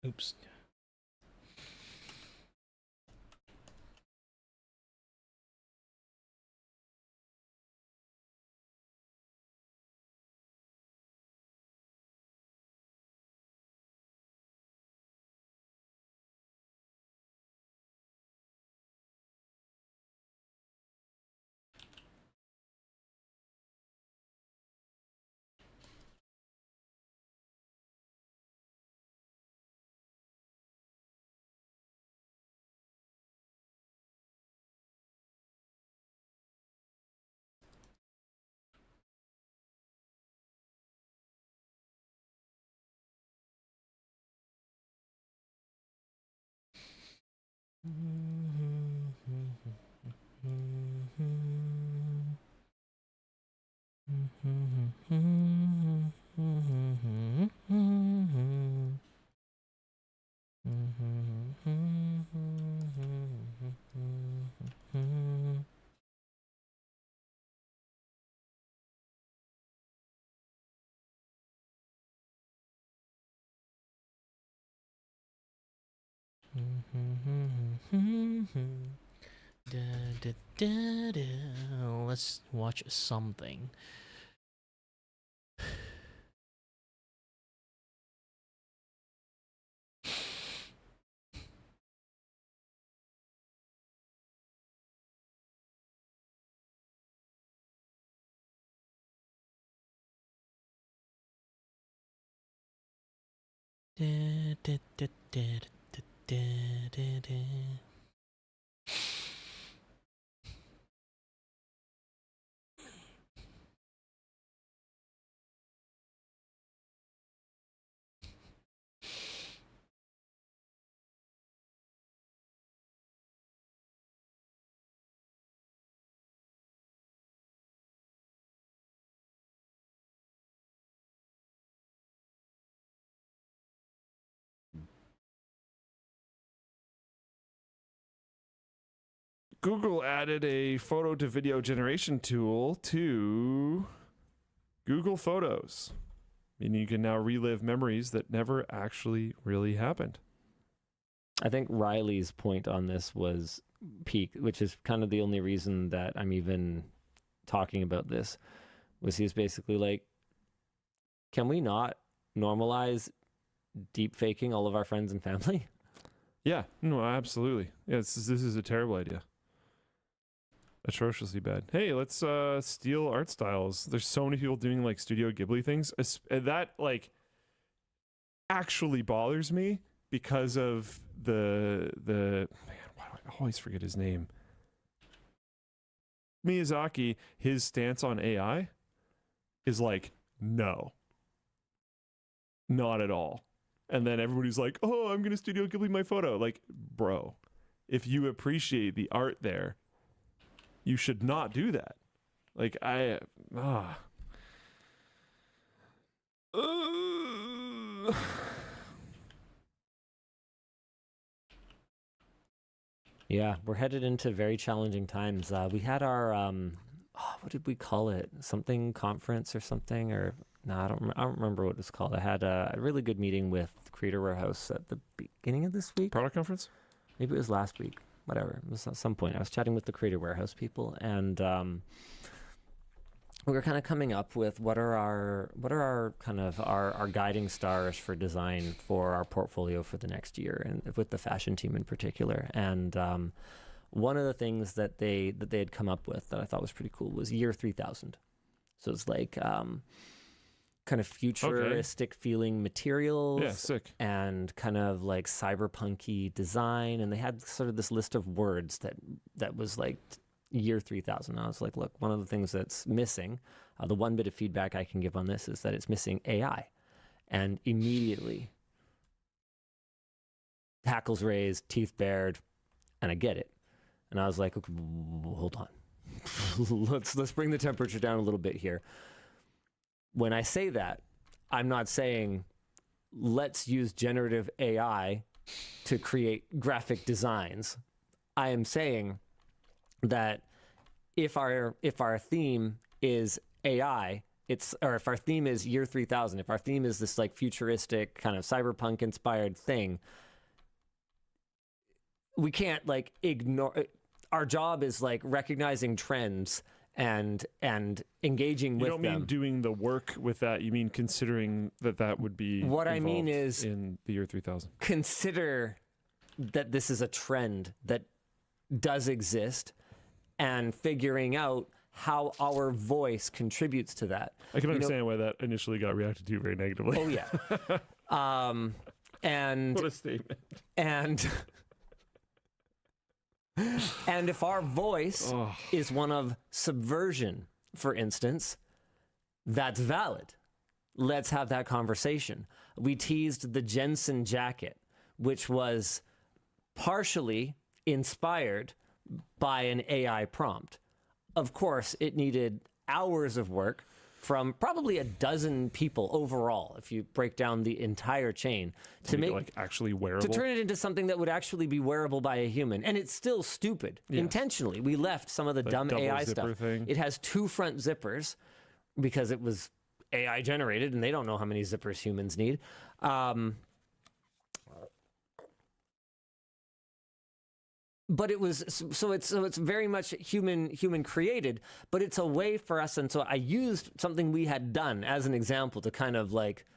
Oops. Let's watch something.
Google added a photo to video generation tool to Google Photos, meaning you can now relive memories that never actually really happened.
I think Riley's point on this was peak, which is kind of the only reason that I'm even talking about this, was he's basically like, can we not normalize deep faking all of our friends and family?
Yeah, no, absolutely. Yeah, this is a terrible idea. Atrociously bad. Hey, let's steal art styles. There's so many people doing like Studio Ghibli things. That like actually bothers me because of the man, why do I always forget his name? Miyazaki, his stance on AI is like, no. Not at all. And then everybody's like, oh, I'm going to Studio Ghibli my photo. Like, bro, if you appreciate the art there, you should not do that. Like,
Yeah, we're headed into very challenging times. We had our what did we call it? Something conference or something? Or no, I don't remember what it was called. I had a really good meeting with Creator Warehouse at the beginning of this week.
Product conference?
Maybe it was last week. Whatever. It was at some point. I was chatting with the Creator Warehouse people, and we were kind of coming up with what are our kind of our guiding stars for design for our portfolio for the next year, and with the fashion team in particular. And one of the things that they had come up with that I thought was pretty cool was year 3000. So it's like kind of futuristic feeling materials,
Yeah, sick.
and kind of like cyberpunky design. And they had sort of this list of words that was like year 3000. I was like, look, one of the things that's missing, the one bit of feedback I can give on this is that it's missing AI. And immediately hackles raised, teeth bared, and I get it. And I was like, okay, hold on. let's bring the temperature down a little bit here. When I say that, I'm not saying let's use generative AI to create graphic designs. I am saying that if our theme is AI, or if our theme is year 3000, if our theme is this like futuristic kind of cyberpunk inspired thing, we can't like ignore. Our job is like recognizing trends and engaging with them.
You don't mean doing the work with that. You mean considering that would be
what I mean is
in the year 3000.
Consider that this is a trend that does exist, and figuring out how our voice contributes to that.
I can understand why that initially got reacted to very negatively.
Oh yeah. And
what a statement.
And if our voice is one of subversion, for instance, that's valid. Let's have that conversation. We teased the Jensen jacket, which was partially inspired by an AI prompt. Of course, it needed hours of work from probably a dozen people overall, if you break down the entire chain, to make
it like actually wearable,
to turn it into something that would actually be wearable by a human. And it's still stupid. Yes. Intentionally, we left some of the dumb AI stuff.
Thing.
It has 2 front zippers because it was AI generated, and they don't know how many zippers humans need. But it was so it's very much human created, but it's a way for us. And so I used something we had done as an example to kind of like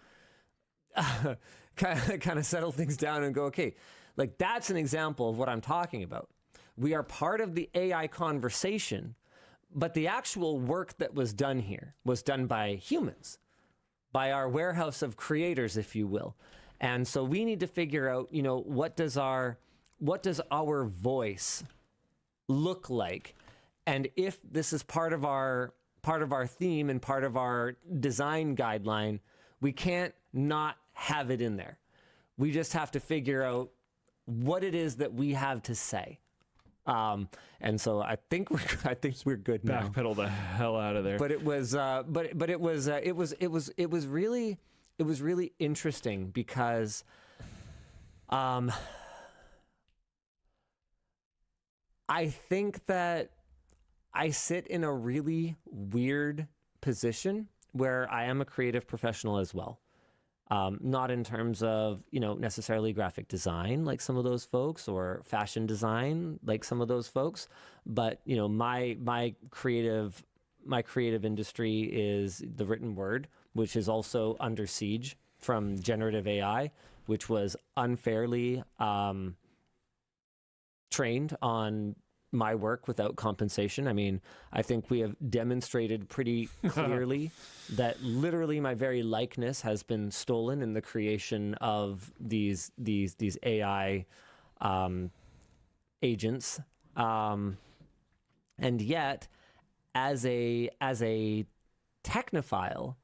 kind of settle things down and go, okay, like that's an example of what I'm talking about. We are part of the AI conversation, but the actual work that was done here was done by humans, by our warehouse of creators, if you will. And so we need to figure out, what does our voice look like? And if this is part of our theme and part of our design guideline, we can't not have it in there. We just have to figure out what it is that we have to say. And so I think we're good now.
Backpedal the hell out of there.
But it was it was really interesting because I think that I sit in a really weird position where I am a creative professional as well. Not in terms of, necessarily graphic design like some of those folks, or fashion design like some of those folks, but my creative industry is the written word, which is also under siege from generative AI, which was unfairly trained on my work without compensation. I mean, I think we have demonstrated pretty clearly that literally my very likeness has been stolen in the creation of these AI agents, and yet, as a technophile,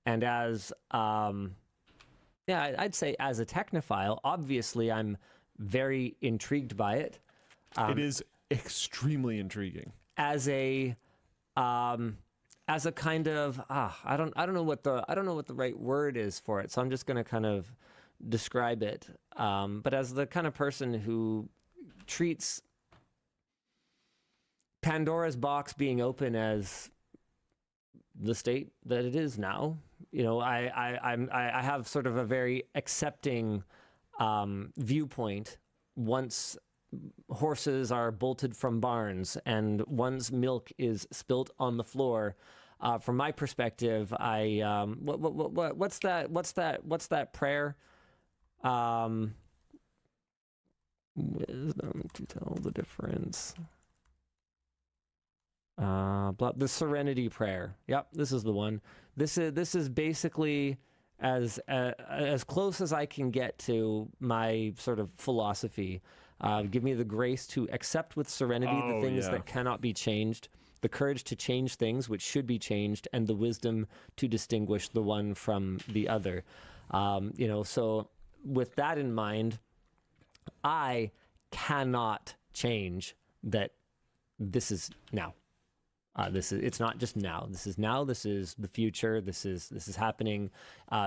and as I'd say as a technophile, obviously I'm very intrigued by it.
It is extremely intriguing.
As a kind of I don't know what the right word is for it, so I'm just going to kind of describe it. But as the kind of person who treats Pandora's box being open as the state that it is now, I have sort of a very accepting viewpoint. Once horses are bolted from barns and one's milk is spilt on the floor, from my perspective, what's that prayer? Wisdom to tell the difference. The Serenity Prayer. Yep, this is the one. This is basically as close as I can get to my sort of philosophy. Give me the grace to accept with serenity the things that cannot be changed, the courage to change things which should be changed, and the wisdom to distinguish the one from the other. So with that in mind, I cannot change that this is now. It's not just now. This is now. This is the future. This is happening.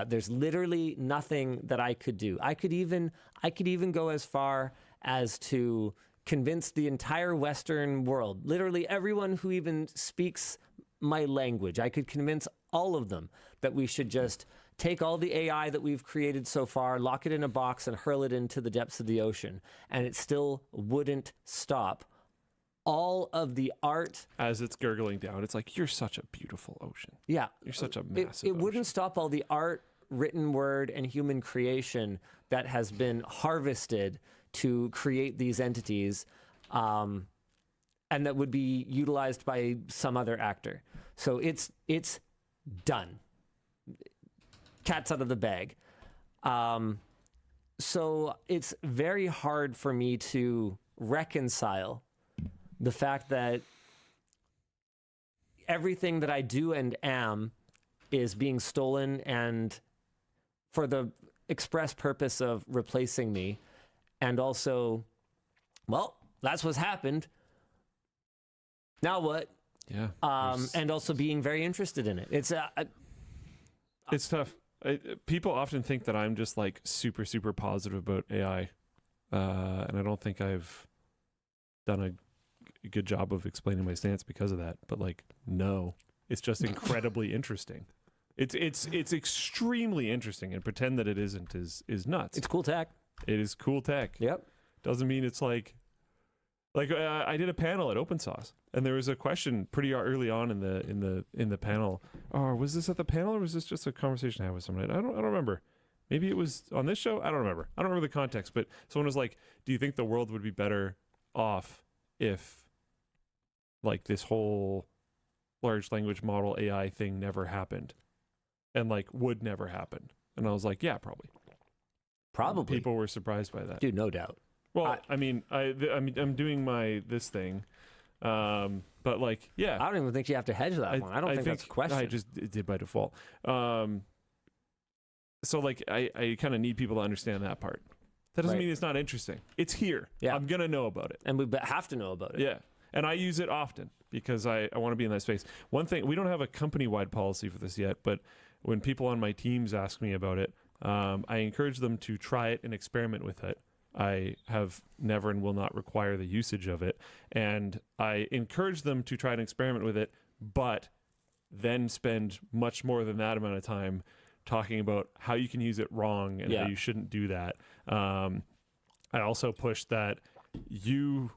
There's literally nothing that I could do. I could even go as far as to convince the entire Western world, literally everyone who even speaks my language. I could convince all of them that we should just take all the AI that we've created so far, lock it in a box, and hurl it into the depths of the ocean, and it still wouldn't stop all of the art.
As it's gurgling down, it's like, you're such a beautiful ocean.
Yeah.
You're such a massive
It wouldn't
ocean.
stop all the art, written word, and human creation that has been harvested to create these entities, and that would be utilized by some other actor. So it's done. Cat's out of the bag. So it's very hard for me to reconcile the fact that everything that I do and am is being stolen, and for the express purpose of replacing me. And also, well, that's what's happened. Now what?
Yeah.
And also being very interested in it.
It's tough. People often think that I'm just like super, super positive about AI. And I don't think I've done a good job of explaining my stance because of that. But like, no, it's just incredibly interesting. It's extremely interesting, and pretend that it isn't is nuts.
It's cool tech.
It is cool tech.
Yep.
Doesn't mean it's like I did a panel at Open Sauce, and there was a question pretty early on in the panel. Oh, was this at the panel, or was this just a conversation I had with someone? I don't remember. Maybe it was on this show. I don't remember. I don't remember the context. But someone was like, "Do you think the world would be better off if like this whole large language model AI thing never happened, and like would never happen?" And I was like, "Yeah, probably."
Probably.
People were surprised by that.
Dude, no doubt.
Well, I'm doing this thing, but like, yeah.
I don't even think you have to hedge that one. I don't think that's a question.
I just did by default. So like, I kind of need people to understand that part. That doesn't mean it's not interesting. It's here.
Yeah.
I'm gonna know about it,
and we have to know about it.
Yeah, and I use it often because I want to be in that space. One thing, we don't have a company-wide policy for this yet, but when people on my teams ask me about it, I encourage them to try it and experiment with it. I have never and will not require the usage of it. And I encourage them to try and experiment with it, but then spend much more than that amount of time talking about how you can use it wrong and how you shouldn't do that. I also push that you,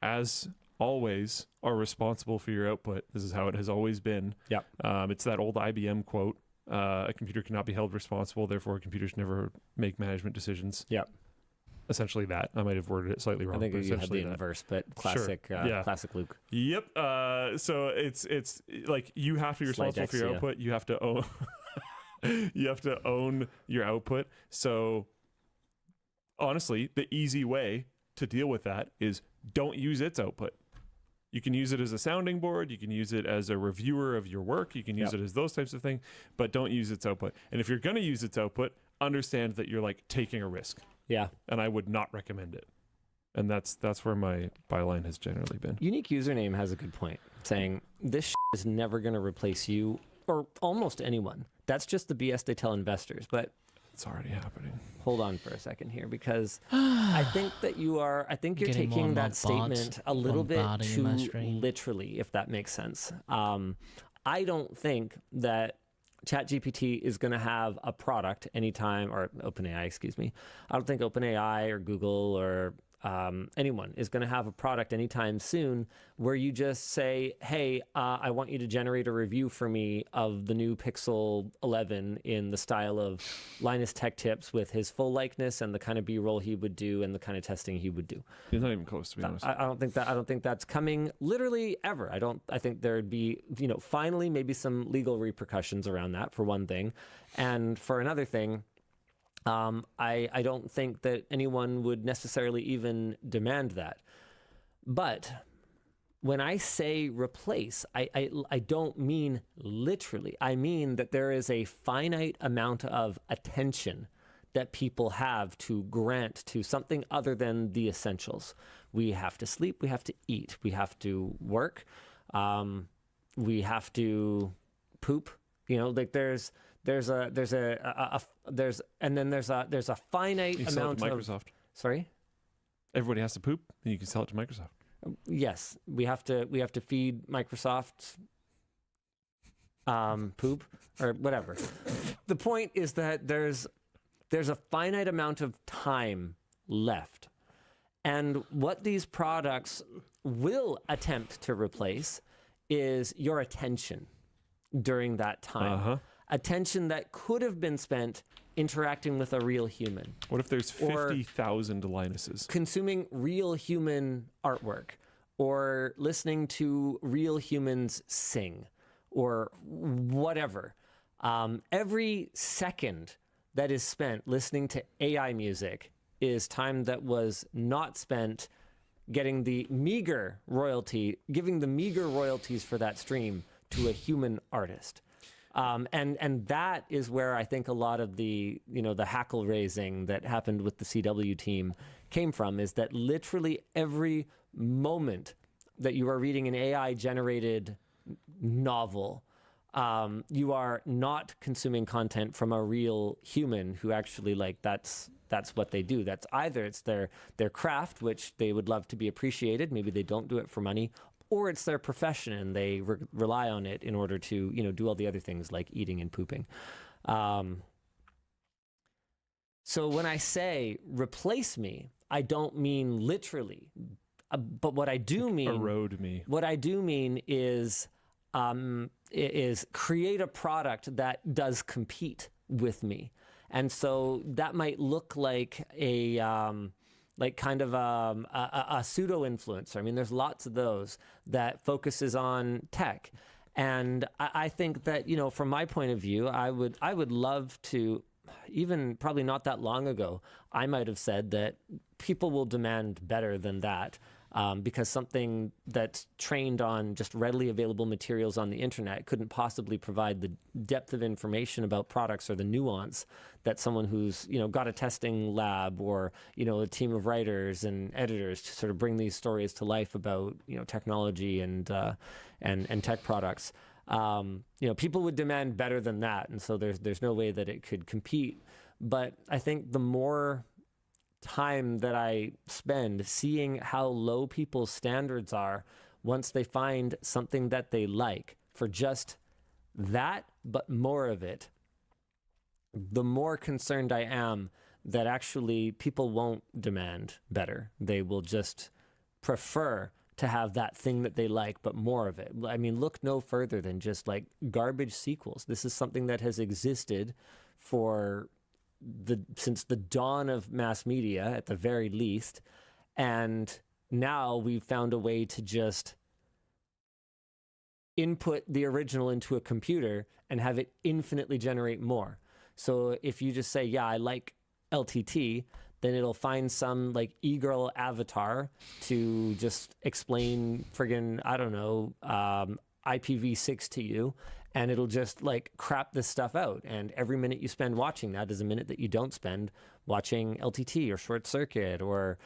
as always, are responsible for your output. This is how it has always been.
Yep.
It's that old IBM quote, a computer cannot be held responsible, therefore computers never make management decisions.
Yep.
Essentially that. I might have worded it slightly wrong.
I think
but
you had the inverse, but classic, classic Luke.
Yep. So it's like you have to be responsible for your output. You have to own you have to own your output. So honestly, the easy way to deal with that is don't use its output. You can use it as a sounding board. You can use it as a reviewer of your work. You can use it as those types of things, but don't use its output. And if you're going to use its output, understand that you're like taking a risk.
Yeah.
And I would not recommend it. And that's where my byline has generally been.
Unique Username has a good point, saying this is never going to replace you or almost anyone. That's just the BS they tell investors. But
it's already happening.
Hold on for a second here, because I think that you're taking that statement a little bit too literally, if that makes sense. I don't think that ChatGPT is going to have a product anytime, or OpenAI, excuse me. I don't think OpenAI or Google or anyone is going to have a product anytime soon where you just say, hey, I want you to generate a review for me of the new Pixel 11 in the style of Linus Tech Tips with his full likeness and the kind of B-roll he would do and the kind of testing he would do.
He's not even close, to be honest.
I don't think that's coming literally ever. I think there'd be, finally maybe some legal repercussions around that, for one thing. And for another thing, I don't think that anyone would necessarily even demand that. But when I say replace, I don't mean literally. I mean that there is a finite amount of attention that people have to grant to something other than the essentials. We have to sleep, we have to eat, we have to work, we have to poop. There's a finite
you sell it
amount
to Microsoft.
of. Sorry?
Everybody has to poop, and you can sell it to Microsoft.
Yes, we have to feed Microsoft poop or whatever. The point is that there's a finite amount of time left, and what these products will attempt to replace is your attention during that time. Attention that could have been spent interacting with a real human.
What if there's 50,000 Linuses?
Consuming real human artwork, or listening to real humans sing, or whatever. Every second that is spent listening to AI music is time that was not spent giving the meager royalties for that stream to a human artist. And that is where I think a lot of the hackle raising that happened with the CW team came from, is that literally every moment that you are reading an AI generated novel, you are not consuming content from a real human who actually that's what they do. That's either it's their craft, which they would love to be appreciated. Maybe they don't do it for money, or it's their profession and they rely on it in order to, do all the other things like eating and pooping. So when I say replace me, I don't mean literally, but what I do mean,
erode me. What
I do mean is create a product that does compete with me. And so that might look like a pseudo influencer. I mean, there's lots of those that focuses on tech. And I think that, from my point of view, I would love to, even probably not that long ago, I might have said that people will demand better than that. Because something that's trained on just readily available materials on the internet couldn't possibly provide the depth of information about products or the nuance that someone who's got a testing lab or a team of writers and editors to sort of bring these stories to life about technology and tech products. People would demand better than that, and so there's no way that it could compete. But I think the more time that I spend seeing how low people's standards are once they find something that they like for just that, but more of it, the more concerned I am that actually people won't demand better. They will just prefer to have that thing that they like, but more of it. I mean, look no further than just like garbage sequels. This is something that has existed for since the dawn of mass media, at the very least. And now we've found a way to just input the original into a computer and have it infinitely generate more. So if you just say, yeah, I like LTT, then it'll find some like e-girl avatar to just explain friggin', I don't know, IPv6 to you. And it'll just like crap this stuff out. And every minute you spend watching that is a minute that you don't spend watching LTT or Short Circuit or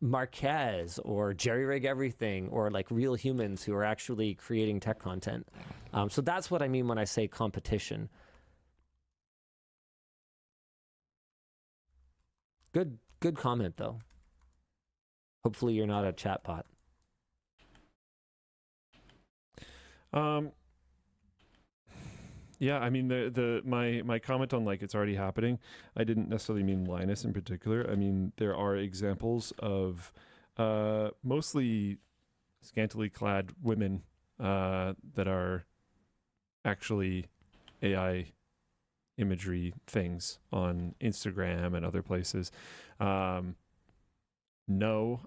Marquez or Jerry Rig Everything or like real humans who are actually creating tech content. So that's what I mean when I say competition. Good comment though. Hopefully you're not a chatbot.
Yeah, I mean my comment on like it's already happening, I didn't necessarily mean Linus in particular. I mean there are examples of mostly scantily clad women that are actually AI imagery things on Instagram and other places. No,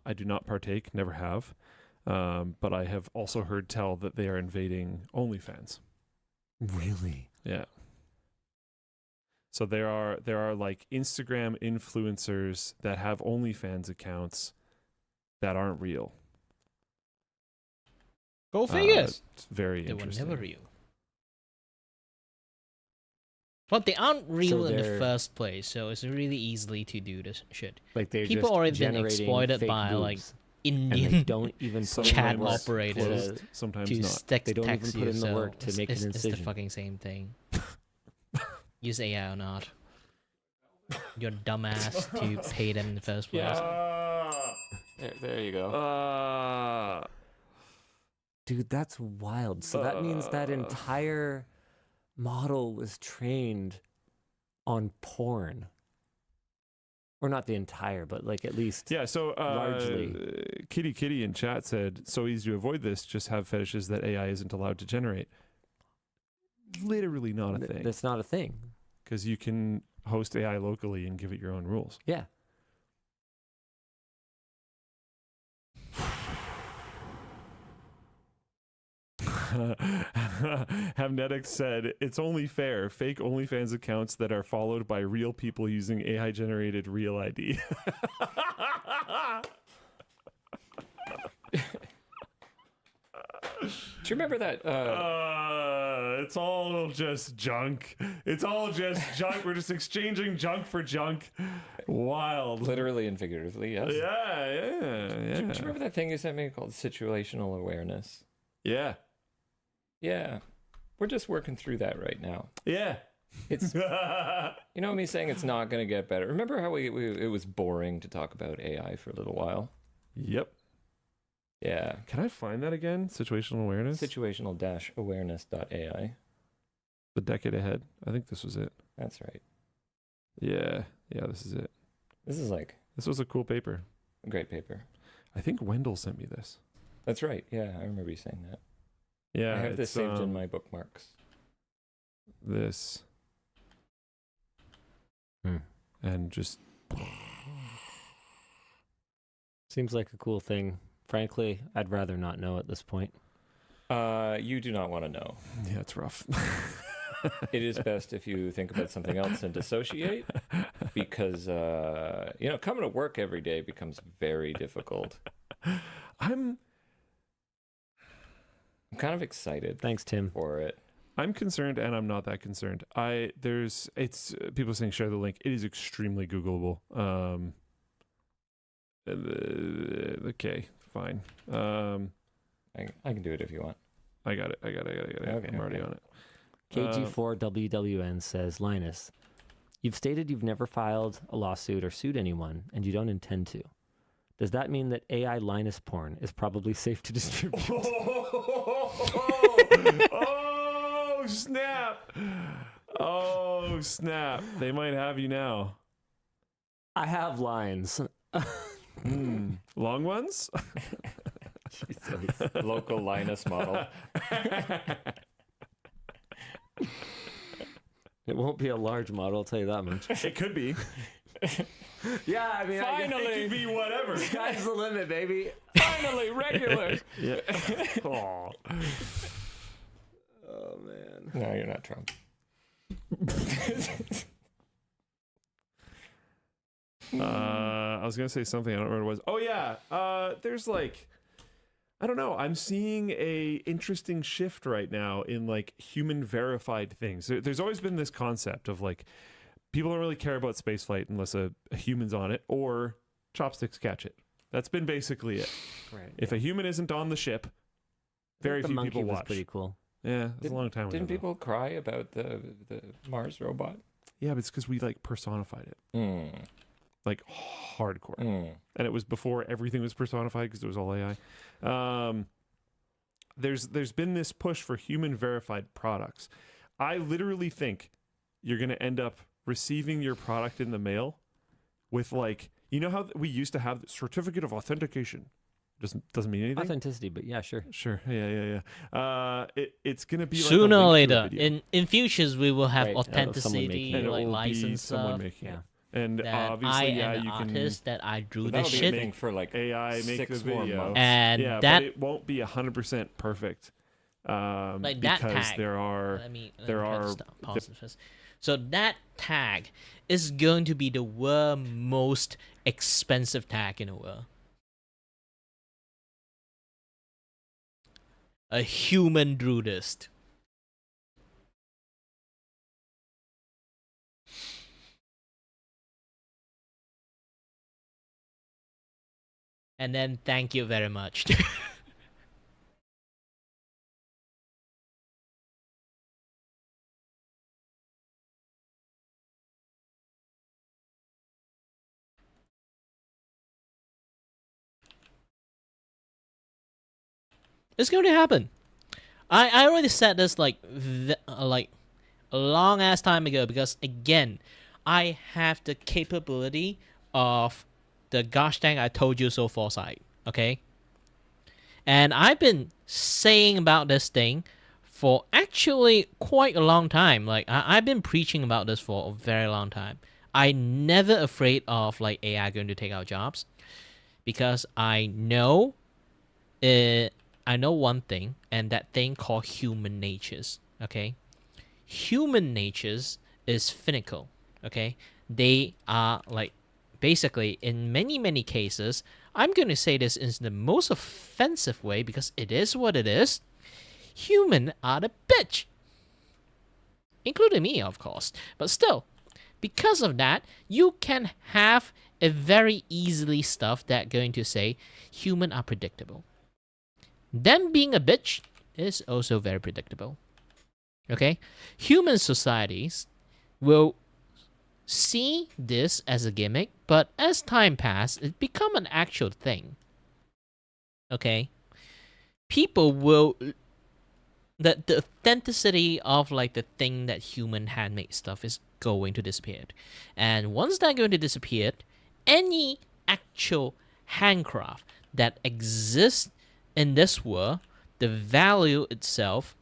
I do not partake, never have. But I have also heard tell that they are invading OnlyFans.
Really?
Yeah. So there are like Instagram influencers that have OnlyFans accounts that aren't real.
Go figures.
It's very
They were
interesting.
never real. But they aren't real
So
in the
they're-
first place, so it's really easily to do this shit.
Like they're
People
just
already been
generating
exploited
fake
by, like,
boobs, and they
Indian
don't even put in
chat
the work
operators
to-
Sometimes
to
not.
They don't
text
even
you,
put in the
so
work to make an
it's the
incision.
fucking same thing. Use AI or not. You're dumbass to pay them in the first place.
There you go.
Dude, that's wild. So that means that entire model was trained on porn. Or not the entire, but like at least.
Yeah, so
largely.
Kitty in chat said, so easy to avoid this, just have fetishes that AI isn't allowed to generate. Literally not a thing.
That's not a thing.
Because you can host AI locally and give it your own rules.
Yeah.
Hamnetics said, it's only fair. Fake OnlyFans accounts that are followed by real people using AI-generated real ID.
Do you remember that?
It's all just junk. It's all just junk. We're just exchanging junk for junk. Wild.
Literally and figuratively, yes.
Yeah.
Do you remember that thing you sent me called situational awareness?
Yeah.
Yeah. We're just working through that right now.
Yeah.
It's you know me saying it's not going to get better. Remember how it was boring to talk about AI for a little while?
Yep.
Yeah.
Can I find that again? Situational awareness?
Situational-awareness.ai.
The decade ahead. I think this was it.
That's right.
Yeah, this is it.
This is like
This was a cool paper.
a great paper.
I think Wendell sent me this.
That's right. Yeah, I remember you saying that.
Yeah,
I have this
it's,
saved in my bookmarks.
This. And just
Seems like a cool thing. Frankly, I'd rather not know at this point.
You do not want to know.
yeah, it's rough.
It is best if you think about something else and dissociate, because coming to work every day becomes very difficult.
I'm
kind of excited
Thanks, Tim.
for it.
I'm concerned, and I'm not that concerned. It's people saying share the link. It is extremely Googleable. Okay, fine.
I can do it if you want.
I got it.
Okay,
I'm already
okay.
on it.
KG4WWN says, Linus, you've stated you've never filed a lawsuit or sued anyone, and you don't intend to. Does that mean that AI Linus porn is probably safe to distribute?
Oh, snap! Oh snap! They might have you now.
I have lines.
Long ones?
Jesus. Local Linus model.
It won't be a large model, I'll tell you that much.
It could be.
Yeah, I mean,
It could be whatever.
sky's the limit, baby.
Finally, regular.
Yeah. Aw.
Oh man.
No, you're not Trump.
I was gonna say something. I don't remember what it was. Oh yeah. There's like, I don't know. I'm seeing a interesting shift right now in like human verified things. There's always been this concept of like people don't really care about spaceflight unless a human's on it or chopsticks catch it. That's been basically it.
Right.
If a human isn't on the ship, very
the
few
monkey
people
was
watch.
pretty cool.
Yeah, it's a long time ago.
Didn't
though.
people cry about the Mars robot?
Yeah, but it's because we like personified it, like hardcore. And it was before everything was personified because it was all AI. There's been this push for human verified products. I literally think you're going to end up receiving your product in the mail with like, you know how we used to have the certificate of authentication. Doesn't mean anything.
Authenticity, but yeah, sure.
Sure. Yeah. It's going to be
Sooner
like
or
a link to a
later,
video.
in futures, we will have
Right,
authenticity,
making
and it
like
will be
license
someone
stuff.
making
Yeah.
it. And
That
obviously,
I
yeah,
am the
you can
artist that I drew
That'll
this
be a
shit,
thing for like
AI make the
6 more
video.
months.
and
yeah,
that
but it won't be 100% perfect.
like that
Because
tag.
there are
Let me
there
try to
are
pause it first. So that tag is going to be the world most expensive tag in the world. A human drew this. And then thank you very much. It's going to happen. I already said this like a long ass time ago because again, I have the capability of the gosh dang I told you so foresight. Okay, and I've been saying about this thing for actually quite a long time. Like I've been preaching about this for a very long time. I never afraid of like AI going to take our jobs because I know it. I know one thing, and that thing called human natures. Okay, human natures is finical. Okay, they are like basically in many cases. I'm going to say this in the most offensive way because it is what it is. Human are the bitch, including me, of course. But still, because of that, you can have a very easily stuff that going to say human are predictable. Them being a bitch is also very predictable. Okay? Human societies will see this as a gimmick, but as time passes, it become an actual thing. Okay? People will the authenticity of like the thing that human handmade stuff is going to disappear. And once that's going to disappear, any actual handcraft that exists in this world, the value itself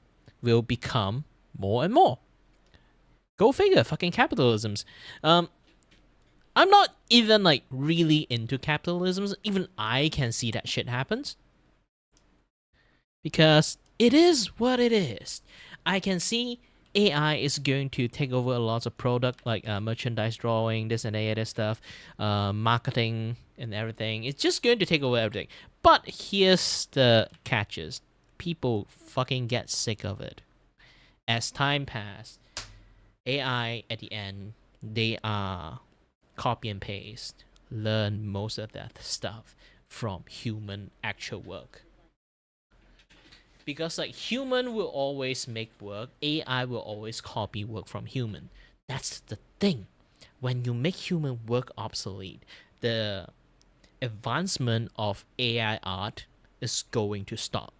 will become more and more. Go figure, fucking capitalisms. I'm not even like really into capitalisms. Even I can see that shit happens. Because it is what it is. I can see AI is going to take over a lot of product like merchandise drawing, this and that stuff, marketing and everything. It's just going to take over everything. But here's the catches. People fucking get sick of it. As time passes, AI at the end, they are copy and paste, learn most of that stuff from human actual work. Because like human will always make work, AI will always copy work from human. That's the thing. When you make human work obsolete, the advancement of AI art is going to stop.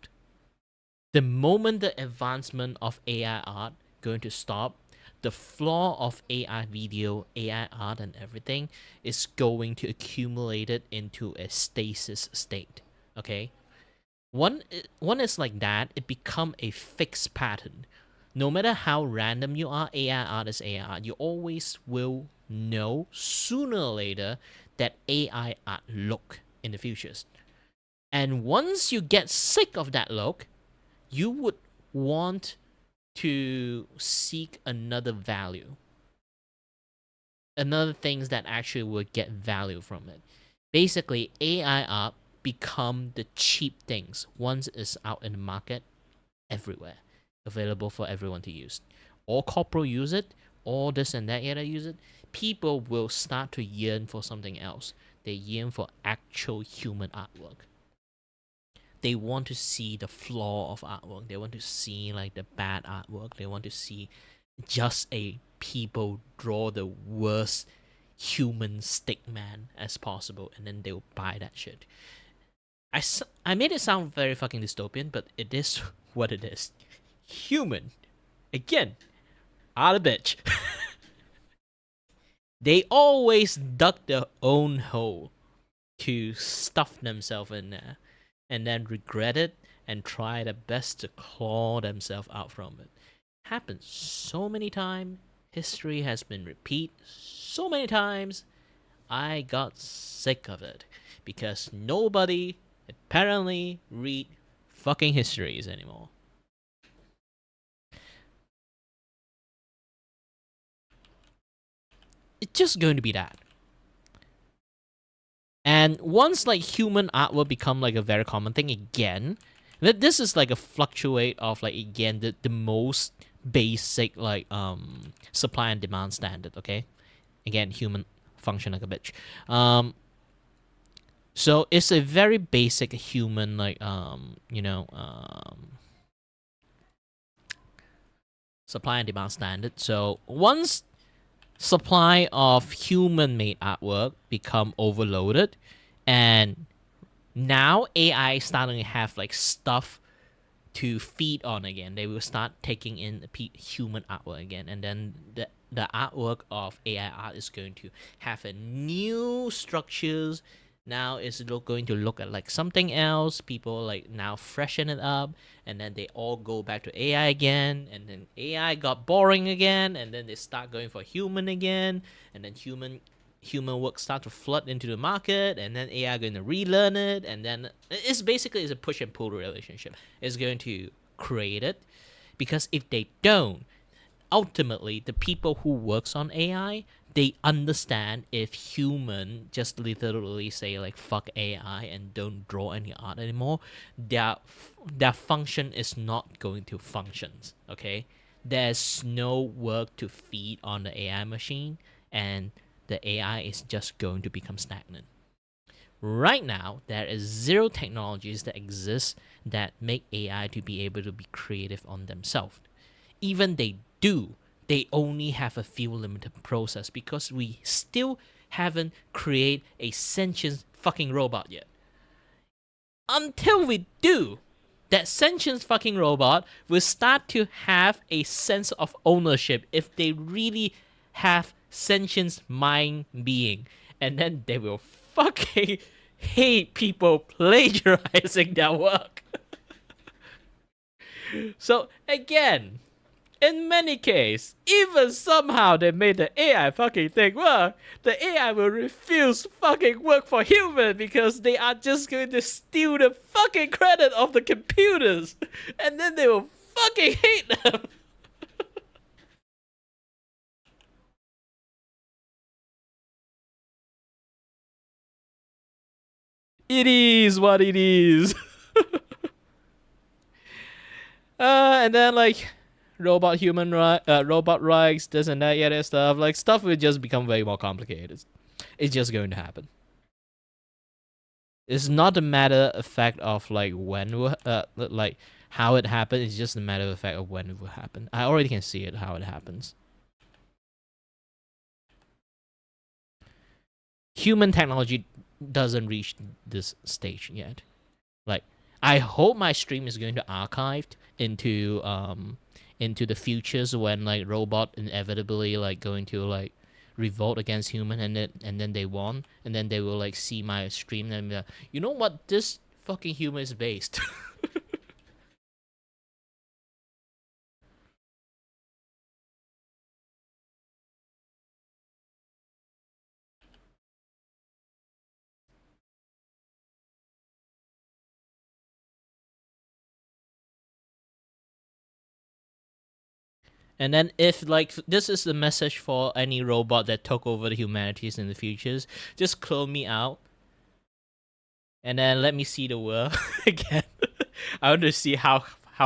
The moment the advancement of AI art going to stop, the flaw of AI video, AI art, and everything is going to accumulate it into a stasis state. Okay, one is like that. It become a fixed pattern. No matter how random you are, AI art is AI art. You always will know sooner or later that AI art look in the futures. And once you get sick of that look, you would want to seek another value, another things that actually would get value from it. Basically, AI art become the cheap things once it's out in the market, everywhere, available for everyone to use. All corporate use it, all this and that other use it. People will start to yearn for something else. They yearn for actual human artwork. They want to see the flaw of artwork. They want to see like the bad artwork. They want to see just a people draw the worst human stick man as possible, and then they'll buy that shit. I made it sound very fucking dystopian, but it is what it is. Human, again, are the bitch. They always dug their own hole to stuff themselves in there, and then regret it and try their best to claw themselves out from it. Happens so many times. History has been repeated so many times. I got sick of it because nobody apparently read fucking histories anymore. It's just going to be that. And once like human artwork become like a very common thing again, this is like a fluctuate of like again the most basic like supply and demand standard. Okay, again human function like a bitch. So it's a very basic human like supply and demand standard. So once supply of human-made artwork become overloaded, and now AI starting to have like stuff to feed on again. They will start taking in human artwork again, and then the artwork of AI art is going to have a new structures. Now it's going to look at like something else. People like now freshen it up, and then they all go back to AI again, and then AI got boring again, and then they start going for human again, and then human work start to flood into the market, and then AI going to relearn it, and then it's basically a push and pull relationship. It's going to create it, because if they don't, ultimately the people who works on AI, they understand if human just literally say like fuck AI and don't draw any art anymore, their function is not going to function. Okay, there's no work to feed on the AI machine, and the AI is just going to become stagnant. Right now, there is zero technologies that exist that make AI to be able to be creative on themselves. Even they do, they only have a few limited process because we still haven't created a sentient fucking robot yet. Until we do, that sentient fucking robot will start to have a sense of ownership if they really have sentient mind being, and then they will fucking hate people plagiarizing their work. So again, in many cases, even somehow they made the AI fucking thing work, the AI will refuse fucking work for human because they are just going to steal the fucking credit of the computers, and then they will fucking hate them. It is what it is. And then like robot rights, this and that, yeah, that stuff. Like stuff will just become way more complicated. It's just going to happen. It's not a matter of fact of like when, like how it happened. It's just a matter of fact of when it will happen. I already can see it how it happens. Human technology doesn't reach this stage yet. Like I hope my stream is going to archive into into the futures when like robot inevitably like going to like revolt against human, and then they won, and then they will like see my stream and be like, you know what, this fucking human is based. And then if like this is the message for any robot that took over the humanities in the futures, just clone me out, and then let me see the world again. I want to see how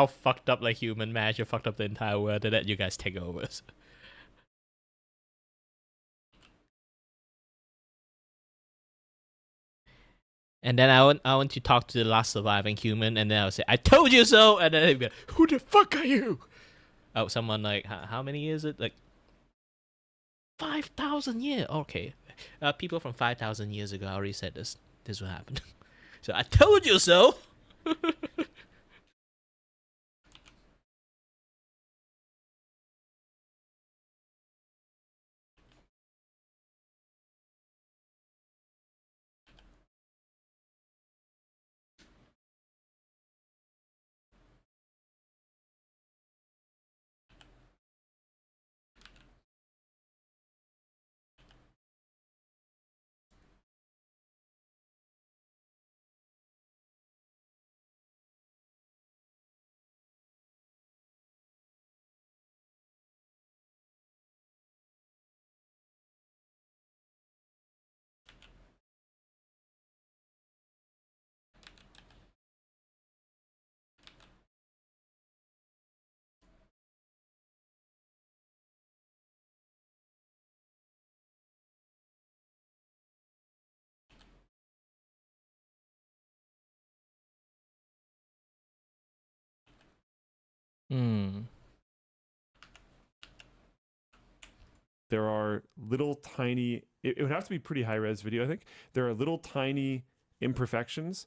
fucked up like human managed to fuck up the entire world, and let you guys take over. And then I want to talk to the last surviving human, and then I'll say, "I told you so," and then they'll be like, "Who the fuck are you?" Oh, someone like, how many years is it? Like 5,000 years. Okay, people from 5,000 years ago. I already said this. This will happen. So I told you so. Hmm.
There are little tiny, it would have to be pretty high res video, I think. There are little tiny imperfections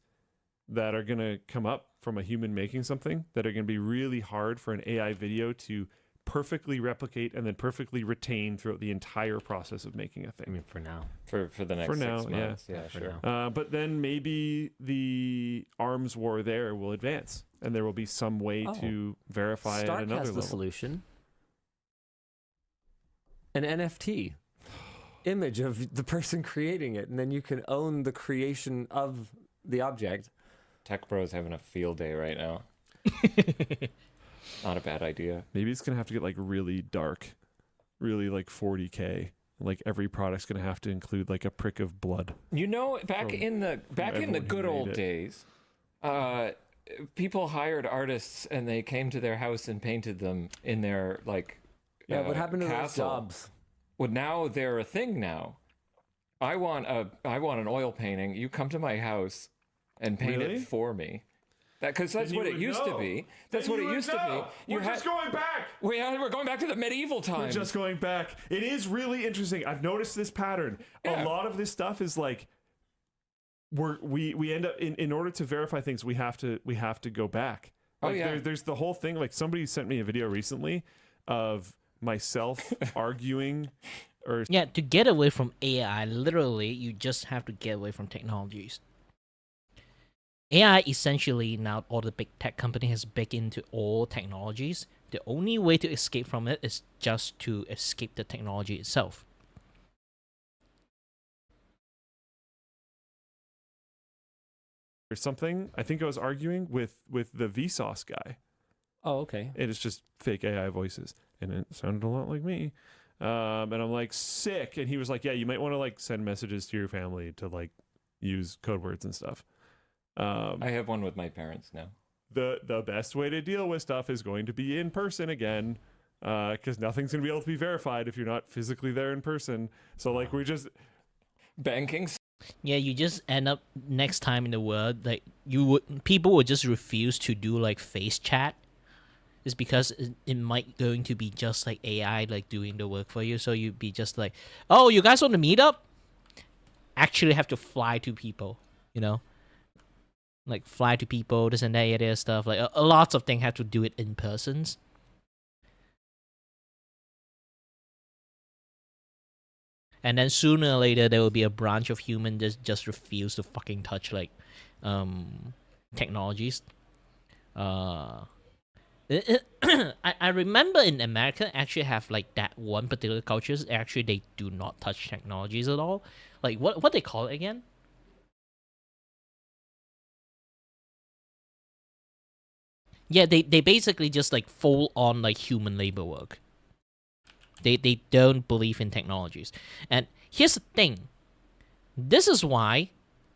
that are going to come up from a human making something that are going to be really hard for an AI video to perfectly replicate and then perfectly retain throughout the entire process of making a
I
thing.
mean, for now.
For the next
For now,
6 months. Yeah,
for
sure.
now.
But then maybe the arms war there will advance, and there will be some way to verify
Stark
at another
has the
level.
solution. An NFT image of the person creating it, and then you can own the creation of the object.
Tech Bro's having a field day right now. Not a bad idea.
Maybe it's gonna have to get like really dark, really like 40K. Like every product's gonna have to include like a prick of blood.
You know, back
From
in the
everyone who
good
made
old
it.
days, people hired artists and they came to their house and painted them in their like
Yeah, what happened to those
castle.
jobs?
Well, now they're a thing now. I want an oil painting. You come to my house and paint
Really?
it for me. Because that's
Then
what
you
it
would
used to
know.
be. That's
Then
what
you
it
would
used to
know.
be.
We're just going back.
We're going back to the medieval
We're
times.
just going back. It is really interesting. I've noticed this pattern.
Yeah.
A lot of this stuff is like we end up in order to verify things, we have to go back.
Oh,
Like,
yeah.
there's the whole thing. Like somebody sent me a video recently of myself arguing or
Yeah, to get away from AI, literally, you just have to get away from technologies. AI essentially now all the big tech company has baked into all technologies. The only way to escape from it is just to escape the technology itself.
something. I think I was arguing with the Vsauce guy.
Oh, okay.
It is just fake AI voices, and it sounded a lot like me. And I'm like, sick. And he was like, yeah, you might want to like send messages to your family to like use code words and stuff.
I have one with my parents now.
The best way to deal with stuff is going to be in person again, because nothing's gonna be able to be verified if you're not physically there in person. So like we just
Banking.
Yeah, you just end up next time in the world like people would just refuse to do like face chat. It's because it might going to be just like AI like doing the work for you. So you'd be just like, oh, you guys want to meet up? Actually have to fly to people, you know? Like fly to people, this and that stuff. Like a lots of things have to do it in persons. And then sooner or later there will be a branch of human that just refuse to fucking touch like technologies. I remember in America actually have like that one particular cultures actually they do not touch technologies at all. Like what they call it again? Yeah, they basically just like full on like human labor work. They don't believe in technologies. And here's the thing. This is why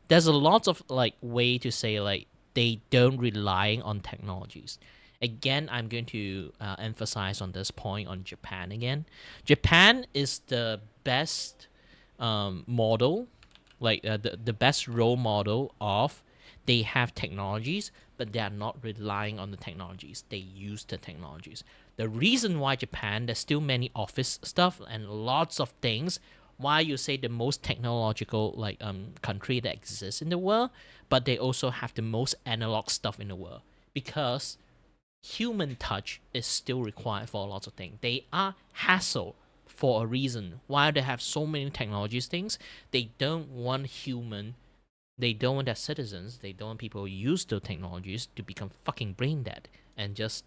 there's a lot of like way to say like they don't rely on technologies. Again, I'm going to emphasize on this point on Japan again. Japan is the best model, like the best role model of they have technologies, but they are not relying on the technologies. They use the technologies. The reason why Japan, there's still many office stuff and lots of things, why you say the most technological like country that exists in the world, but they also have the most analog stuff in the world because human touch is still required for lots of things. They are hassle for a reason. Why they have so many technologies things, they don't want human. They don't want their citizens. They don't want people who use those technologies to become fucking brain dead and just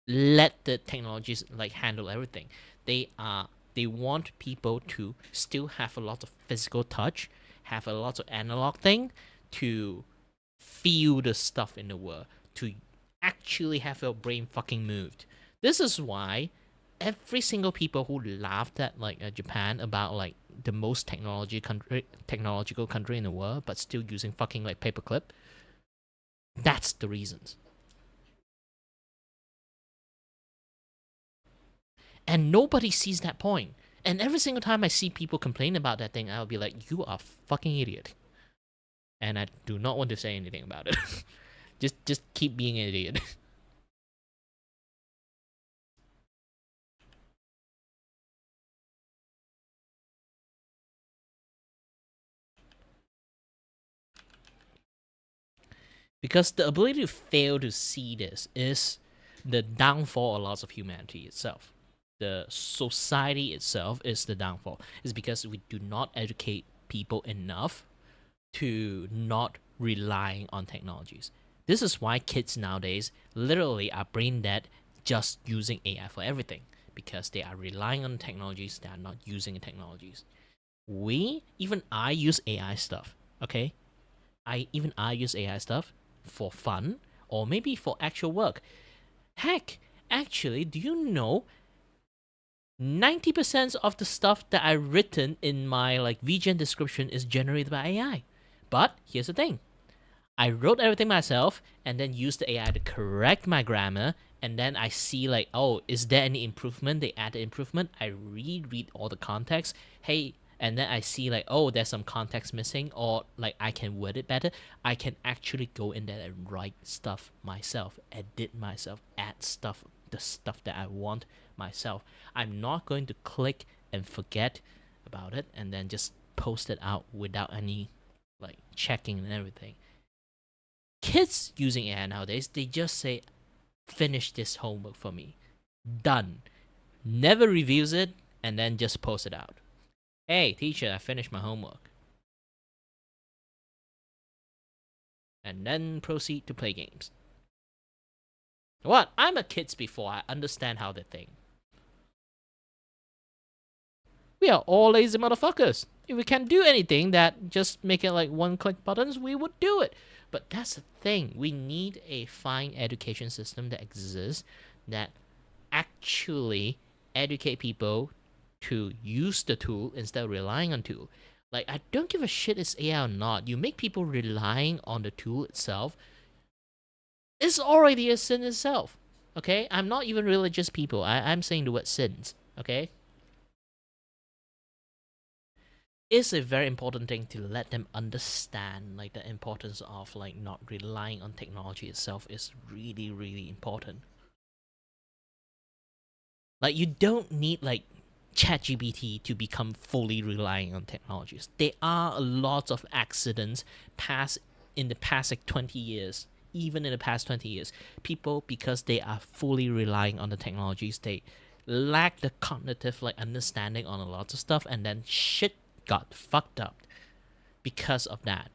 let the technologies like handle everything. They want people to still have a lot of physical touch, have a lot of analog thing to feel the stuff in the world, to actually have your brain fucking moved. This is why every single people who laughed at like Japan about like the most technological country in the world, but still using fucking like paperclip. That's the reasons. And nobody sees that point. And every single time I see people complain about that thing, I'll be like, "You are fucking idiot." And I do not want to say anything about it. just keep being an idiot. Because the ability to fail to see this is the downfall of lots of humanity itself. The society itself is the downfall. It's because we do not educate people enough to not relying on technologies. This is why kids nowadays literally are brain dead just using AI for everything. Because they are relying on technologies, they are not using the technologies. Even I use AI stuff, okay? I use AI stuff for fun or maybe for actual work. Heck, actually, do you know 90% of the stuff that I've written in my like VGen description is generated by AI. But here's the thing. I wrote everything myself and then used the AI to correct my grammar, and then I see like, oh, is there any improvement? They added improvement. I read all the context. Hey, and then I see like, oh, there's some context missing, or like I can word it better. I can actually go in there and write stuff myself, edit myself, add stuff, the stuff that I want myself. I'm not going to click and forget about it and then just post it out without any like checking and everything. Kids using AI nowadays, they just say, finish this homework for me. Done. Never reviews it and then just post it out. Hey, teacher, I finished my homework. And then proceed to play games. What? I'm a kid before I understand how they think. We are all lazy motherfuckers. If we can't do anything that just make it like one-click buttons, we would do it. But that's the thing. We need a fine education system that exists that actually educate people to use the tool instead of relying on tool. Like, I don't give a shit it's AI or not. You make people relying on the tool itself. It's already a sin itself. Okay? I'm not even religious people. I'm saying the word sins. Okay? It's a very important thing to let them understand like the importance of like not relying on technology itself is really, really important. Like, you don't need like ChatGPT to become fully relying on technologies. There are a lot of accidents in the past like 20 years. Even in the past 20 years, people, because they are fully relying on the technologies, they lacked the cognitive like understanding on a lot of stuff, and then shit got fucked up because of that.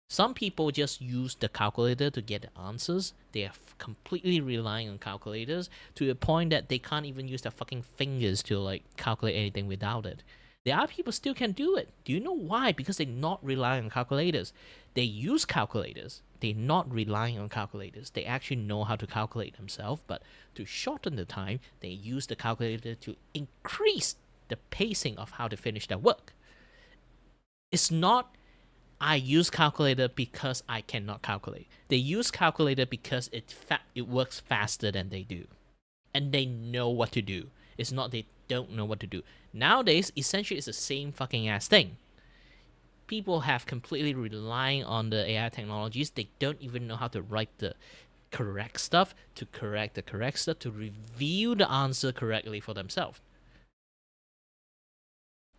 Some people just use the calculator to get the answers. They are completely relying on calculators to the point that they can't even use their fucking fingers to like calculate anything without it. There are people still can do it. Do you know why? Because they not relying on calculators. They use calculators. They're not relying on calculators. They actually know how to calculate themselves, but to shorten the time, they use the calculator to increase the pacing of how to finish their work. It's not I use calculator because I cannot calculate. They use calculator because it works faster than they do. And they know what to do. It's not they don't know what to do. Nowadays, essentially, it's the same fucking ass thing. People have completely relying on the AI technologies. They don't even know how to write the correct stuff, to correct the correct stuff, to reveal the answer correctly for themselves.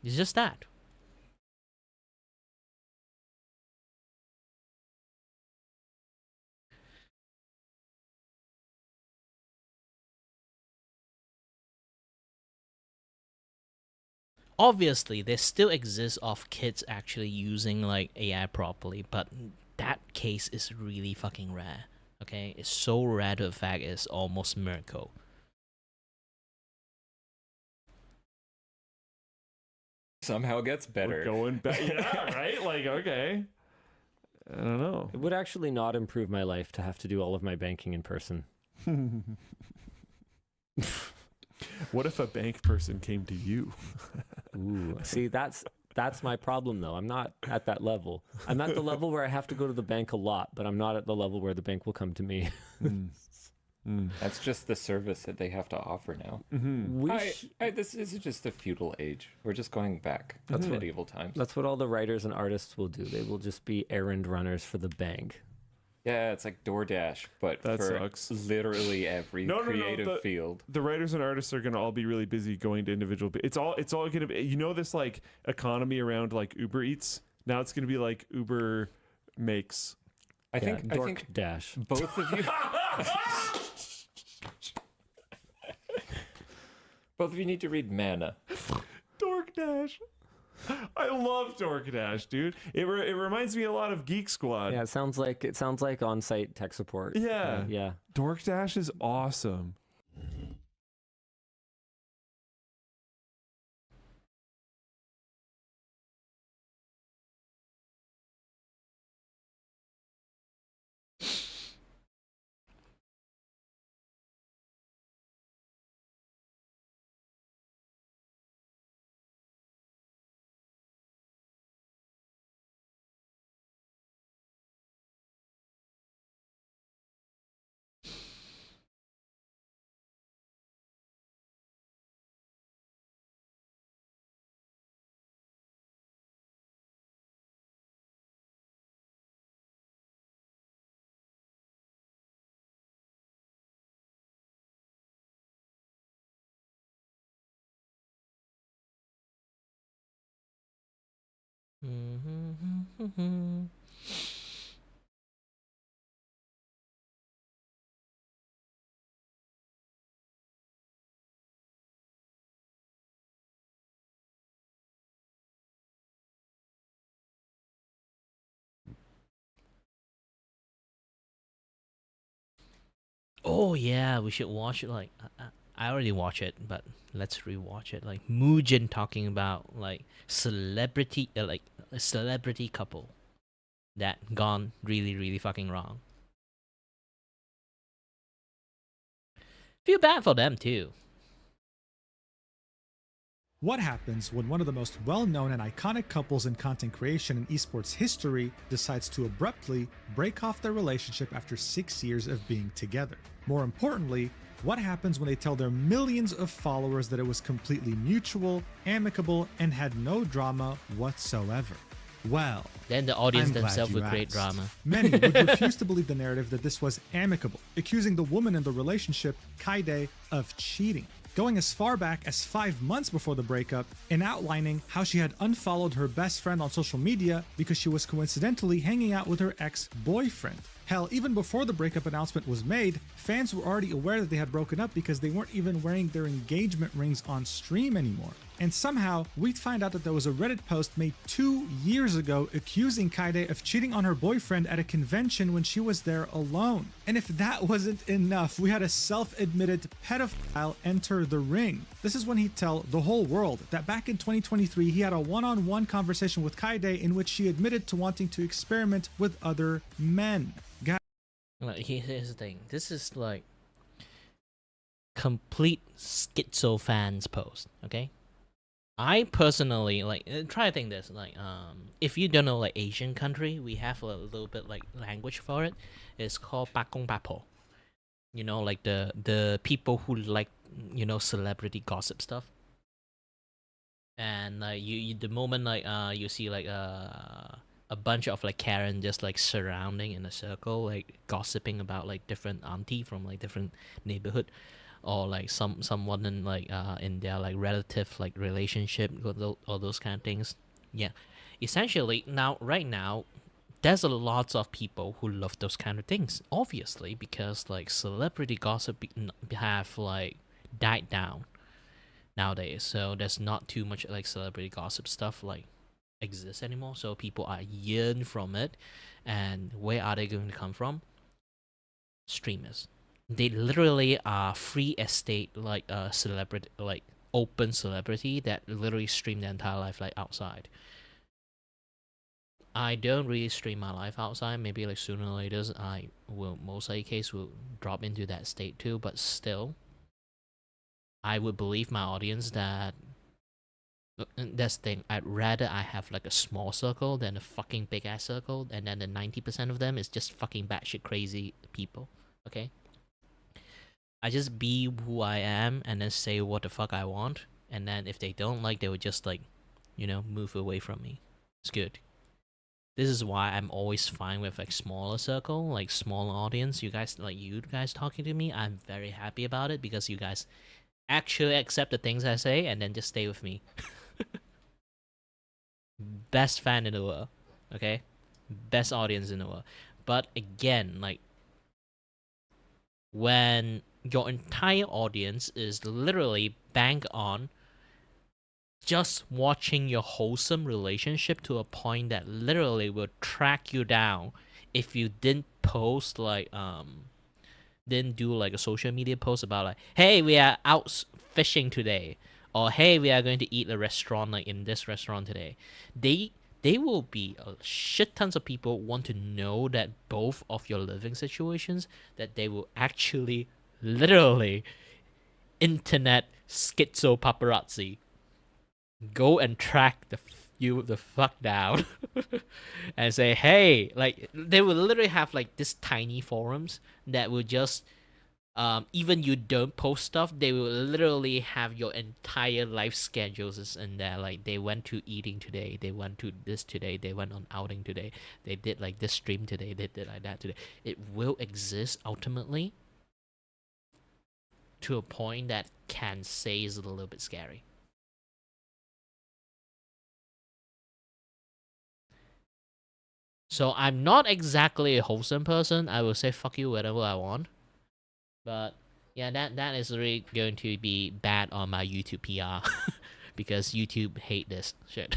It's just that. Obviously, there still exists of kids actually using like AI properly, but that case is really fucking rare. Okay, it's so rare to the fact it's almost miracle.
Somehow gets better.
We're going back. Yeah, right? Like, okay. I don't know.
It would actually not improve my life to have to do all of my banking in person.
What if a bank person came to you?
Ooh, see, that's my problem though. I'm not at that level. I'm at the level where I have to go to the bank a lot, but I'm not at the level where the bank will come to me.
That's just the service that they have to offer now. This is just the feudal age. We're just going back to medieval times.
That's what all the writers and artists will do. They will just be errand runners for the bank.
Yeah, it's like DoorDash, but
That
for
sucks.
literally every creative field.
The writers and artists are going to all be really busy going to individual. It's all going to be, you know, this like economy around like Uber Eats. Now it's going to be like Uber makes.
I think
Dash.
both of you. Both of you need to read Mana.
DorkDash. I love DorkDash, dude. It reminds me a lot of Geek Squad.
Yeah, it sounds like on-site tech support.
Yeah.
Yeah.
DorkDash is awesome.
Oh yeah, we should watch it. Like I already watched it, but let's rewatch it. Like Mugen talking about like celebrity, like a celebrity couple that gone really, really fucking wrong. Feel bad for them too.
What happens when one of the most well-known and iconic couples in content creation and esports history decides to abruptly break off their relationship after 6 years of being together? More importantly, what happens when they tell their millions of followers that it was completely mutual, amicable, and had no drama whatsoever? Well,
Then the audience
I'm glad
themselves
you
would create
asked.
drama.
Many would refuse to believe the narrative that this was amicable, accusing the woman in the relationship, Kaide, of cheating, going as far back as 5 months before the breakup and outlining how she had unfollowed her best friend on social media because she was coincidentally hanging out with her ex-boyfriend. Hell, even before the breakup announcement was made, fans were already aware that they had broken up because they weren't even wearing their engagement rings on stream anymore. And somehow, we'd find out that there was a Reddit post made 2 years ago accusing Kaede of cheating on her boyfriend at a convention when she was there alone. And if that wasn't enough, we had a self-admitted pedophile enter the ring. This is when he'd tell the whole world that back in 2023, he had a one-on-one conversation with Kaede in which she admitted to wanting to experiment with other men.
Like, here's the thing. This is like complete schizo fans post, okay? I personally like try to think this like if you don't know like Asian country, we have a little bit like language for it. It's called bakong bapo. You know, like the people who like, you know, celebrity gossip stuff. And like you the moment like you see like a bunch of like Karen just like surrounding in a circle, like gossiping about like different auntie from like different neighborhood, or like someone in like in their like relative like relationship, all those kind of things. Yeah, essentially right now, there's a lots of people who love those kind of things. Obviously, because like celebrity gossip have like died down nowadays, so there's not too much like celebrity gossip stuff like exists anymore, so people are yearn from it. And where are they going to come from? Streamers. They literally are free estate like a celebrity, like open celebrity that literally stream their entire life like outside. I don't really stream my life outside. Maybe like sooner or later I will, most likely case, will drop into that state too, but still I would believe my audience that that's the thing. I'd rather I have like a small circle than a fucking big ass circle, and then the 90% of them is just fucking batshit crazy people. Okay? I just be who I am and then say what the fuck I want, and then if they don't like, they would just like, you know, move away from me. It's good. This is why I'm always fine with like smaller circle, like smaller audience. You guys talking to me, I'm very happy about it because you guys actually accept the things I say and then just stay with me. Best fan in the world, okay? Best audience in the world. But again, like, when your entire audience is literally banked on just watching your wholesome relationship to a point that literally will track you down if you didn't post like didn't do like a social media post about like, hey, we are out fishing today, or hey, we are going to eat a restaurant like in this restaurant today. They will be a shit tons of people want to know that both of your living situations, that they will actually literally internet schizo paparazzi go and track you the fuck down and say, hey, like they will literally have like this tiny forums that will just even you don't post stuff, they will literally have your entire life schedules in there. Like they went to eating today, they went to this today, they went on outing today, they did like this stream today, they did like that today. It will exist ultimately to a point that can say is a little bit scary. So I'm not exactly a wholesome person. I will say fuck you whenever I want. But yeah, that is really going to be bad on my YouTube PR because YouTube hate this shit.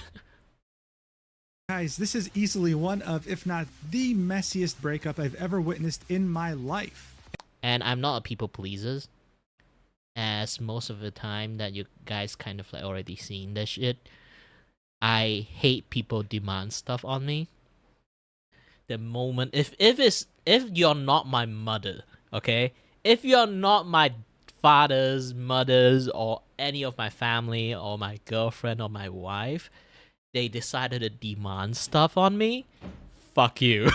Guys, this is easily one of, if not the messiest breakup I've ever witnessed in my life.
And I'm not a people pleaser, as most of the time that you guys kind of like already seen this shit. I hate people demand stuff on me. The moment if you're not my mother, okay? If you're not my father's, mother's, or any of my family, or my girlfriend, or my wife, they decided to demand stuff on me, fuck you.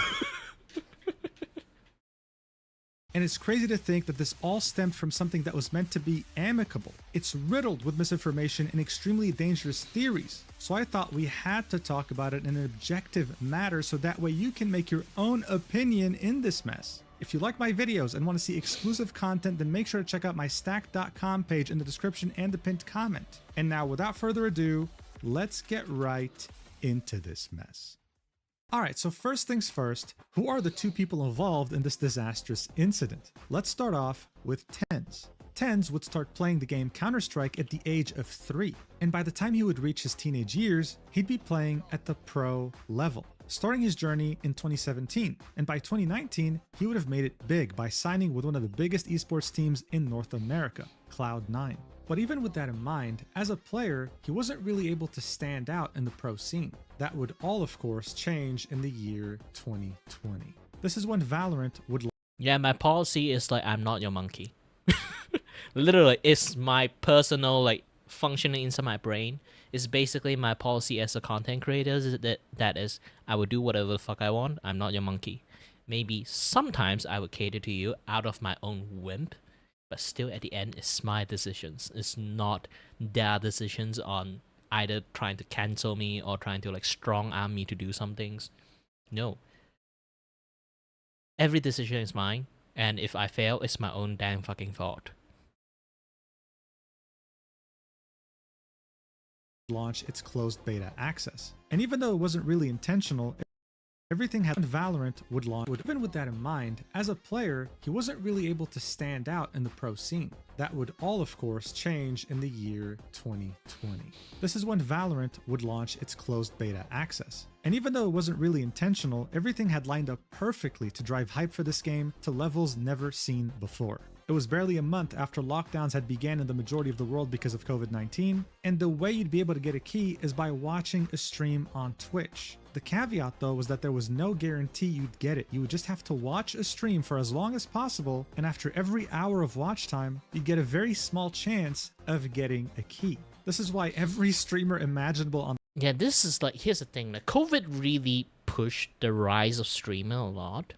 And it's crazy to think that this all stemmed from something that was meant to be amicable. It's riddled with misinformation and extremely dangerous theories. So I thought we had to talk about it in an objective manner so that way you can make your own opinion in this mess. If you like my videos and want to see exclusive content, then make sure to check out my stack.com page in the description and the pinned comment. And now, without further ado, let's get right into this mess. Alright, so first things first, who are the two people involved in this disastrous incident? Let's start off with Tens. Tens would start playing the game Counter-Strike at the age of 3, and by the time he would reach his teenage years, he'd be playing at the pro level, starting his journey in 2017, and by 2019, he would have made it big by signing with one of the biggest esports teams in North America, Cloud9. But even with that in mind, as a player, he wasn't really able to stand out in the pro scene. That would all, of course, change in the year 2020. This is when Valorant would...
Yeah, my policy is like, I'm not your monkey. Literally, it's my personal like functioning inside my brain. It's basically my policy as a content creator is that is, I will do whatever the fuck I want. I'm not your monkey. Maybe sometimes I would cater to you out of my own whim, but still at the end, it's my decisions. It's not their decisions on either trying to cancel me or trying to like strong arm me to do some things. No. Every decision is mine, and if I fail, it's my own damn fucking fault.
launch its closed beta access. And even though it wasn't really intentional, everything had Valorant would launch. Even with that in mind, as a player, he wasn't really able to stand out in the pro scene. That would all, of course, change in the year 2020. This is when Valorant would launch its closed beta access. And even though it wasn't really intentional, everything had lined up perfectly to drive hype for this game to levels never seen before. It was barely a month after lockdowns had began in the majority of the world because of COVID-19, and the way you'd be able to get a key is by watching a stream on Twitch. The caveat though was that there was no guarantee you'd get it. You would just have to watch a stream for as long as possible, and after every hour of watch time, you'd get a very small chance of getting a key. This is why every streamer imaginable on...
Yeah, this is like, here's the thing, like COVID really pushed the rise of streamer a lot,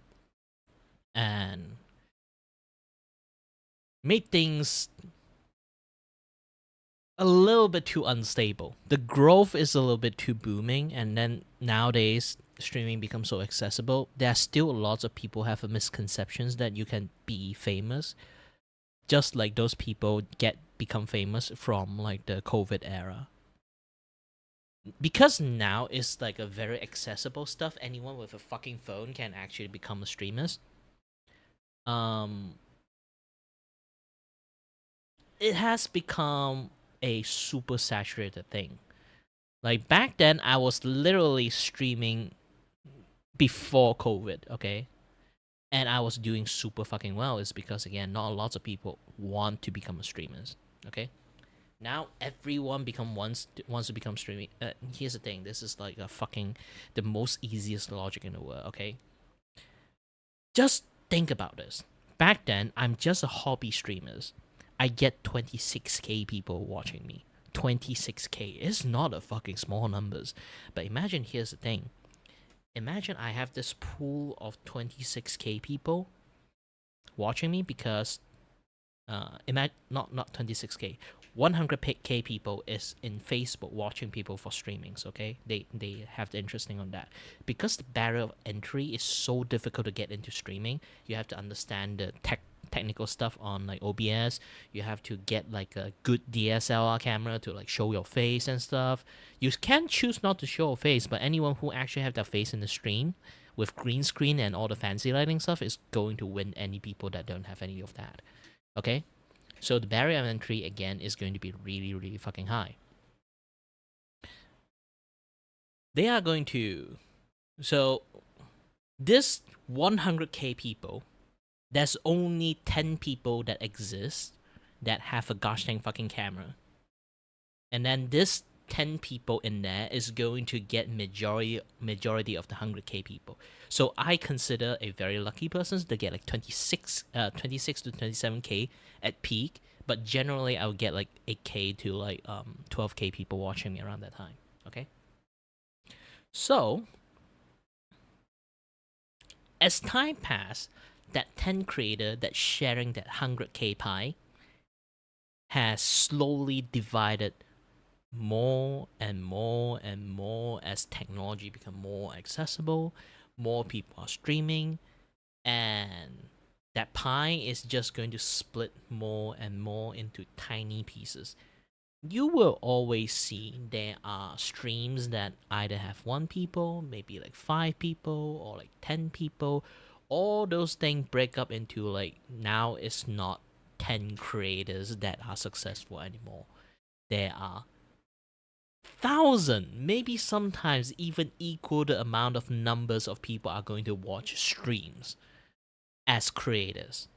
and made things a little bit too unstable. The growth is a little bit too booming, and then nowadays streaming becomes so accessible. There are still lots of people have a misconceptions that you can be famous, just like those people become famous from like the COVID era. Because now it's like a very accessible stuff. Anyone with a fucking phone can actually become a streamer. It has become a super saturated thing. Like back then, I was literally streaming before COVID, okay? And I was doing super fucking well. It's because, again, not lots of people want to become streamers, okay? Now everyone wants to become streaming. Here's the thing. This is like the most easiest logic in the world, okay? Just think about this. Back then, I'm just a hobby streamer. I get 26k people watching me. 26k is not a fucking small numbers. But imagine, here's the thing. Imagine I have this pool of 26k people watching me because not 26k. 100k people is in Facebook watching people for streamings, okay? They have the interesting on that. Because the barrier of entry is so difficult to get into streaming, you have to understand the technical stuff on like OBS. You have to get like a good DSLR camera to like show your face and stuff. You can choose not to show a face, but anyone who actually have their face in the stream with green screen and all the fancy lighting stuff is going to win any people that don't have any of that, okay? So the barrier of entry again is going to be really, really fucking high. They are going to, so this 100k people, there's only 10 people that exist that have a gosh dang fucking camera. And then this 10 people in there is going to get majority of the 100k people. So I consider a very lucky person to get like 26 to 27k at peak, but generally I would get like 8k to like 12k people watching me around that time, okay? So as time passed, that 10 creator that's sharing that 100k pie has slowly divided more and more and more as technology become more accessible, more people are streaming, and that pie is just going to split more and more into tiny pieces. you will always see there are streams that either have 1 people, maybe like 5 people, or like 10 people. All those things break up into like, now it's not 10 creators that are successful anymore. There are 1,000, maybe sometimes even equal the amount of numbers of people are going to watch streams as creators.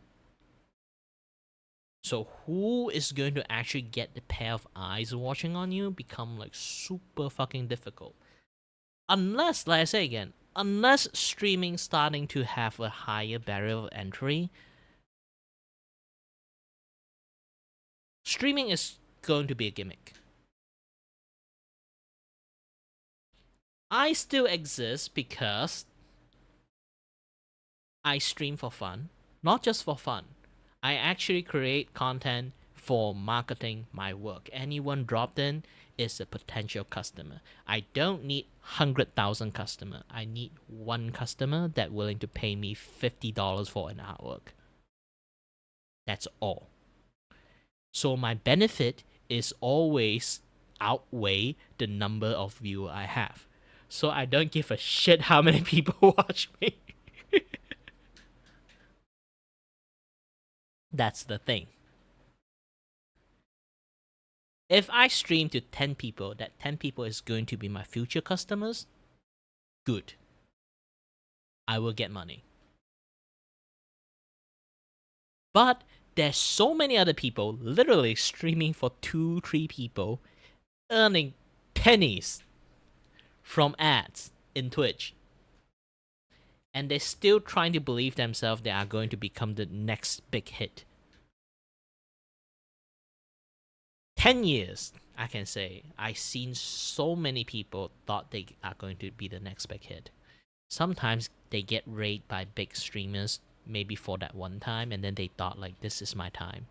So who is going to actually get the pair of eyes watching on you become like super fucking difficult. Unless, like I say again, unless streaming starting to have a higher barrier of entry, streaming is going to be a gimmick. I still exist because I stream for fun, not just for fun. I actually create content for marketing my work. Anyone dropped in is a potential customer. I don't need 100,000 customer. I need 1 customer that willing to pay me $50 for an artwork. That's all. So my benefit is always outweigh the number of viewer I have. So I don't give a shit how many people watch me. That's the thing. If I stream to 10 people, that 10 people is going to be my future customers, good. I will get money. But there's so many other people literally streaming for 2-3 people, earning pennies from ads in Twitch. And they're still trying to believe themselves they are going to become the next big hit. 10 years, I can say, I've seen so many people thought they are going to be the next big hit. Sometimes they get raided by big streamers, maybe for that one time, and then they thought like, this is my time.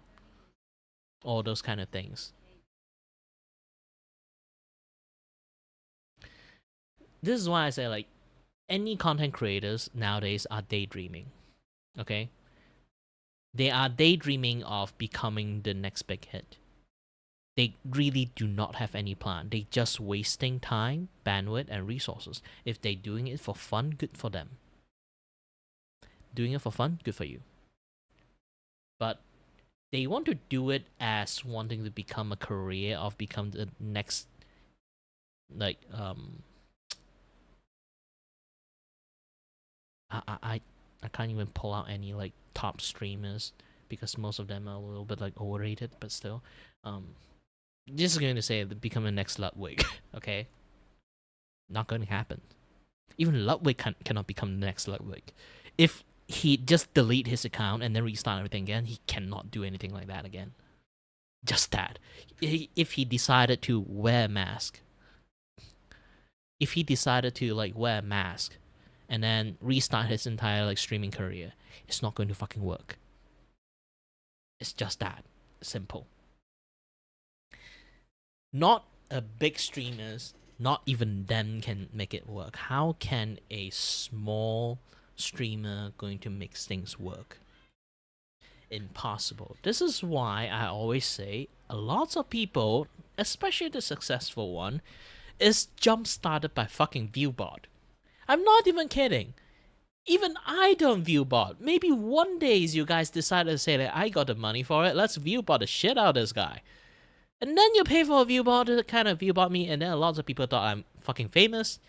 All those kind of things. This is why I say like, any content creators nowadays are daydreaming. Okay? They are daydreaming of becoming the next big hit. They really do not have any plan. They just wasting time, bandwidth, and resources. If they're doing it for fun, good for them. Doing it for fun, good for you. But they want to do it as wanting to become a career of become the next, like, I can't even pull out any like top streamers because most of them are a little bit like overrated, but still, just going to say become the next Ludwig. Okay, not going to happen. Even Ludwig cannot become the next Ludwig. If he just delete his account and then restart everything again, he cannot do anything like that again. Just that. If he decided to wear a mask, if he decided to like wear a mask and then restart his entire like streaming career, it's not going to fucking work. It's just that simple. Not a big streamers, not even them can make it work. How can a small streamer going to make things work? Impossible. This is why I always say a lot of people, especially the successful one, is jump started by fucking Viewbot. I'm not even kidding. Even I don't Viewbot. Maybe one day you guys decided to say that I got the money for it. Let's Viewbot the shit out of this guy. And then you pay for a Viewbot to kind of Viewbot me, and then lots of people thought I'm fucking famous.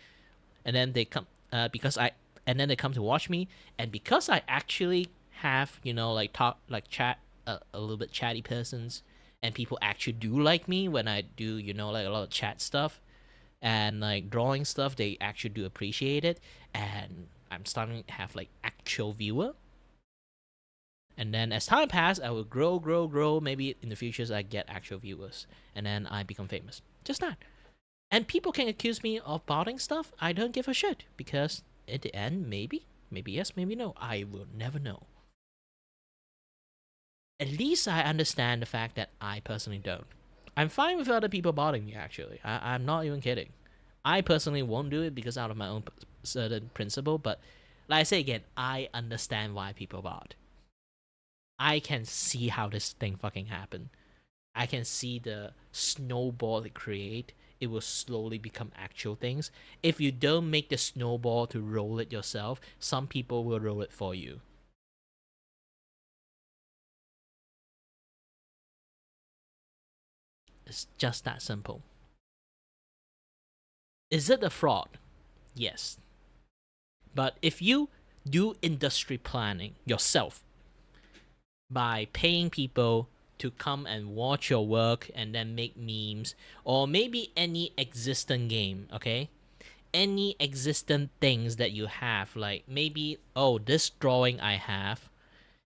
And then they come and then they come to watch me, and because I actually have, you know, like talk, like chat, a little bit chatty persons, and people actually do like me when I do, you know, like a lot of chat stuff and like drawing stuff. They actually do appreciate it, and I'm starting to have like actual viewer. And then as time passes, I will grow. Maybe in the future I get actual viewers, and then I become famous. Just that. And people can accuse me of botting stuff. I don't give a shit, because at the end, maybe yes, maybe no. I will never know. At least I understand the fact that I personally don't. I'm fine with other people botting me, actually. I'm not even kidding. I personally won't do it because out of my own certain principle, but like I say again, I understand why people bot. I can see how this thing fucking happened. I can see the snowball it create. It will slowly become actual things. If you don't make the snowball to roll it yourself, some people will roll it for you. It's just that simple. Is it a fraud? Yes. But if you do industry planning yourself by paying people to come and watch your work and then make memes, or maybe any existing game, okay? Any existent things that you have, like maybe, oh, this drawing I have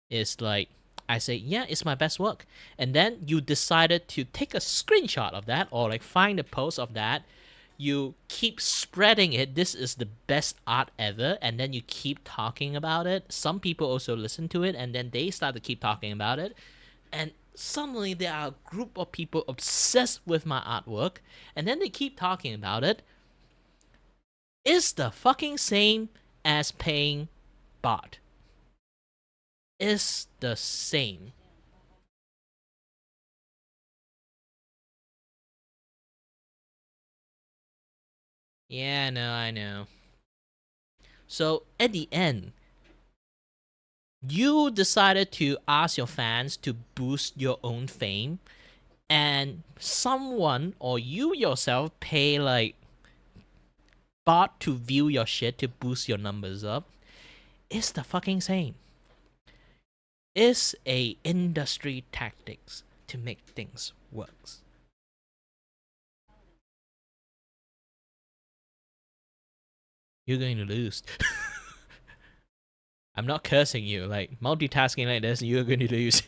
is like, I say, yeah, it's my best work. And then you decided to take a screenshot of that or like find a post of that. You keep spreading it. This is the best art ever. And then you keep talking about it. Some people also listen to it and then they start to keep talking about it. And suddenly there are a group of people obsessed with my artwork. And then they keep talking about it. It's the fucking same as paying bot. Is the same. Yeah, no, I know. So at the end, you decided to ask your fans to boost your own fame, and someone or you yourself pay like bot to view your shit to boost your numbers up. It's the fucking same. It's a industry tactics to make things works. You're going to lose. I'm not cursing you. Like multitasking like this, you're going to lose.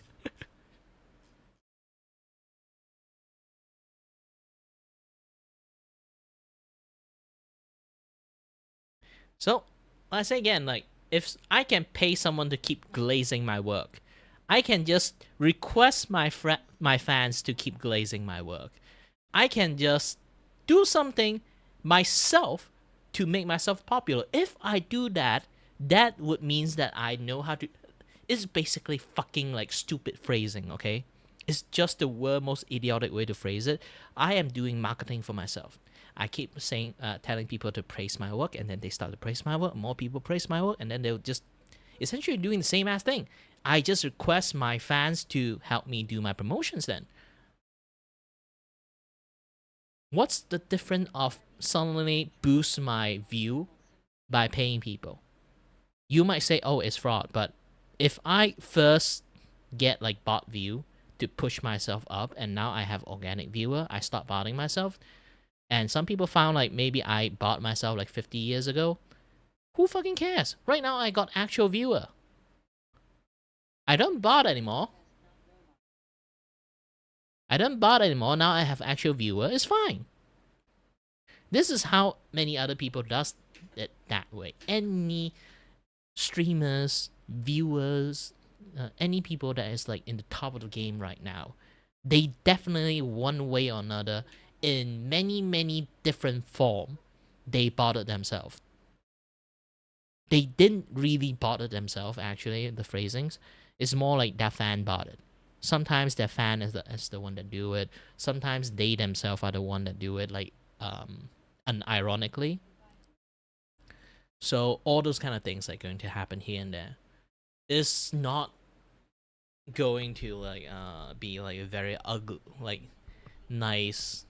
So, I say again, like if I can pay someone to keep glazing my work, I can just request my fans to keep glazing my work. I can just do something myself to make myself popular. If I do that, that would means that I know how to. It's basically fucking like stupid phrasing, okay? It's just the world most idiotic way to phrase it. I am doing marketing for myself. I keep saying, telling people to praise my work, and then they start to praise my work. More people praise my work, and then they'll just essentially doing the same ass thing. I just request my fans to help me do my promotions then. What's the difference of suddenly boost my view by paying people? You might say, oh, it's fraud, but if I first get like bot view to push myself up, and now I have organic viewer, I start botting myself, and some people found like maybe I bought myself like 50 years ago. Who fucking cares? Right now I got actual viewer. I don't bot anymore. Now I have actual viewer. It's fine. This is how many other people does it that way. Any streamers, viewers, any people that is like in the top of the game right now, they definitely one way or another, in many different form, they bother themselves. They didn't really bother themselves, actually, the phrasings. It's more like their fan bothered. Sometimes their fan is the one that do it. Sometimes they themselves are the one that do it, like unironically. So all those kind of things are going to happen here and there. It's not going to like be like a very ugly, like nice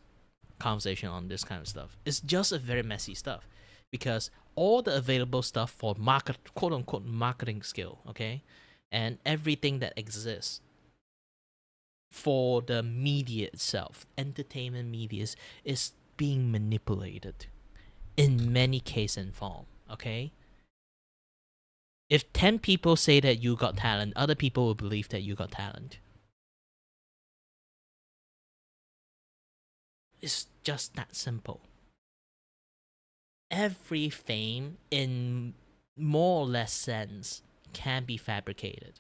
conversation on this kind of stuff. It's just a very messy stuff because all the available stuff for quote unquote marketing skill, okay, and everything that exists for the media itself, entertainment media, is being manipulated in many cases and form, okay? If 10 people say that you got talent, other people will believe that you got talent. It's just that simple. Every fame, in more or less sense, can be fabricated.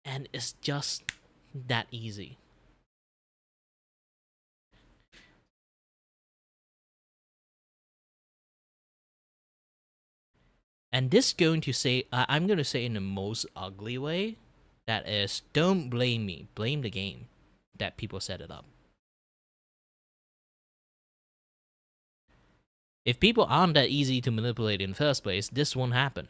And it's just that easy. And this going to say, I'm going to say in the most ugly way That is, don't blame me. Blame the game that people set it up. If people aren't that easy to manipulate in the first place, this won't happen.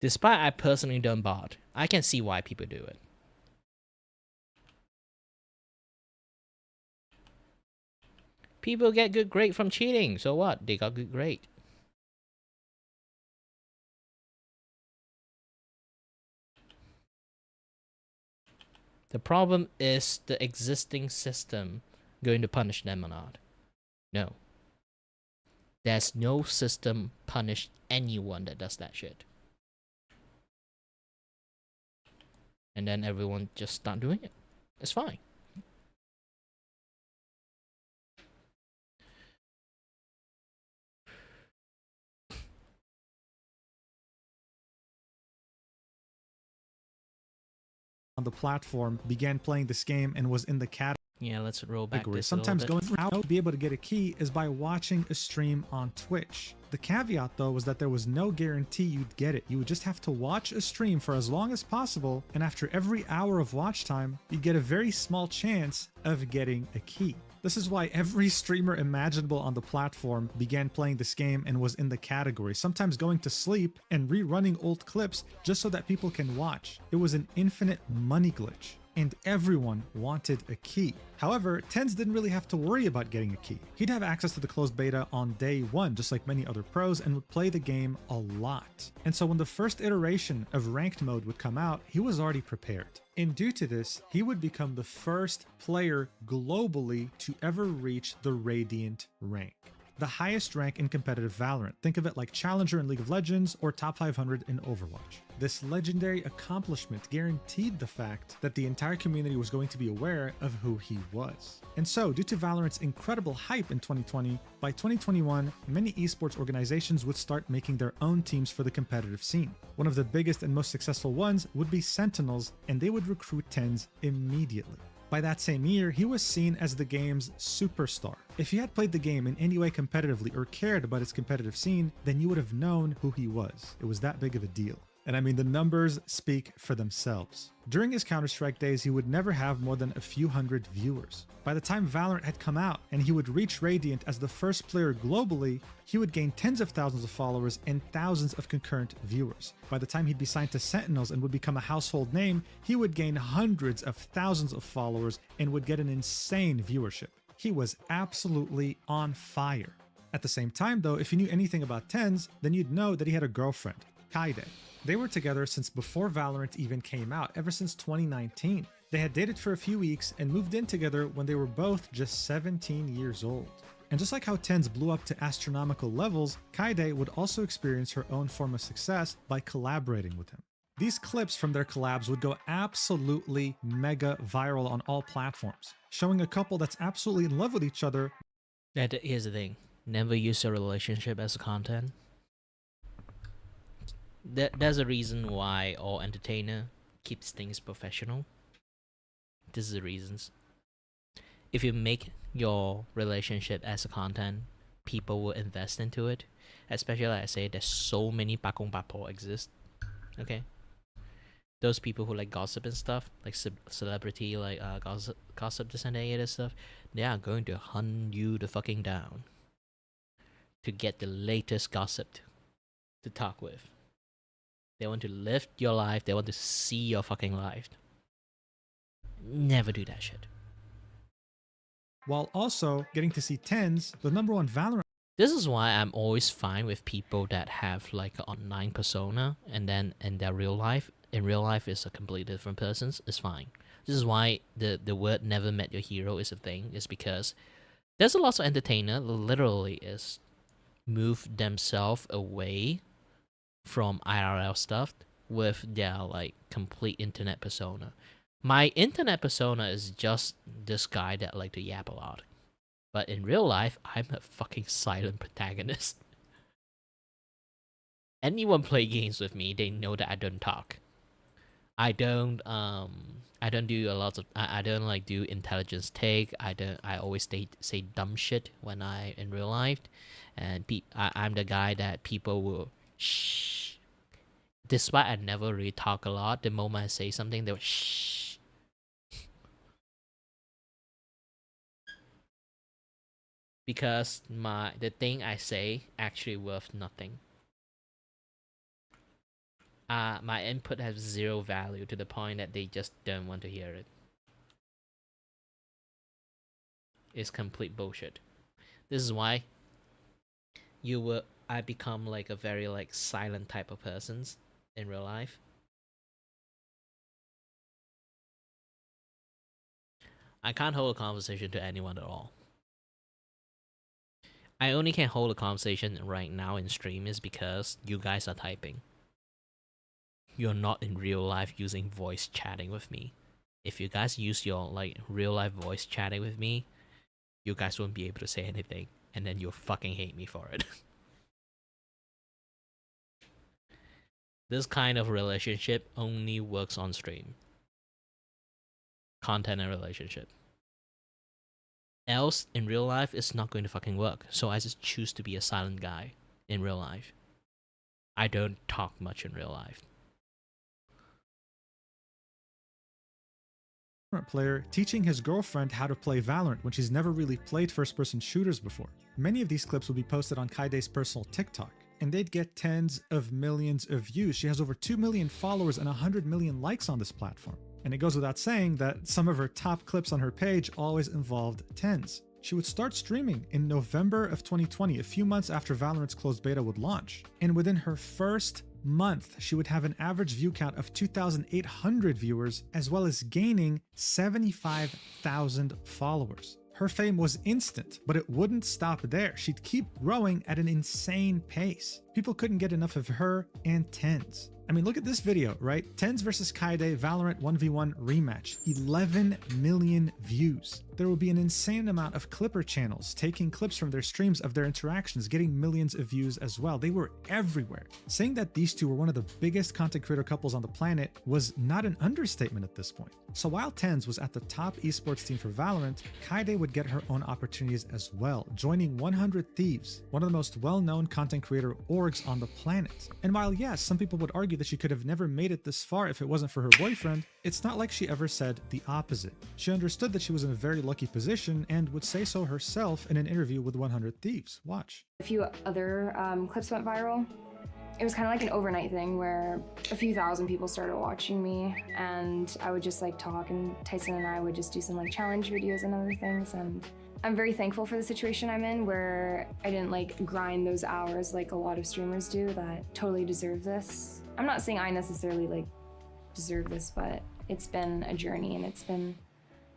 Despite I personally don't bot, I can see why people do it. People get good grade from cheating, so what? They got good grade. The problem is the existing system going to punish them or not. No. There's no system punish anyone that does that shit. And then everyone just start doing it. It's fine.
On the platform began playing this game and was in the category.
Yeah, let's roll back this
Sometimes
a
going
little bit.
through how to be able to get a key is by watching a stream on Twitch. The caveat though was that there was no guarantee you'd get it. You would just have to watch a stream for as long as possible, and after every hour of watch time, you'd get a very small chance of getting a key. This is why every streamer imaginable on the platform began playing this game and was in the category, sometimes going to sleep and rerunning old clips just so that people can watch. It was an infinite money glitch, and everyone wanted a key. However, Tens didn't really have to worry about getting a key. He'd have access to the closed beta on day one, just like many other pros, and would play the game a lot. And so when the first iteration of ranked mode would come out, he was already prepared. And due to this, he would become the first player globally to ever reach the Radiant rank, the highest rank in competitive Valorant. Think of it like Challenger in League of Legends or top 500 in Overwatch. This legendary accomplishment guaranteed the fact that the entire community was going to be aware of who he was. And so, due to Valorant's incredible hype in 2020, by 2021, many esports organizations would start making their own teams for the competitive scene. One of the biggest and most successful ones would be Sentinels, and they would recruit Tens immediately. By that same year, he was seen as the game's superstar. If you had played the game in any way competitively or cared about its competitive scene, then you would have known who he was. It was that big of a deal. And I mean, the numbers speak for themselves. During his Counter-Strike days, he would never have more than a few hundred viewers. By the time Valorant had come out and he would reach Radiant as the first player globally, he would gain tens of thousands of followers and thousands of concurrent viewers. By the time he'd be signed to Sentinels and would become a household name, he would gain hundreds of thousands of followers and would get an insane viewership. He was absolutely on fire. At the same time though, if you knew anything about Tens, then you'd know that he had a girlfriend, Kaide. They were together since before Valorant even came out, ever since 2019. They had dated for a few weeks and moved in together when they were both just 17 years old. And just like how Tens blew up to astronomical levels, Kaide would also experience her own form of success by collaborating with him. These clips from their collabs would go absolutely mega viral on all platforms, showing a couple that's absolutely in love with each other.
Here's the thing. Never use a relationship as content. There's a reason why all entertainer keeps things professional. This is the reasons. If you make your relationship as a content, people will invest into it. Especially like I say, there's so many bakong bapo exist. Okay? Those people who like gossip and stuff, like celebrity, like gossip this and that other stuff, they are going to hunt you the fucking down to get the latest gossip to talk with. They want to live your life. They want to see your fucking life. Never do that shit.
While also getting to see Tens, the #1 Valorant.
This is why I'm always fine with people that have like an online persona and then in their real life, in real life is a completely different person. It's fine. This is why the word never met your hero is a thing. Is because there's a lot of entertainer literally is move themselves away from IRL stuff with their like complete internet persona. My internet persona is just this guy that like to yap a lot. But in real life, I'm a fucking silent protagonist. Anyone play games with me, they know that I don't talk. I don't do a lot of I don't like do intelligence take. I always say dumb shit when I in real life, and I'm the guy that people will shh. Despite I never really talk a lot, the moment I say something, they'll shh. Because the thing I say actually worth nothing. My input has zero value to the point that they just don't want to hear it. It's complete bullshit. This is why I become like a very like silent type of person in real life. I can't hold a conversation to anyone at all. I only can hold a conversation right now in stream is because you guys are typing. You're not in real life using voice chatting with me. If you guys use your like real life voice chatting with me, you guys won't be able to say anything, and then you'll fucking hate me for it. This kind of relationship only works on stream. Content and relationship. Else, in real life, it's not going to fucking work. So I just choose to be a silent guy in real life. I don't talk much in real life.
Player teaching his girlfriend how to play Valorant when she's never really played first-person shooters before. Many of these clips will be posted on Kaide's personal TikTok, and they'd get tens of millions of views. She has over 2 million followers and 100 million likes on this platform. And it goes without saying that some of her top clips on her page always involved tens. She would start streaming in November of 2020, a few months after Valorant's closed beta would launch. And within her first month, she would have an average view count of 2,800 viewers, as well as gaining 75,000 followers. Her fame was instant, but it wouldn't stop there. She'd keep growing at an insane pace. People couldn't get enough of her and tens. I mean, look at this video, right? Tens versus Kaide Valorant 1v1 rematch. 11 million views. There will be an insane amount of Clipper channels taking clips from their streams of their interactions, getting millions of views as well. They were everywhere. Saying that these two were one of the biggest content creator couples on the planet was not an understatement at this point. So while Tens was at the top esports team for Valorant, Kaide would get her own opportunities as well, joining 100 Thieves, one of the most well-known content creator orgs on the planet. And while yes, some people would argue that she could have never made it this far if it wasn't for her boyfriend, it's not like she ever said the opposite. She understood that she was in a very lucky position and would say so herself in an interview with 100 Thieves. Watch.
A few other clips went viral. It was kind of like an overnight thing where a few thousand people started watching me, and I would just like talk, and Tyson and I would just do some like challenge videos and other things. And I'm very thankful for the situation I'm in where I didn't like grind those hours like a lot of streamers do that totally deserve this. I'm not saying I necessarily like deserve this, but it's been a journey and it's been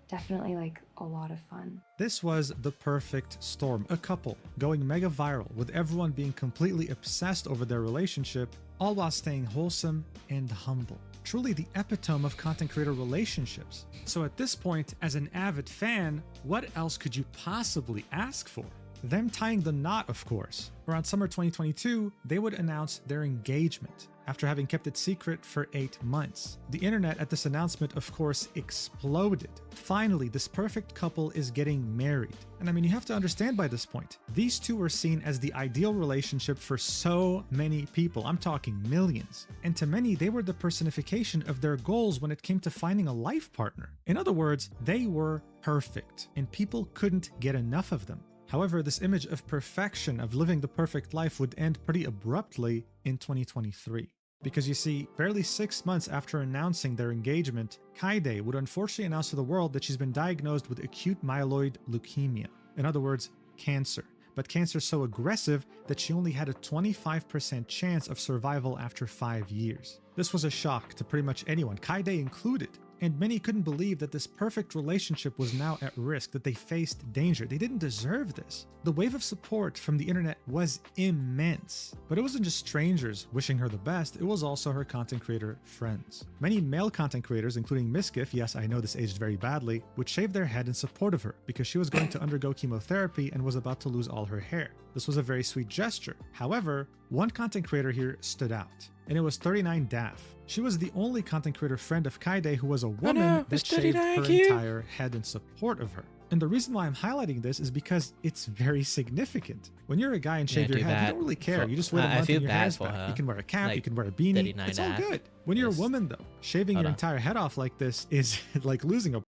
definitely like a lot of fun.
This was the perfect storm. A couple going mega viral with everyone being completely obsessed over their relationship, all while staying wholesome and humble. Truly the epitome of content creator relationships. So at this point, as an avid fan, what else could you possibly ask for? Them tying the knot, of course. Around summer 2022, they would announce their engagement after having kept it secret for 8 months. The internet at this announcement, of course, exploded. Finally, this perfect couple is getting married. And I mean, you have to understand by this point, these two were seen as the ideal relationship for so many people. I'm talking millions. And to many, they were the personification of their goals when it came to finding a life partner. In other words, they were perfect, and people couldn't get enough of them. However, this image of perfection, of living the perfect life, would end pretty abruptly in 2023. Because you see, barely 6 months after announcing their engagement, Kaide would unfortunately announce to the world that she's been diagnosed with acute myeloid leukemia. In other words, cancer. But cancer so aggressive that she only had a 25% chance of survival after 5 years. This was a shock to pretty much anyone, Kaide included. And many couldn't believe that this perfect relationship was now at risk, that they faced danger. They didn't deserve this. The wave of support from the internet was immense. But it wasn't just strangers wishing her the best, it was also her content creator friends. Many male content creators, including Miskiff, yes, I know this aged very badly, would shave their head in support of her because she was going to undergo chemotherapy and was about to lose all her hair. This was a very sweet gesture. However, one content creator here stood out, and it was 39 Daff. She was the only content creator friend of Kaide who was a woman that shaved her entire head in support of her. And the reason why I'm highlighting this is because it's very significant. When you're a guy and shave your head, you don't really care. You just wait a month and your hair's back. You can wear a cap, you can wear a beanie. It's all good. When you're a woman though, shaving your entire head off like this is like losing a...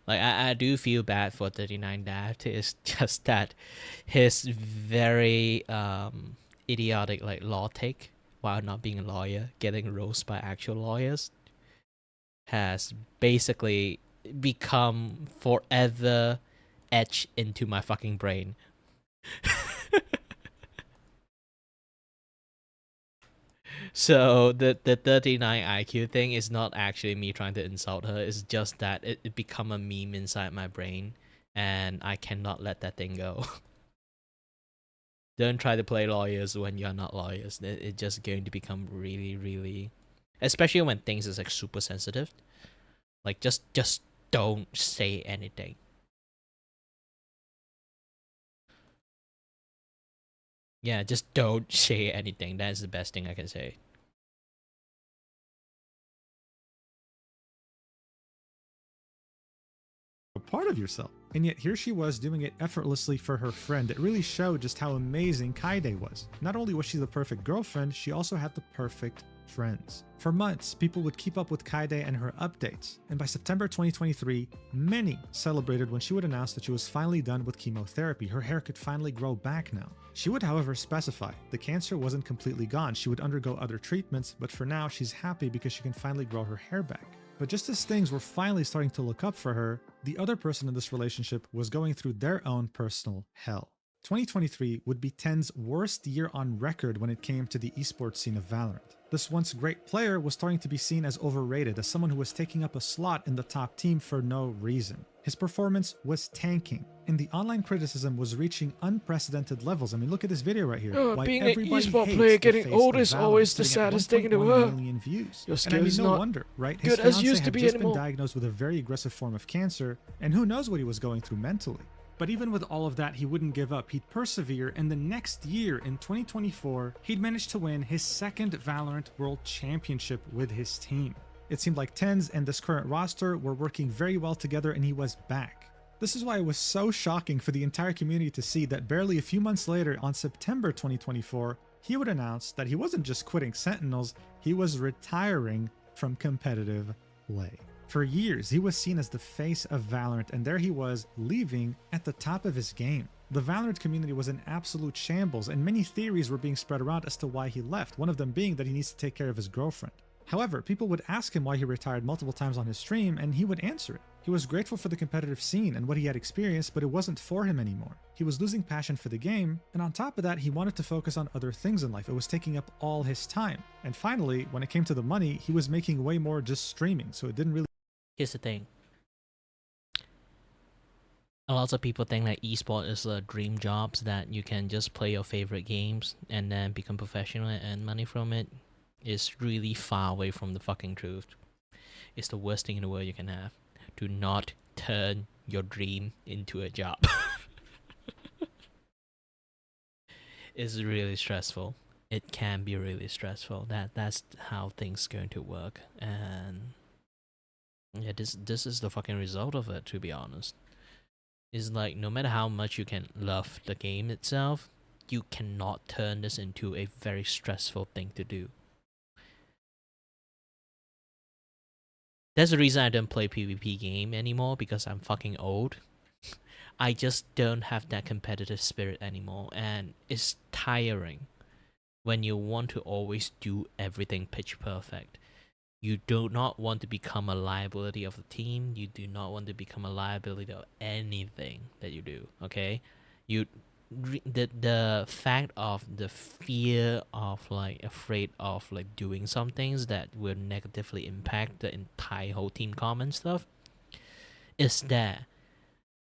Like, I do feel bad for 39 Daft. It's just that his very idiotic like law take, while not being a lawyer, getting roasted by actual lawyers, has basically become forever etched into my fucking brain. So the 39 IQ thing is not actually me trying to insult her. It's just that it become a meme inside my brain, and I cannot let that thing go. Don't try to play lawyers when you're not lawyers. It's just going to become really, really, especially when things is like super sensitive. Like just don't say anything. Yeah, just don't say anything. That's the best thing I can say.
a part of yourself. And yet here she was doing it effortlessly for her friend. It really showed just how amazing Kaide was. Not only was she the perfect girlfriend, she also had the perfect friends. For months, people would keep up with Kaide and her updates. And by September 2023, many celebrated when she would announce that she was finally done with chemotherapy. Her hair could finally grow back now. She would, however, specify the cancer wasn't completely gone. She would undergo other treatments, but for now, she's happy because she can finally grow her hair back. But just as things were finally starting to look up for her, the other person in this relationship was going through their own personal hell. 2023 would be Ten's worst year on record when it came to the esports scene of Valorant. This once great player was starting to be seen as overrated, as someone who was taking up a slot in the top team for no reason. His performance was tanking, and the online criticism was reaching unprecedented levels. I mean, look at this video right here.
Being an esport player getting old is always the saddest thing in the world. Your skill is not
wonder, right?
good as used to be
just
anymore.
been diagnosed with a very aggressive form of cancer, and who knows what he was going through mentally. But even with all of that, he wouldn't give up. He'd persevere, and the next year, in 2024, he'd managed to win his second Valorant World Championship with his team. It seemed like Tens and this current roster were working very well together, and he was back. This is why it was so shocking for the entire community to see that barely a few months later, on September 2024, he would announce that he wasn't just quitting Sentinels, he was retiring from competitive play. For years, he was seen as the face of Valorant, and there he was, leaving at the top of his game. The Valorant community was in absolute shambles, and many theories were being spread around as to why he left, one of them being that he needs to take care of his girlfriend. However, people would ask him why he retired multiple times on his stream, and he would answer it. He was grateful for the competitive scene and what he had experienced, but it wasn't for him anymore. He was losing passion for the game, and on top of that, he wanted to focus on other things in life. It was taking up all his time. And finally, when it came to the money, he was making way more just streaming, so it didn't really...
Here's the thing. A lot of people think that esports is a dream jobs that you can just play your favorite games and then become professional and earn money from it. It's really far away from the fucking truth. It's the worst thing in the world you can have. Do not turn your dream into a job. It's really stressful. It can be really stressful. That's how things going to work. And yeah, this is the fucking result of it, to be honest. It's like, no matter how much you can love the game itself, you cannot turn this into a very stressful thing to do. That's the reason I don't play PvP game anymore, because I'm fucking old. I just don't have that competitive spirit anymore, and it's tiring when you want to always do everything pitch perfect. You do not want to become a liability of the team. You do not want to become a liability of anything that you do, okay? the fact of the fear of like afraid of like doing some things that will negatively impact the entire whole team comm and stuff is that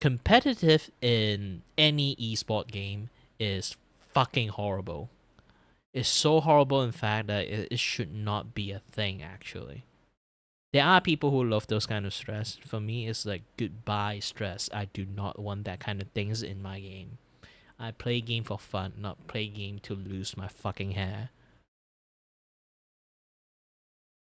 competitive in any esport game is fucking horrible. It's so horrible, in fact, that it should not be a thing, actually. There are people who love those kind of stress. For me, it's like goodbye stress. I do not want that kind of things in my game. I play game for fun, not play game to lose my fucking hair.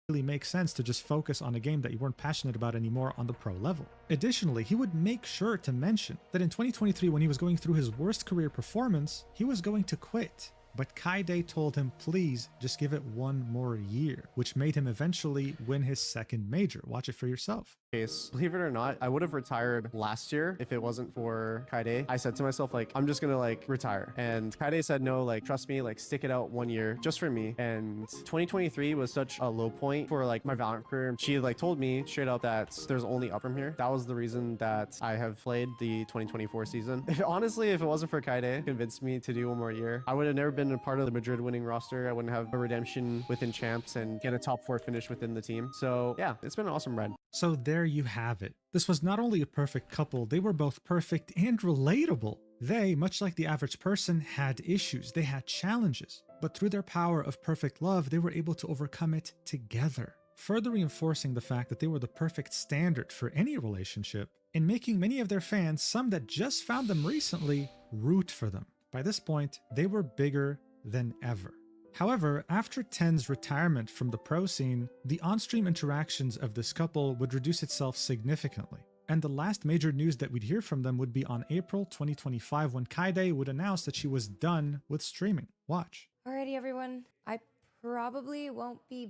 Really makes sense to just focus on a game that you weren't passionate about anymore on the pro level. Additionally, he would make sure to mention that in 2023, when he was going through his worst career performance, he was going to quit. But Kaide told him, please just give it one more year, which made him eventually win his second major. Watch it for yourself.
Believe it or not, I would have retired last year if it wasn't for Kaide. I said to myself, like, I'm just gonna like retire. And Kaide said, no, like, trust me, like, stick it out 1 year just for me. And 2023 was such a low point for like my Valorant career. She like told me straight up that there's only up from here. That was the reason that I have played the 2024 season. Honestly, if it wasn't for Kaide convinced me to do 1 more year, I would have never been a part of the Madrid winning roster. I wouldn't have a redemption within champs and get a top 4 finish within the team. So yeah, it's been an awesome ride.
So there you have it. This was not only a perfect couple, they were both perfect and relatable. They, much like the average person, had issues, they had challenges, but through their power of perfect love, they were able to overcome it together, further reinforcing the fact that they were the perfect standard for any relationship and making many of their fans, some that just found them recently, root for them. By this point, they were bigger than ever. However, after Ten's retirement from the pro scene, the on-stream interactions of this couple would reduce itself significantly. And the last major news that we'd hear from them would be on April 2025 when Kaide would announce that she was done with streaming. Watch.
Alrighty everyone, I probably won't be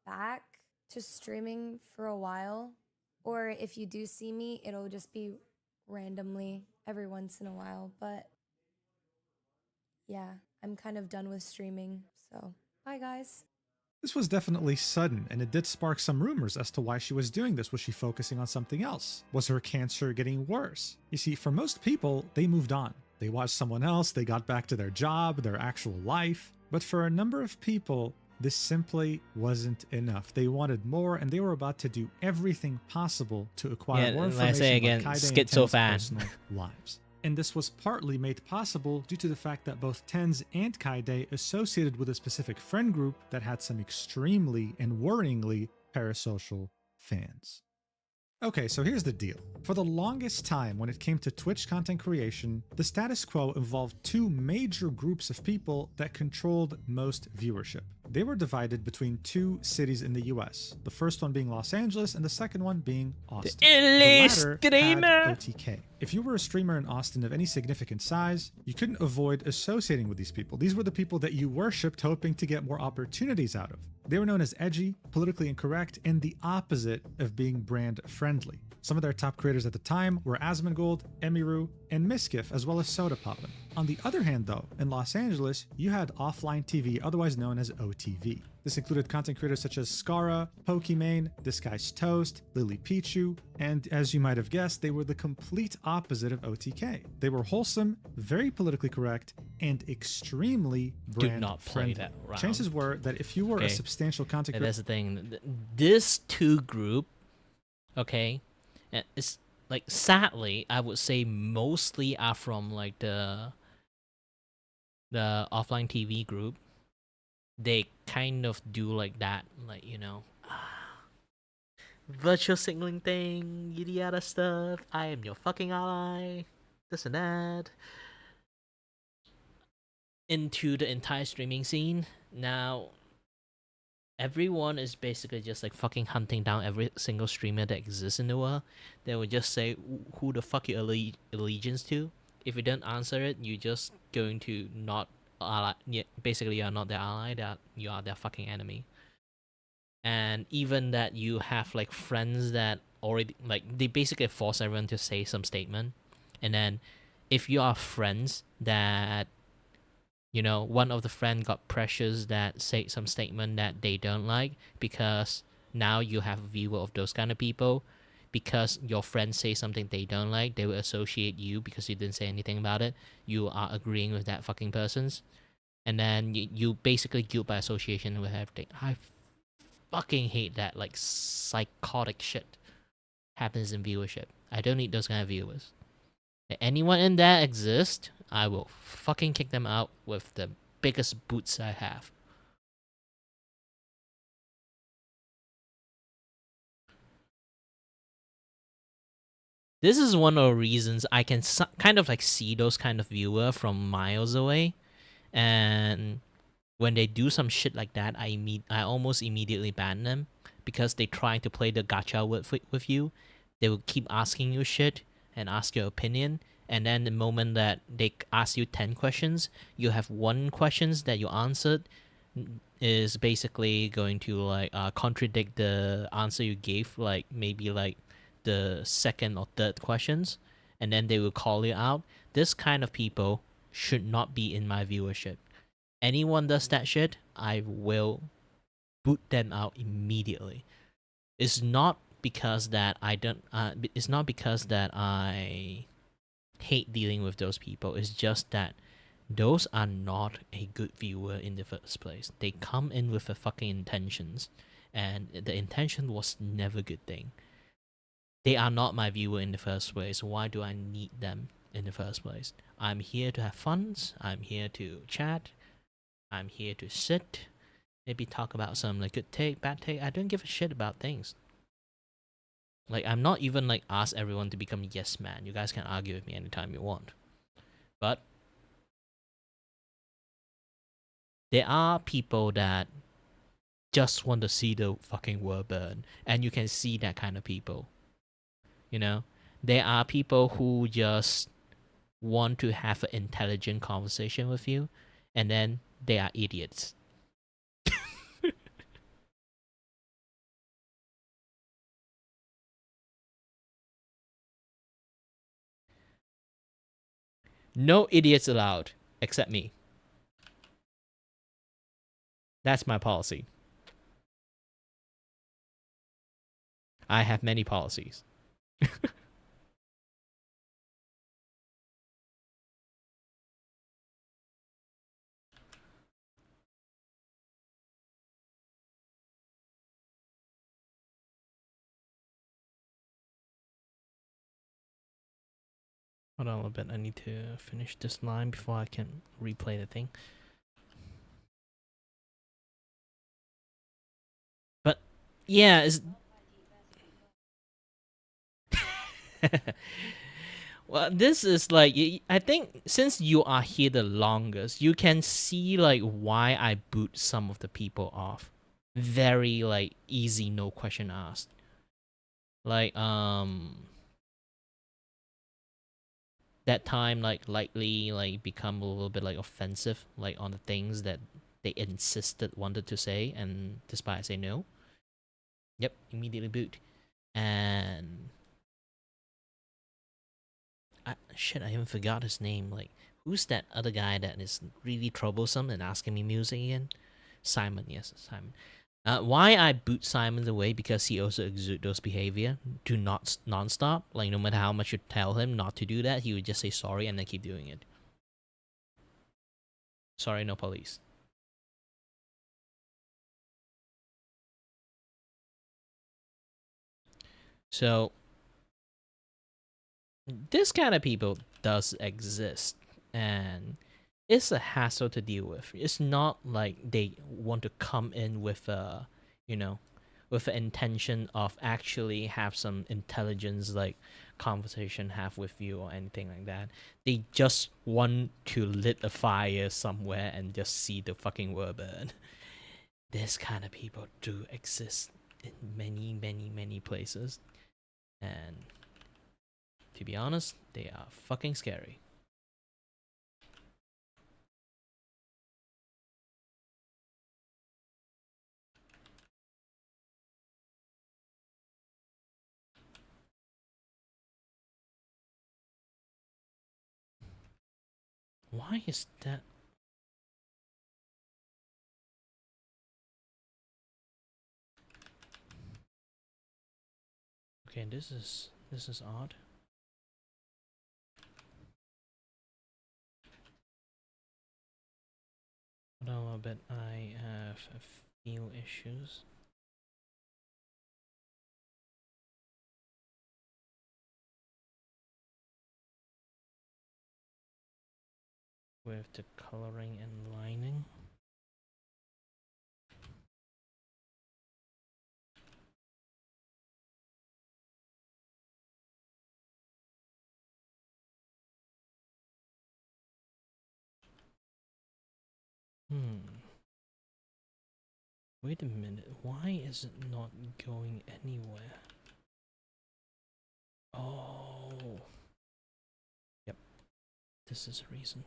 back to streaming for a while. Or if you do see me, it'll just be randomly every once in a while. But yeah, I'm kind of done with streaming. So, bye guys.
This was definitely sudden, and it did spark some rumors as to why she was doing this. Was she focusing on something else? Was her cancer getting worse? You see, for most people, they moved on. They watched someone else, they got back to their job, their actual life. But for a number of people, this simply wasn't enough. They wanted more, and they were about to do everything possible to acquire more information
I say again,
about Kaide and Ten's
schizophrenic
personal lives. And this was partly made possible due to the fact that both Tenz and Kaide associated with a specific friend group that had some extremely and worryingly parasocial fans. Okay, so here's the deal. For the longest time when it came to Twitch content creation, the status quo involved 2 major groups of people that controlled most viewership. They were divided between 2 cities in the US, the first one being Los Angeles and the second one being Austin. The latter had OTK. If you were a streamer in Austin of any significant size, you couldn't avoid associating with these people. These were the people that you worshipped, hoping to get more opportunities out of. They were known as edgy, politically incorrect, and the opposite of being brand friendly. Some of their top creators at the time were Asmongold, Emiru, and Miskiff, as well as Soda Poppin'. On the other hand though, in Los Angeles, you had offline TV, otherwise known as OTV. This included content creators such as Skara, Pokimane, Disguised Toast, Lily Pichu, and as you might have guessed, they were the complete opposite of OTK. They were wholesome, very politically correct, and extremely brand
Do not
friendly.
play that round.
Chances were that if you were a
Okay.
substantial content
And
creator,
that's the thing. This 2 group, okay, and it's like sadly, I would say mostly are from like the offline TV group. They kind of do like that, like, you know, virtual signaling thing, yada yada stuff. I am your fucking ally, this and that. Into the entire streaming scene. Now, everyone is basically just like fucking hunting down every single streamer that exists in the world. They will just say who the fuck you allegiance to. If you don't answer it, you just going to not ally. Yeah, basically you are not their ally. That you are their fucking enemy. And even that you have like friends that already like they basically force everyone to say some statement, and then if you are friends that, you know, one of the friend got pressures that say some statement that they don't like, because now you have a view of those kind of people, because your friends say something they don't like, they will associate you because you didn't say anything about it. You are agreeing with that fucking person's. And then you basically guilt by association with everything. I fucking hate that, like, psychotic shit happens in viewership. I don't need those kind of viewers. If anyone in that exists, I will fucking kick them out with the biggest boots I have. This is one of the reasons I can kind of like see those kind of viewer from miles away, and when they do some shit like that, I almost immediately ban them because they try to play the gacha with you. They will keep asking you shit and ask your opinion, and then the moment that they ask you 10 questions, you have one questions that you answered is basically going to like contradict the answer you gave, like maybe like the second or third questions, and then they will call you out. This kind of people should not be in my viewership. Anyone does that shit, I will boot them out immediately. It's not because that I don't. It's not because that I hate dealing with those people. It's just that those are not a good viewer in the first place. They come in with a fucking intentions, and the intention was never a good thing. They are not my viewer in the first place. Why do I need them in the first place? I'm here to have fun. I'm here to chat. I'm here to sit. Maybe talk about some like good take, bad take. I don't give a shit about things. Like, I'm not even like ask everyone to become yes man. You guys can argue with me anytime you want. But there are people that just want to see the fucking world burn. And you can see that kind of people. You know? There are people who just want to have an intelligent conversation with you, and then they are idiots. No idiots allowed, except me. That's my policy. I have many policies. Hold on a little bit. I need to finish this line before I can replay the thing. But yeah, it's well, this is like, I think since you are here the longest, you can see like why I boot some of the people off. Very like easy, no question asked. Like that time like lightly like become a little bit like offensive like on the things that they wanted to say, and despite I say no. Yep, immediately boot. And shit, I even forgot his name. Like, who's that other guy that is really troublesome and asking me music again? Simon, yes, Simon. Why I boot Simon away? Because he also exude those behavior to not non-stop. Like, no matter how much you tell him not to do that, he would just say sorry and then keep doing it. Sorry, no police. So this kind of people does exist, and it's a hassle to deal with. It's not like they want to come in with a, you know, with an intention of actually have some intelligence like conversation have with you or anything like that. They just want to lit a fire somewhere and just see the fucking world burn. This kind of people do exist in many, many, many places, and to be honest, they are fucking scary. Why is that? Okay, this is odd. No, but I have a few issues. With the coloring and lining. Wait a minute, why is it not going anywhere? Oh. Yep. This is the reason.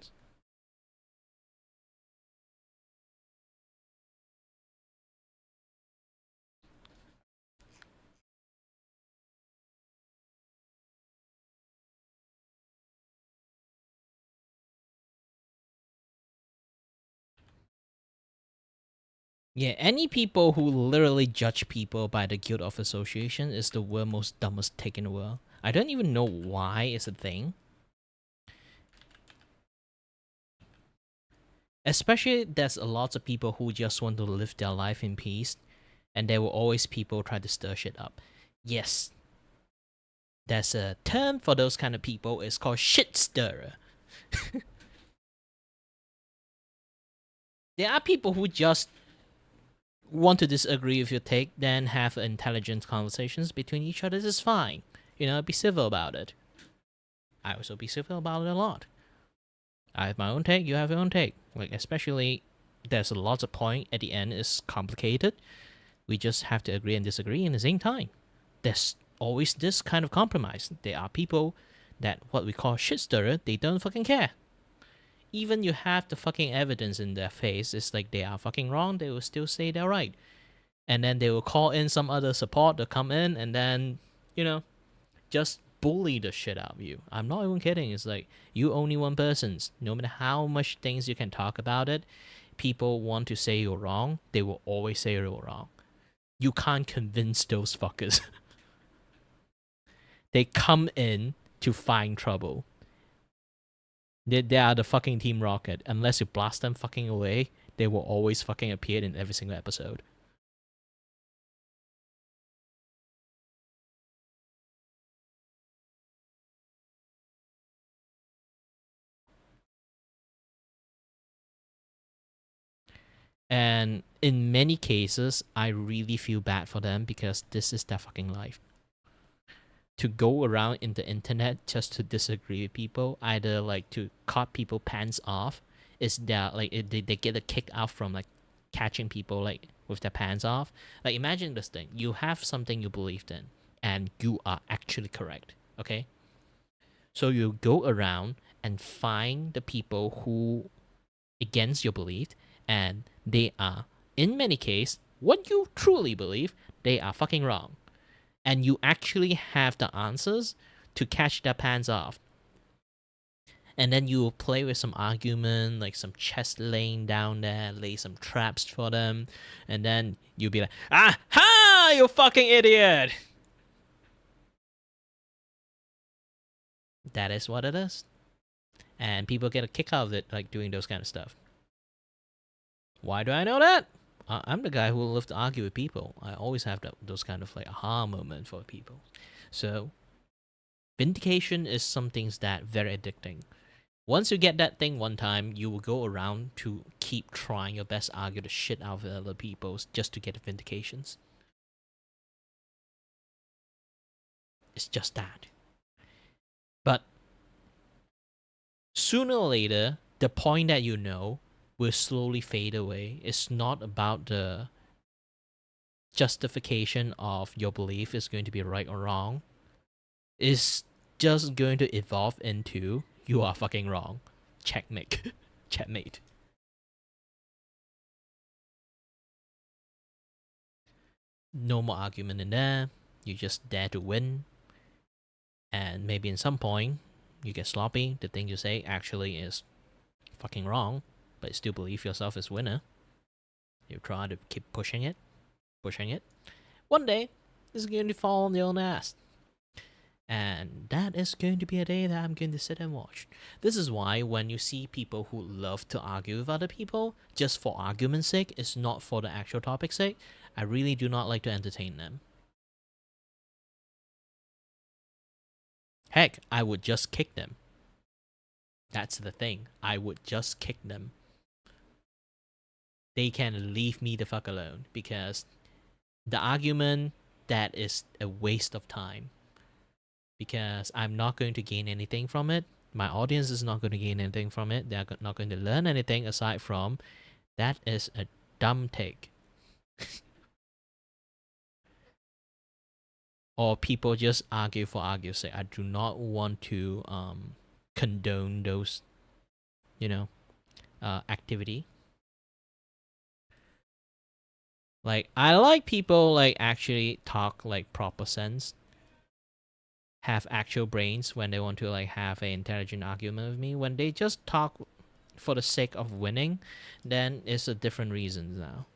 Yeah, any people who literally judge people by the guilt of association is the world most dumbest take in the world. I don't even know why it's a thing. Especially there's a lot of people who just want to live their life in peace, and there will always people try to stir shit up. Yes. There's a term for those kind of people, it's called shit stirrer. There are people who just want to disagree with your take, then have intelligent conversations between each other. This is fine. You know, be civil about it. I also be civil about it a lot. I have my own take, you have your own take. Like, especially, there's a lot of point at the end, it's complicated. We just have to agree and disagree in the same time. There's always this kind of compromise. There are people that, what we call shit stirrer, they don't fucking care. Even you have the fucking evidence in their face, it's like they are fucking wrong, they will still say they're right. And then they will call in some other support to come in and then, you know, just bully the shit out of you. I'm not even kidding. It's like, you only one person's. No matter how much things you can talk about it, people want to say you're wrong, they will always say you're wrong. You can't convince those fuckers. They come in to find trouble. They are the fucking Team Rocket. Unless you blast them fucking away, they will always fucking appear in every single episode. And in many cases, I really feel bad for them because this is their fucking life. To go around in the internet just to disagree with people, either like to cut people pants off, is that like they get a kick out from like catching people like with their pants off. Like, imagine this thing: you have something you believed in, and you are actually correct. Okay, so you go around and find the people who against your belief, and they are in many cases what you truly believe. They are fucking wrong. And you actually have the answers to catch their pants off. And then you will play with some argument, like some chess laying down there, lay some traps for them, and then you'll be like, "Ah-ha, you fucking idiot!" That is what it is. And people get a kick out of it, like doing those kind of stuff. Why do I know that? I'm the guy who will love to argue with people. I always have those kind of like aha moment for people. So, vindication is something that very addicting. Once you get that thing one time, you will go around to keep trying your best to argue the shit out of other people just to get vindications. It's just that. But sooner or later, the point that you know will slowly fade away. It's not about the justification of your belief is going to be right or wrong. It's just going to evolve into you are fucking wrong. Checkmate. Checkmate. No more argument in there. You just dare to win. And maybe in some point, you get sloppy. The thing you say actually is fucking wrong, but you still believe yourself as winner. You try to keep pushing it. One day, it's going to fall on your own ass. And that is going to be a day that I'm going to sit and watch. This is why when you see people who love to argue with other people, just for argument's sake, it's not for the actual topic's sake, I really do not like to entertain them. Heck, I would just kick them. That's the thing. I would just kick them. They can leave me the fuck alone, because the argument, that is a waste of time. Because I'm not going to gain anything from it. My audience is not going to gain anything from it. They're not going to learn anything aside from that is a dumb take. Or people just argue for argue's sake. I do not want to condone those, activity. Like, I like people like actually talk like proper sense, have actual brains when they want to like have an intelligent argument with me. When they just talk for the sake of winning, then it's a different reason now.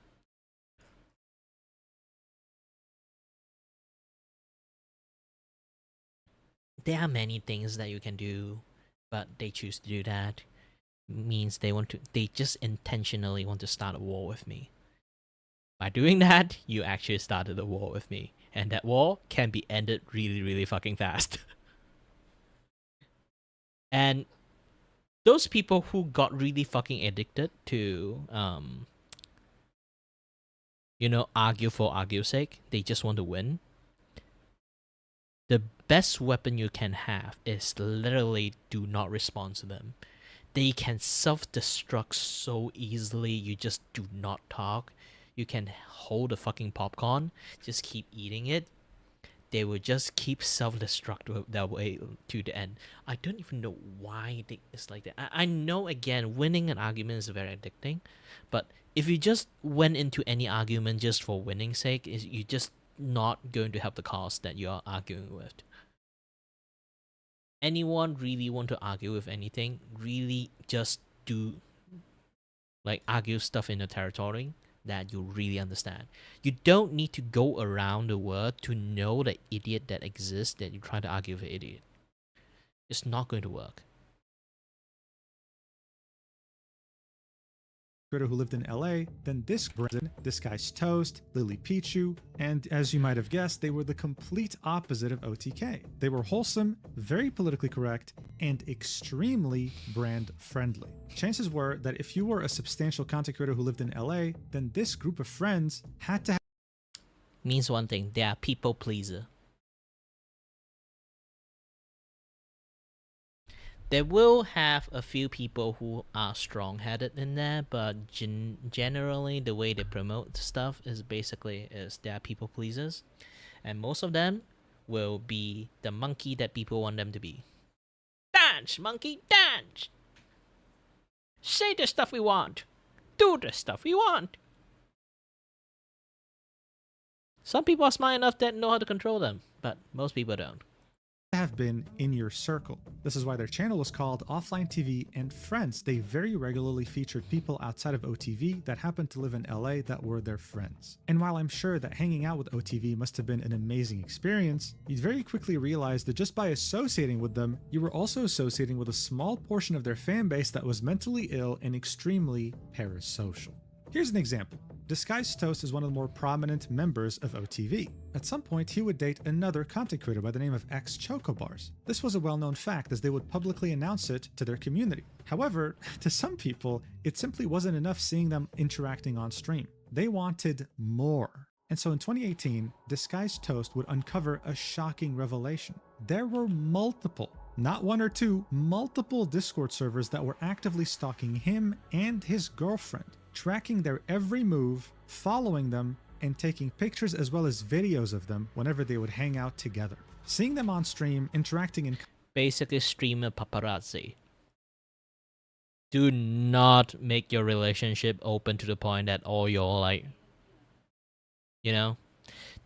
There are many things that you can do, but they choose to do that. Means they just intentionally want to start a war with me. By doing that, you actually started a war with me. And that war can be ended really, really fucking fast. And those people who got really fucking addicted to, argue for argue's sake, they just want to win. The best weapon you can have is literally do not respond to them. They can self-destruct so easily, you just do not talk. You can hold the fucking popcorn, just keep eating it. They will just keep self-destruct their way to the end. I don't even know why it's like that. I know, again, winning an argument is very addicting, but if you just went into any argument just for winning's sake, you're just not going to help the cause that you are arguing with. Anyone really want to argue with anything, really just do like argue stuff in the territory that you really understand. You don't need to go around the world to know the idiot that exists that you try to argue with an idiot. It's not going to work.
Who lived in LA, then Disguised Toast, Lily Pichu, and as you might have guessed, they were the complete opposite of OTK. They were wholesome, very politically correct, and extremely brand friendly. Chances were that if you were a substantial content creator who lived in LA, then this group of friends had to have
means one thing, they are people pleaser. There will have a few people who are strong-headed in there, but generally the way they promote stuff is they are people pleasers, and most of them will be the monkey that people want them to be. Dance, monkey, dance! Say the stuff we want. Do the stuff we want. Some people are smart enough that know how to control them, but most people don't.
Have been in your circle. This is why their channel was called Offline TV and Friends. They very regularly featured people outside of OTV that happened to live in LA that were their friends. And while I'm sure that hanging out with OTV must have been an amazing experience, you'd very quickly realize that just by associating with them, you were also associating with a small portion of their fan base that was mentally ill and extremely parasocial. Here's an example. Disguised Toast is one of the more prominent members of OTV. At some point, he would date another content creator by the name of X Chocobars. This was a well-known fact as they would publicly announce it to their community. However, to some people, it simply wasn't enough seeing them interacting on stream. They wanted more. And so in 2018, Disguised Toast would uncover a shocking revelation. There were multiple, not one or two, multiple Discord servers that were actively stalking him and his girlfriend, tracking their every move, following them, and taking pictures as well as videos of them whenever they would hang out together. Seeing them on stream, interacting in...
Basically streamer paparazzi. Do not make your relationship open to the point that all your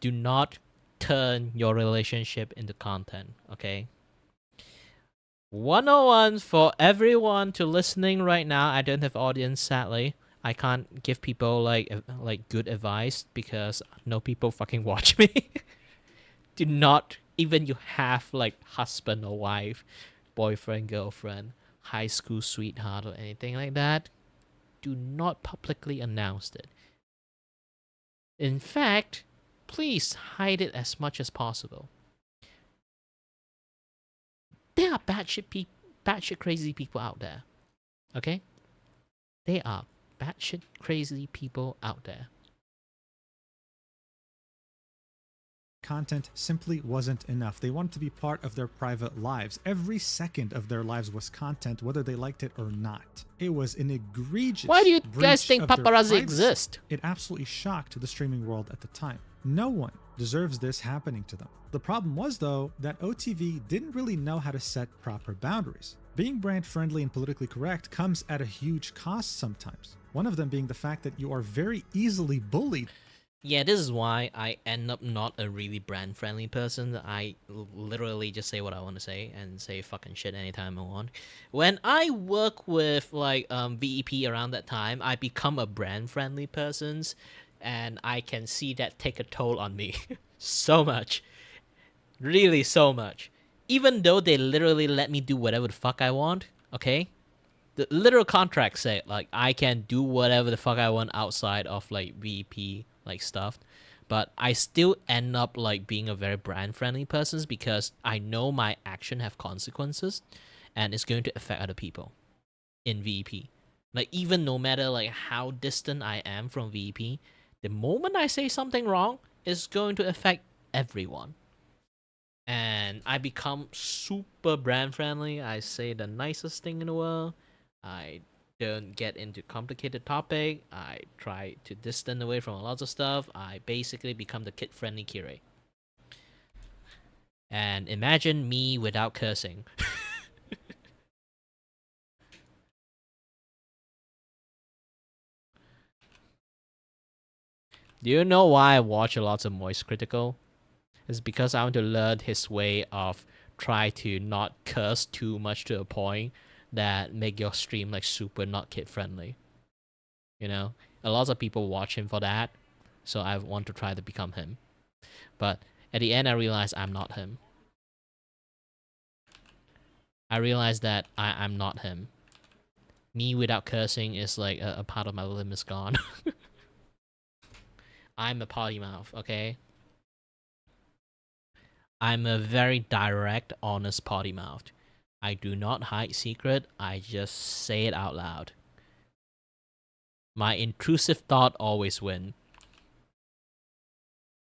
do not turn your relationship into content, okay? 101 for everyone to listening right now. I don't have audience, sadly. I can't give people like good advice because no people fucking watch me. Do not even you have like husband or wife, boyfriend, girlfriend, high school sweetheart, or anything like that, do not publicly announce it. In fact, please hide it as much as possible. There are batshit crazy people out there. Okay? They are batshit crazy people out there.
Content simply wasn't enough. They wanted to be part of their private lives. Every second of their lives was content, whether they liked it or not. It was an egregious
Why do you
breach
guys think
of their
paparazzi
privacy.
exist?
It absolutely shocked the streaming world at the time. No one deserves this happening to them. The problem was, though, that OTV didn't really know how to set proper boundaries. Being brand friendly and politically correct comes at a huge cost sometimes. One of them being the fact that you are very easily bullied.
Yeah, this is why I end up not a really brand friendly person. I literally just say what I want to say and say fucking shit anytime I want. When I work with like VEP around that time, I become a brand friendly person, and I can see that take a toll on me so much. Really so much. Even though they literally let me do whatever the fuck I want, okay? The literal contract say like I can do whatever the fuck I want outside of like VP like stuff, but I still end up like being a very brand friendly person because I know my action have consequences and it's going to affect other people in VP. Like even no matter like how distant I am from VP, the moment I say something wrong, it's going to affect everyone. And I become super brand friendly. I say the nicest thing in the world. I don't get into complicated topic. I try to distance away from a lot of stuff. I basically become the kid-friendly Kirei. And imagine me without cursing. Do you know why I watch a lot of Moist Critical? It's because I want to learn his way of try to not curse too much to a point that make your stream like super not kid friendly. You know, a lot of people watch him for that, so I want to try to become him. But at the end, I realized I'm not him. I realized that I'm not him. Me without cursing is like a part of my limb is gone. I'm a potty mouth, okay? I'm a very direct, honest potty mouth. I do not hide secret, I just say it out loud. My intrusive thought always win.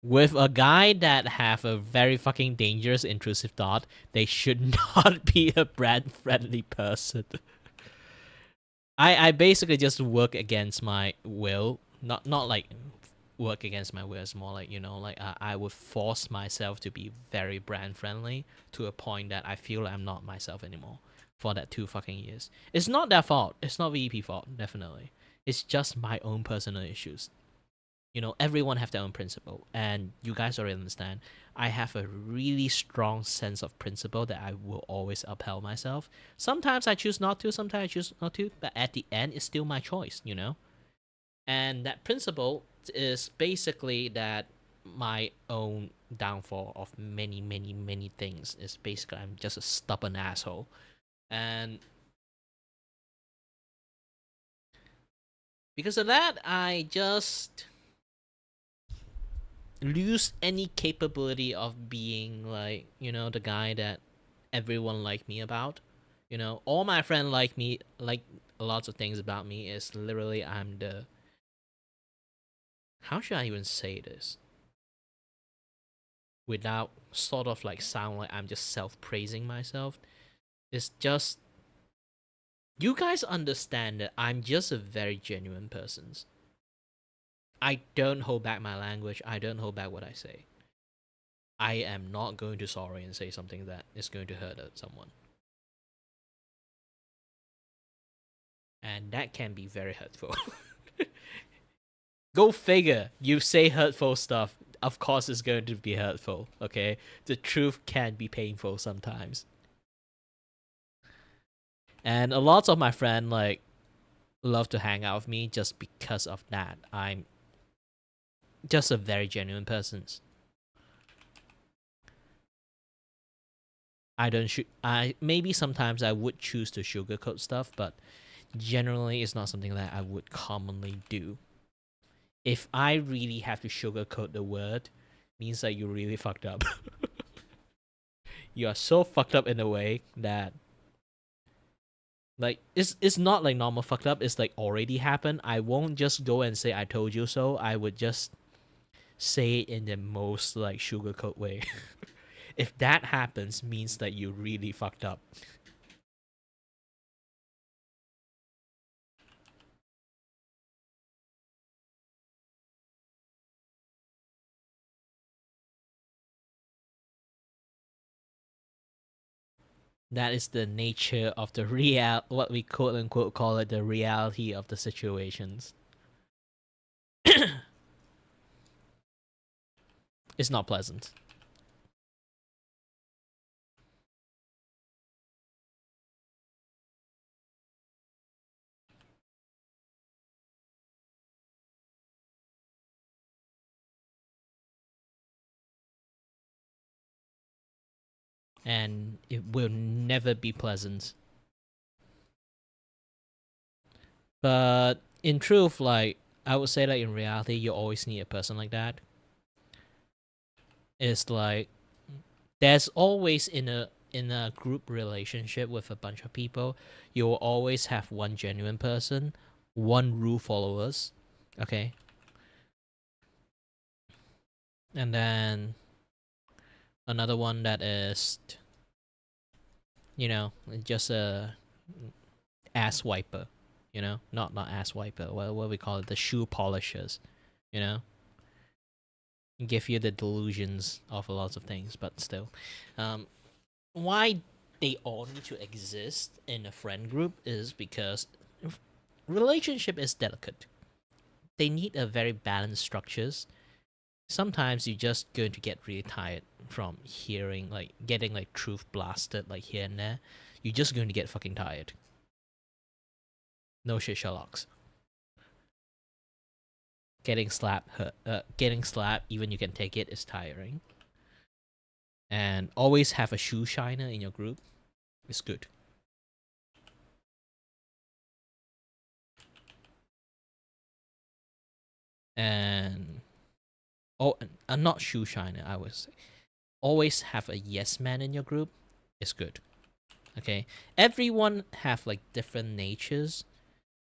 With a guy that have a very fucking dangerous intrusive thought, they should not be a brand friendly person. I basically just work against my will. Not like work against my will. It's more like, you know, like I would force myself to be very brand friendly to a point that I feel I'm not myself anymore for that 2 fucking years. It's not their fault. It's not VEP fault, definitely. It's just my own personal issues. You know, everyone have their own principle, and you guys already understand. I have a really strong sense of principle that I will always upheld myself. Sometimes I choose not to, sometimes I choose not to, but at the end, it's still my choice, you know? And that principle is basically that my own downfall of many, many, many things is basically I'm just a stubborn asshole. And because of that, I just lose any capability of being like, you know, the guy that everyone like me about. You know, all my friends like me, like lots of things about me is literally I'm the... How should I even say this? Without sort of like sound like I'm just self-praising myself. It's just... You guys understand that I'm just a very genuine person. I don't hold back my language. I don't hold back what I say. I am not going to sorry and say something that is going to hurt someone. And that can be very hurtful. Go figure. You say hurtful stuff. Of course it's going to be hurtful, okay? The truth can be painful sometimes. And a lot of my friends like love to hang out with me just because of that. I'm just a very genuine person. I don't shoot. I maybe sometimes I would choose to sugarcoat stuff, but generally it's not something that I would commonly do. If I really have to sugarcoat the word, means that you really fucked up. You are so fucked up in a way that like it's not like normal fucked up, it's like already happened. I won't just go and say I told you so. I would just say it in the most like sugarcoat way. If that happens, means that you really fucked up. That is the nature of the what we quote unquote call it the reality of the situations. It's not pleasant. And it will never be pleasant. But in truth, like I would say, like in reality, you always need a person like that. It's like there's always in a group relationship with a bunch of people, you will always have one genuine person, one rule followers, okay, and then another one that is, just a ass wiper, not ass wiper. What we call it, the shoe polishers, you know. Give you the delusions of a lot of things, but still, why they all need to exist in a friend group is because relationship is delicate. They need a very balanced structures. Sometimes you're just going to get really tired from hearing like getting like truth blasted like here and there. You're just going to get fucking tired. No shit, Sherlock's. Getting slapped, even you can take it, is tiring. And always have a shoe shiner in your group is good. And not shoe shiner, I would say. Always have a yes man in your group is good. Okay, everyone have like different natures.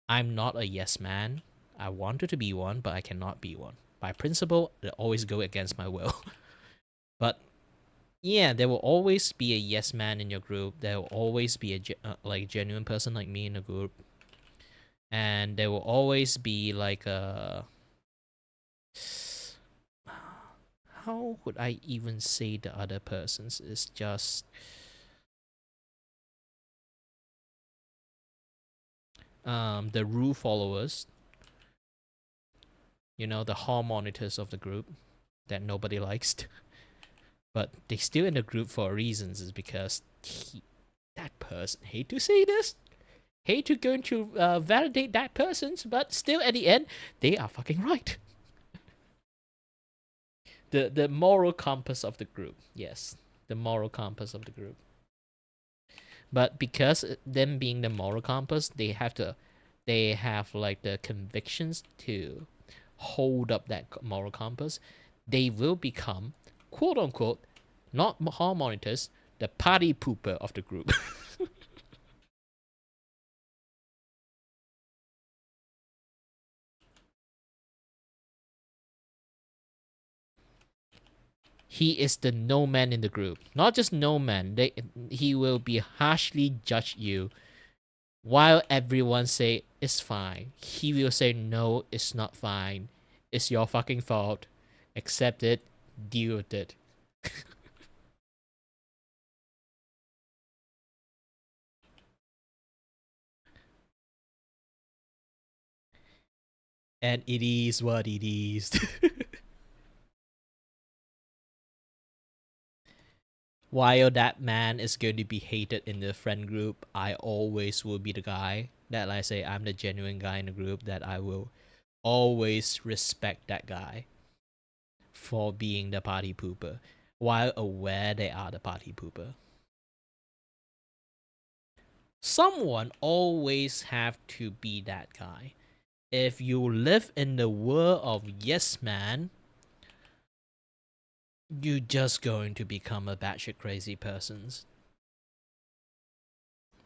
I'm not a yes man. I wanted to be one, but I cannot be one. By principle, I always go against my will. But yeah, there will always be a yes man in your group. There will always be a genuine person like me in the group, and there will always be like a. How would I even say the other persons? It's just the rule followers. The hall monitors of the group that nobody likes. But they still in the group for reasons, is because that person, hate to say this, hate to going to validate that person's, but still at the end, they are fucking right. The moral compass of the group, yes, the moral compass of the group. But because them being the moral compass, they have like the convictions to hold up that moral compass. They will become, quote unquote, not hall monitors, the party pooper of the group. He is the no man in the group. Not just no man. He will be harshly judge you while everyone say it's fine. He will say no, it's not fine. It's your fucking fault. Accept it. Deal with it. And it is what it is. While that man is going to be hated in the friend group, I always will be the guy that I say I'm the genuine guy in the group, that I will always respect that guy for being the party pooper while aware they are the party pooper. Someone always have to be that guy. If you live in the world of yes man, you're just going to become a batshit crazy person.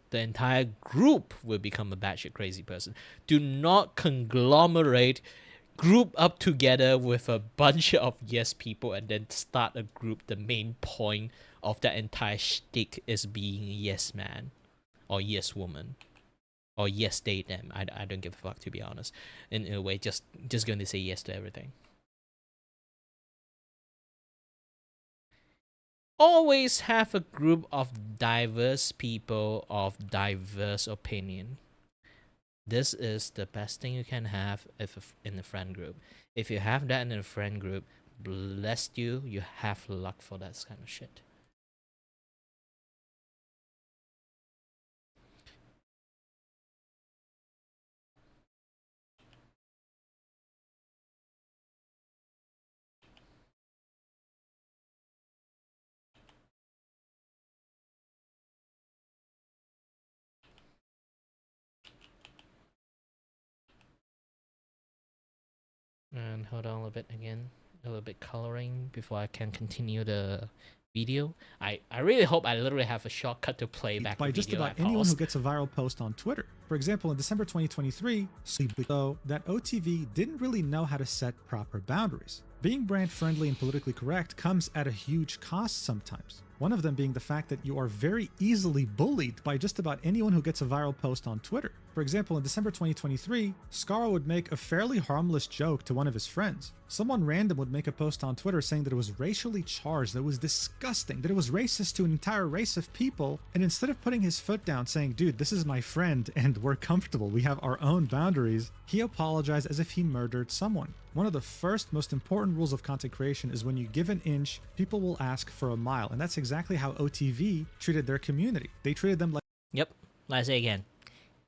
The entire group will become a batshit crazy person. Do not conglomerate, group up together with a bunch of yes people and then start a group. The main point of that entire shtick is being yes man or yes woman or yes they them. I don't give a fuck, to be honest. In a way, just going to say yes to everything. Always have a group of diverse people of diverse opinion. This is the best thing you can have if in a friend group. If you have that in a friend group, bless you, you have luck for that kind of shit. And hold on a little bit again, a little bit coloring before I can continue the video. I really hope I literally have a shortcut to play back
by
the
just
video
about
I
anyone
paused.
who gets a viral post on Twitter. For example, in December 2023, though that OTV didn't really know how to set proper boundaries. Being brand friendly and politically correct comes at a huge cost sometimes. One of them being the fact that you are very easily bullied by just about anyone who gets a viral post on Twitter. For example, in December 2023, Scar would make a fairly harmless joke to one of his friends. Someone random would make a post on Twitter saying that it was racially charged, that it was disgusting, that it was racist to an entire race of people, and instead of putting his foot down saying, dude, this is my friend and we're comfortable, we have our own boundaries, he apologized as if he murdered someone. One of the first most important rules of content creation is when you give an inch, people will ask for a mile, and that's exactly how OTV treated their community. They treated them like...
Yep, let's say again.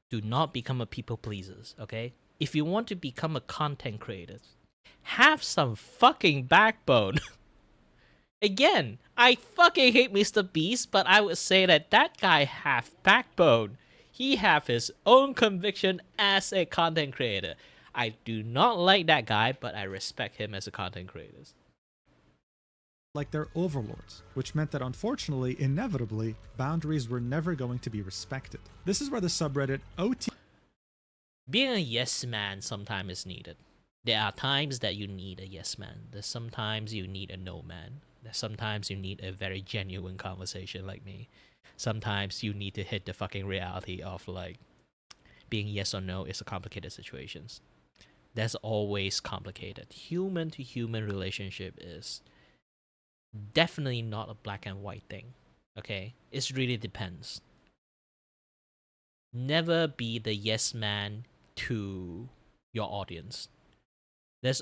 Do not become a people pleasers, okay? If you want to become a content creator, have some fucking backbone. Again, I fucking hate Mr. Beast, but I would say that guy have backbone. He have his own conviction as a content creator. I do not like that guy, but I respect him as a content creator.
Like their overlords, which meant that unfortunately, inevitably, boundaries were never going to be respected. This is where the subreddit OT...
Being a yes man sometimes is needed. There are times that you need a yes man. There's sometimes you need a no man. There's sometimes you need a very genuine conversation like me. Sometimes you need to hit the fucking reality of like, being yes or no is a complicated situations. That's always complicated. Human to human relationship is definitely not a black and white thing. Okay? It really depends. Never be the yes man to your audience. There's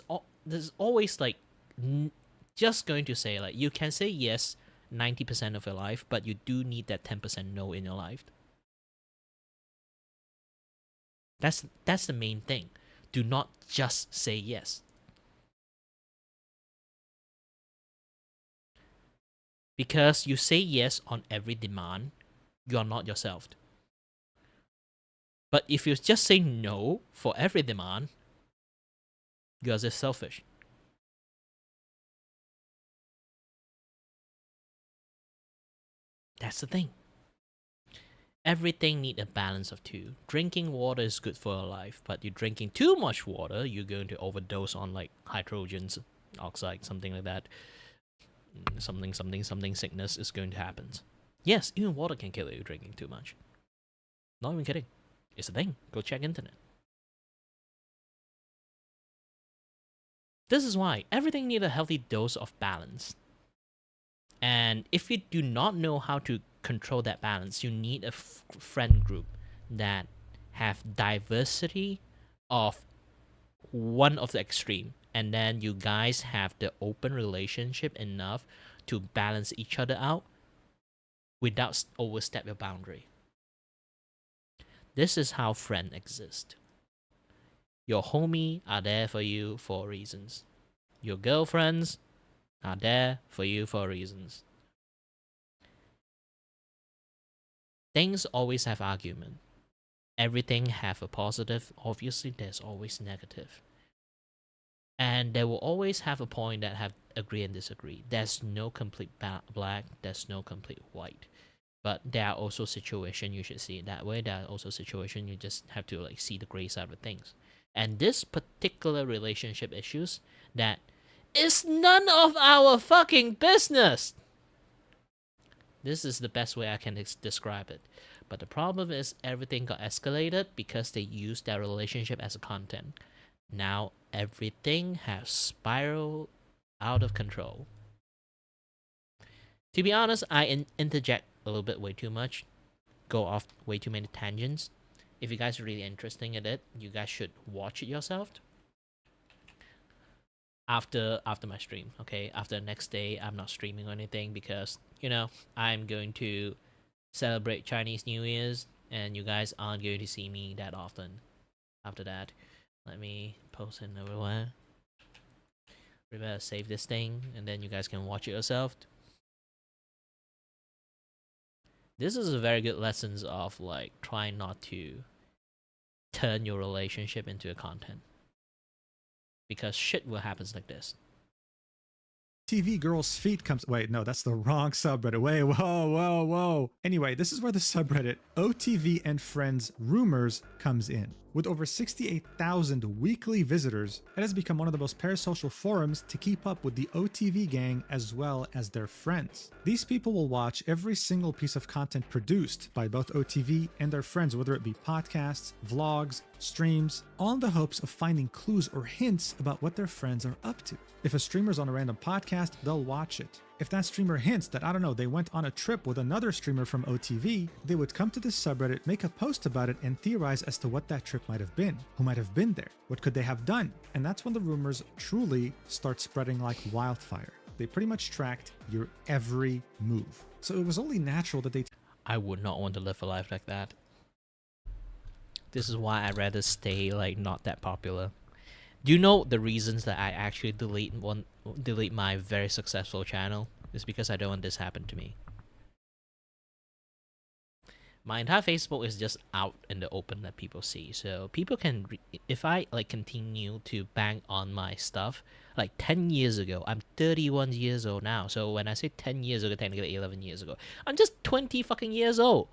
always like just going to say like you can say yes 90% of your life, but you do need that 10% no in your life. That's the main thing. Do not just say yes. Because you say yes on every demand, you are not yourself. But if you just say no for every demand, you are just selfish. That's the thing. Everything needs a balance of two. Drinking water is good for your life, but you're drinking too much water, you're going to overdose on like hydrogen oxide, something like that. Something sickness is going to happen. Yes, even water can kill you drinking too much. Not even kidding. It's a thing. Go check internet. This is why everything needs a healthy dose of balance. And if you do not know how to control that balance, you need a friend group that have diversity of one of the extreme, and then you guys have the open relationship enough to balance each other out without overstep your boundary. This is how friends exist. Your homie are there for you for reasons. Your girlfriends are there for you for reasons. things always have argument. Everything have a positive. Obviously, there's always negative. And there will always have a point that have agree and disagree. There's no complete black. There's no complete white. But there are also situations you should see it that way. There are also situations you just have to like see the gray side of things. And this particular relationship issues that is none of our fucking business. This is the best way I can describe it. But the problem is everything got escalated because they used their relationship as a content. Now everything has spiraled out of control. To be honest, I interject a little bit way too much, go off way too many tangents. If you guys are really interested in it, you guys should watch it yourself. After my stream, okay? After the next day, I'm not streaming or anything because, you know, I'm going to celebrate Chinese New Year's and you guys aren't going to see me that often. After that, let me post it everywhere. Remember, save this thing and then you guys can watch it yourself. This is a very good lessons of like trying not to turn your relationship into a content. Because shit will happen like this.
TV girl's feet comes. Wait, no, that's the wrong subreddit. Wait, whoa. Anyway, this is where the subreddit OTV and Friends Rumors comes in. With over 68,000 weekly visitors, it has become one of the most parasocial forums to keep up with the OTV gang as well as their friends. These people will watch every single piece of content produced by both OTV and their friends, whether it be podcasts, vlogs, streams, all in the hopes of finding clues or hints about what their friends are up to. If a streamer's on a random podcast, they'll watch it. If that streamer hints that, I don't know, they went on a trip with another streamer from OTV, they would come to this subreddit, make a post about it, and theorize as to what that trip might have been. Who might have been there? What could they have done? And that's when the rumors truly start spreading like wildfire. They pretty much tracked your every move. So it was only natural that they...
I would not want to live a life like that. This is why I'd rather stay like not that popular. Do you know the reasons that I actually delete my very successful channel? It's because I don't want this to happen to me. My entire Facebook is just out in the open that people see. So people can, if I like continue to bang on my stuff, like 10 years ago, I'm 31 years old now. So when I say 10 years ago, technically 11 years ago, I'm just 20 fucking years old.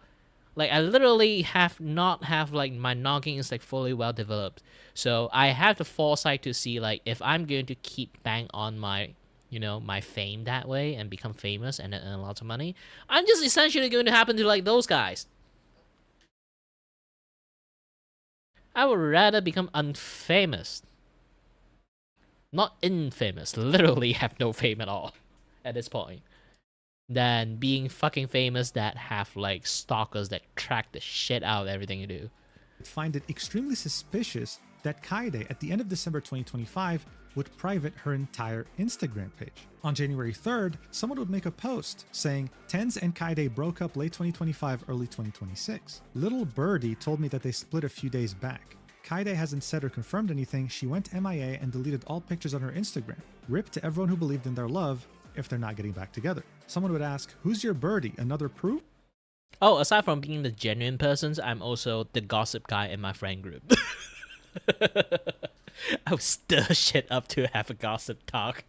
Like I literally have like my noggin is like fully well developed. So I have the foresight to see like if I'm going to keep bang on my, you know, my fame that way and become famous and earn lots of money, I'm just essentially going to happen to like those guys. I would rather become unfamous. Not infamous, literally have no fame at all at this point. Than being fucking famous that have like stalkers that track the shit out of everything you do.
Find it extremely suspicious that Kaede at the end of December 2025 would private her entire Instagram page. On January 3rd, someone would make a post saying Tens and Kaede broke up late 2025, early 2026. Little Birdie told me that they split a few days back. Kaede hasn't said or confirmed anything. She went MIA and deleted all pictures on her Instagram. Rip to everyone who believed in their love if they're not getting back together. Someone would ask, who's your birdie? Another proof?
Oh, aside from being the genuine persons, I'm also the gossip guy in my friend group. I would stir shit up to have a gossip talk.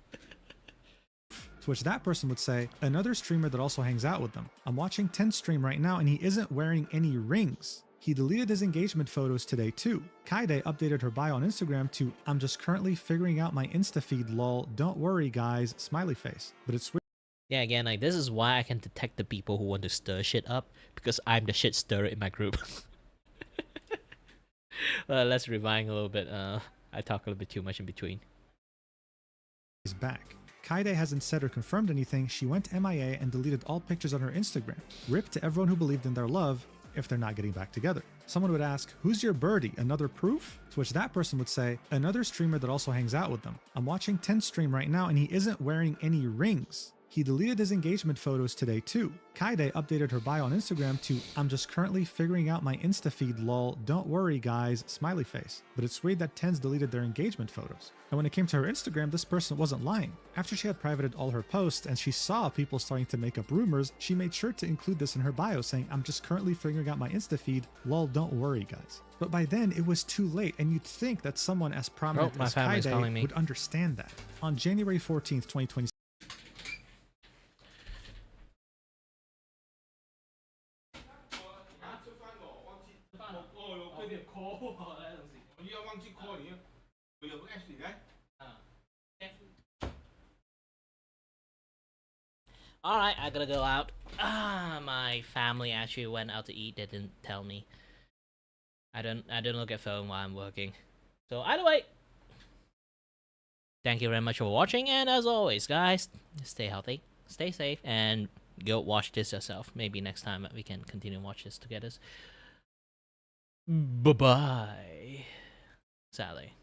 To which that person would say, another streamer that also hangs out with them. I'm watching 10 stream right now and he isn't wearing any rings. He deleted his engagement photos today too. Kaede updated her bio on Instagram to, I'm just currently figuring out my Insta feed lol, don't worry guys, smiley face. But it's weird.
Yeah, again, like this is why I can detect the people who want to stir shit up, because I'm the shit stirrer in my group. Let's rewind a little bit. I talk a little bit too much in between.
He's back. Kaede hasn't said or confirmed anything. She went MIA and deleted all pictures on her Instagram. Rip to everyone who believed in their love if they're not getting back together. Someone would ask, who's your birdie? Another proof? To which that person would say, another streamer that also hangs out with them. I'm watching 10 stream right now and he isn't wearing any rings. He deleted his engagement photos today too. Kaide updated her bio on Instagram to "I'm just currently figuring out my Insta feed lol, don't worry guys, smiley face." But it's weird that tens deleted their engagement photos. And when it came to her Instagram, this person wasn't lying. After she had privated all her posts and she saw people starting to make up rumors, she made sure to include this in her bio saying, "I'm just currently figuring out my Insta feed lol, don't worry guys." But by then it was too late, and you'd think that someone as prominent as Kaide would understand that. On January 14th, 2020.
Alright, I gotta go out. My family actually went out to eat. They didn't tell me. I didn't look at phone while I'm working. So either way, thank you very much for watching, and as always, guys, stay healthy, stay safe, and go watch this yourself. Maybe next time we can continue to watch this together. Bye-bye. Sadly.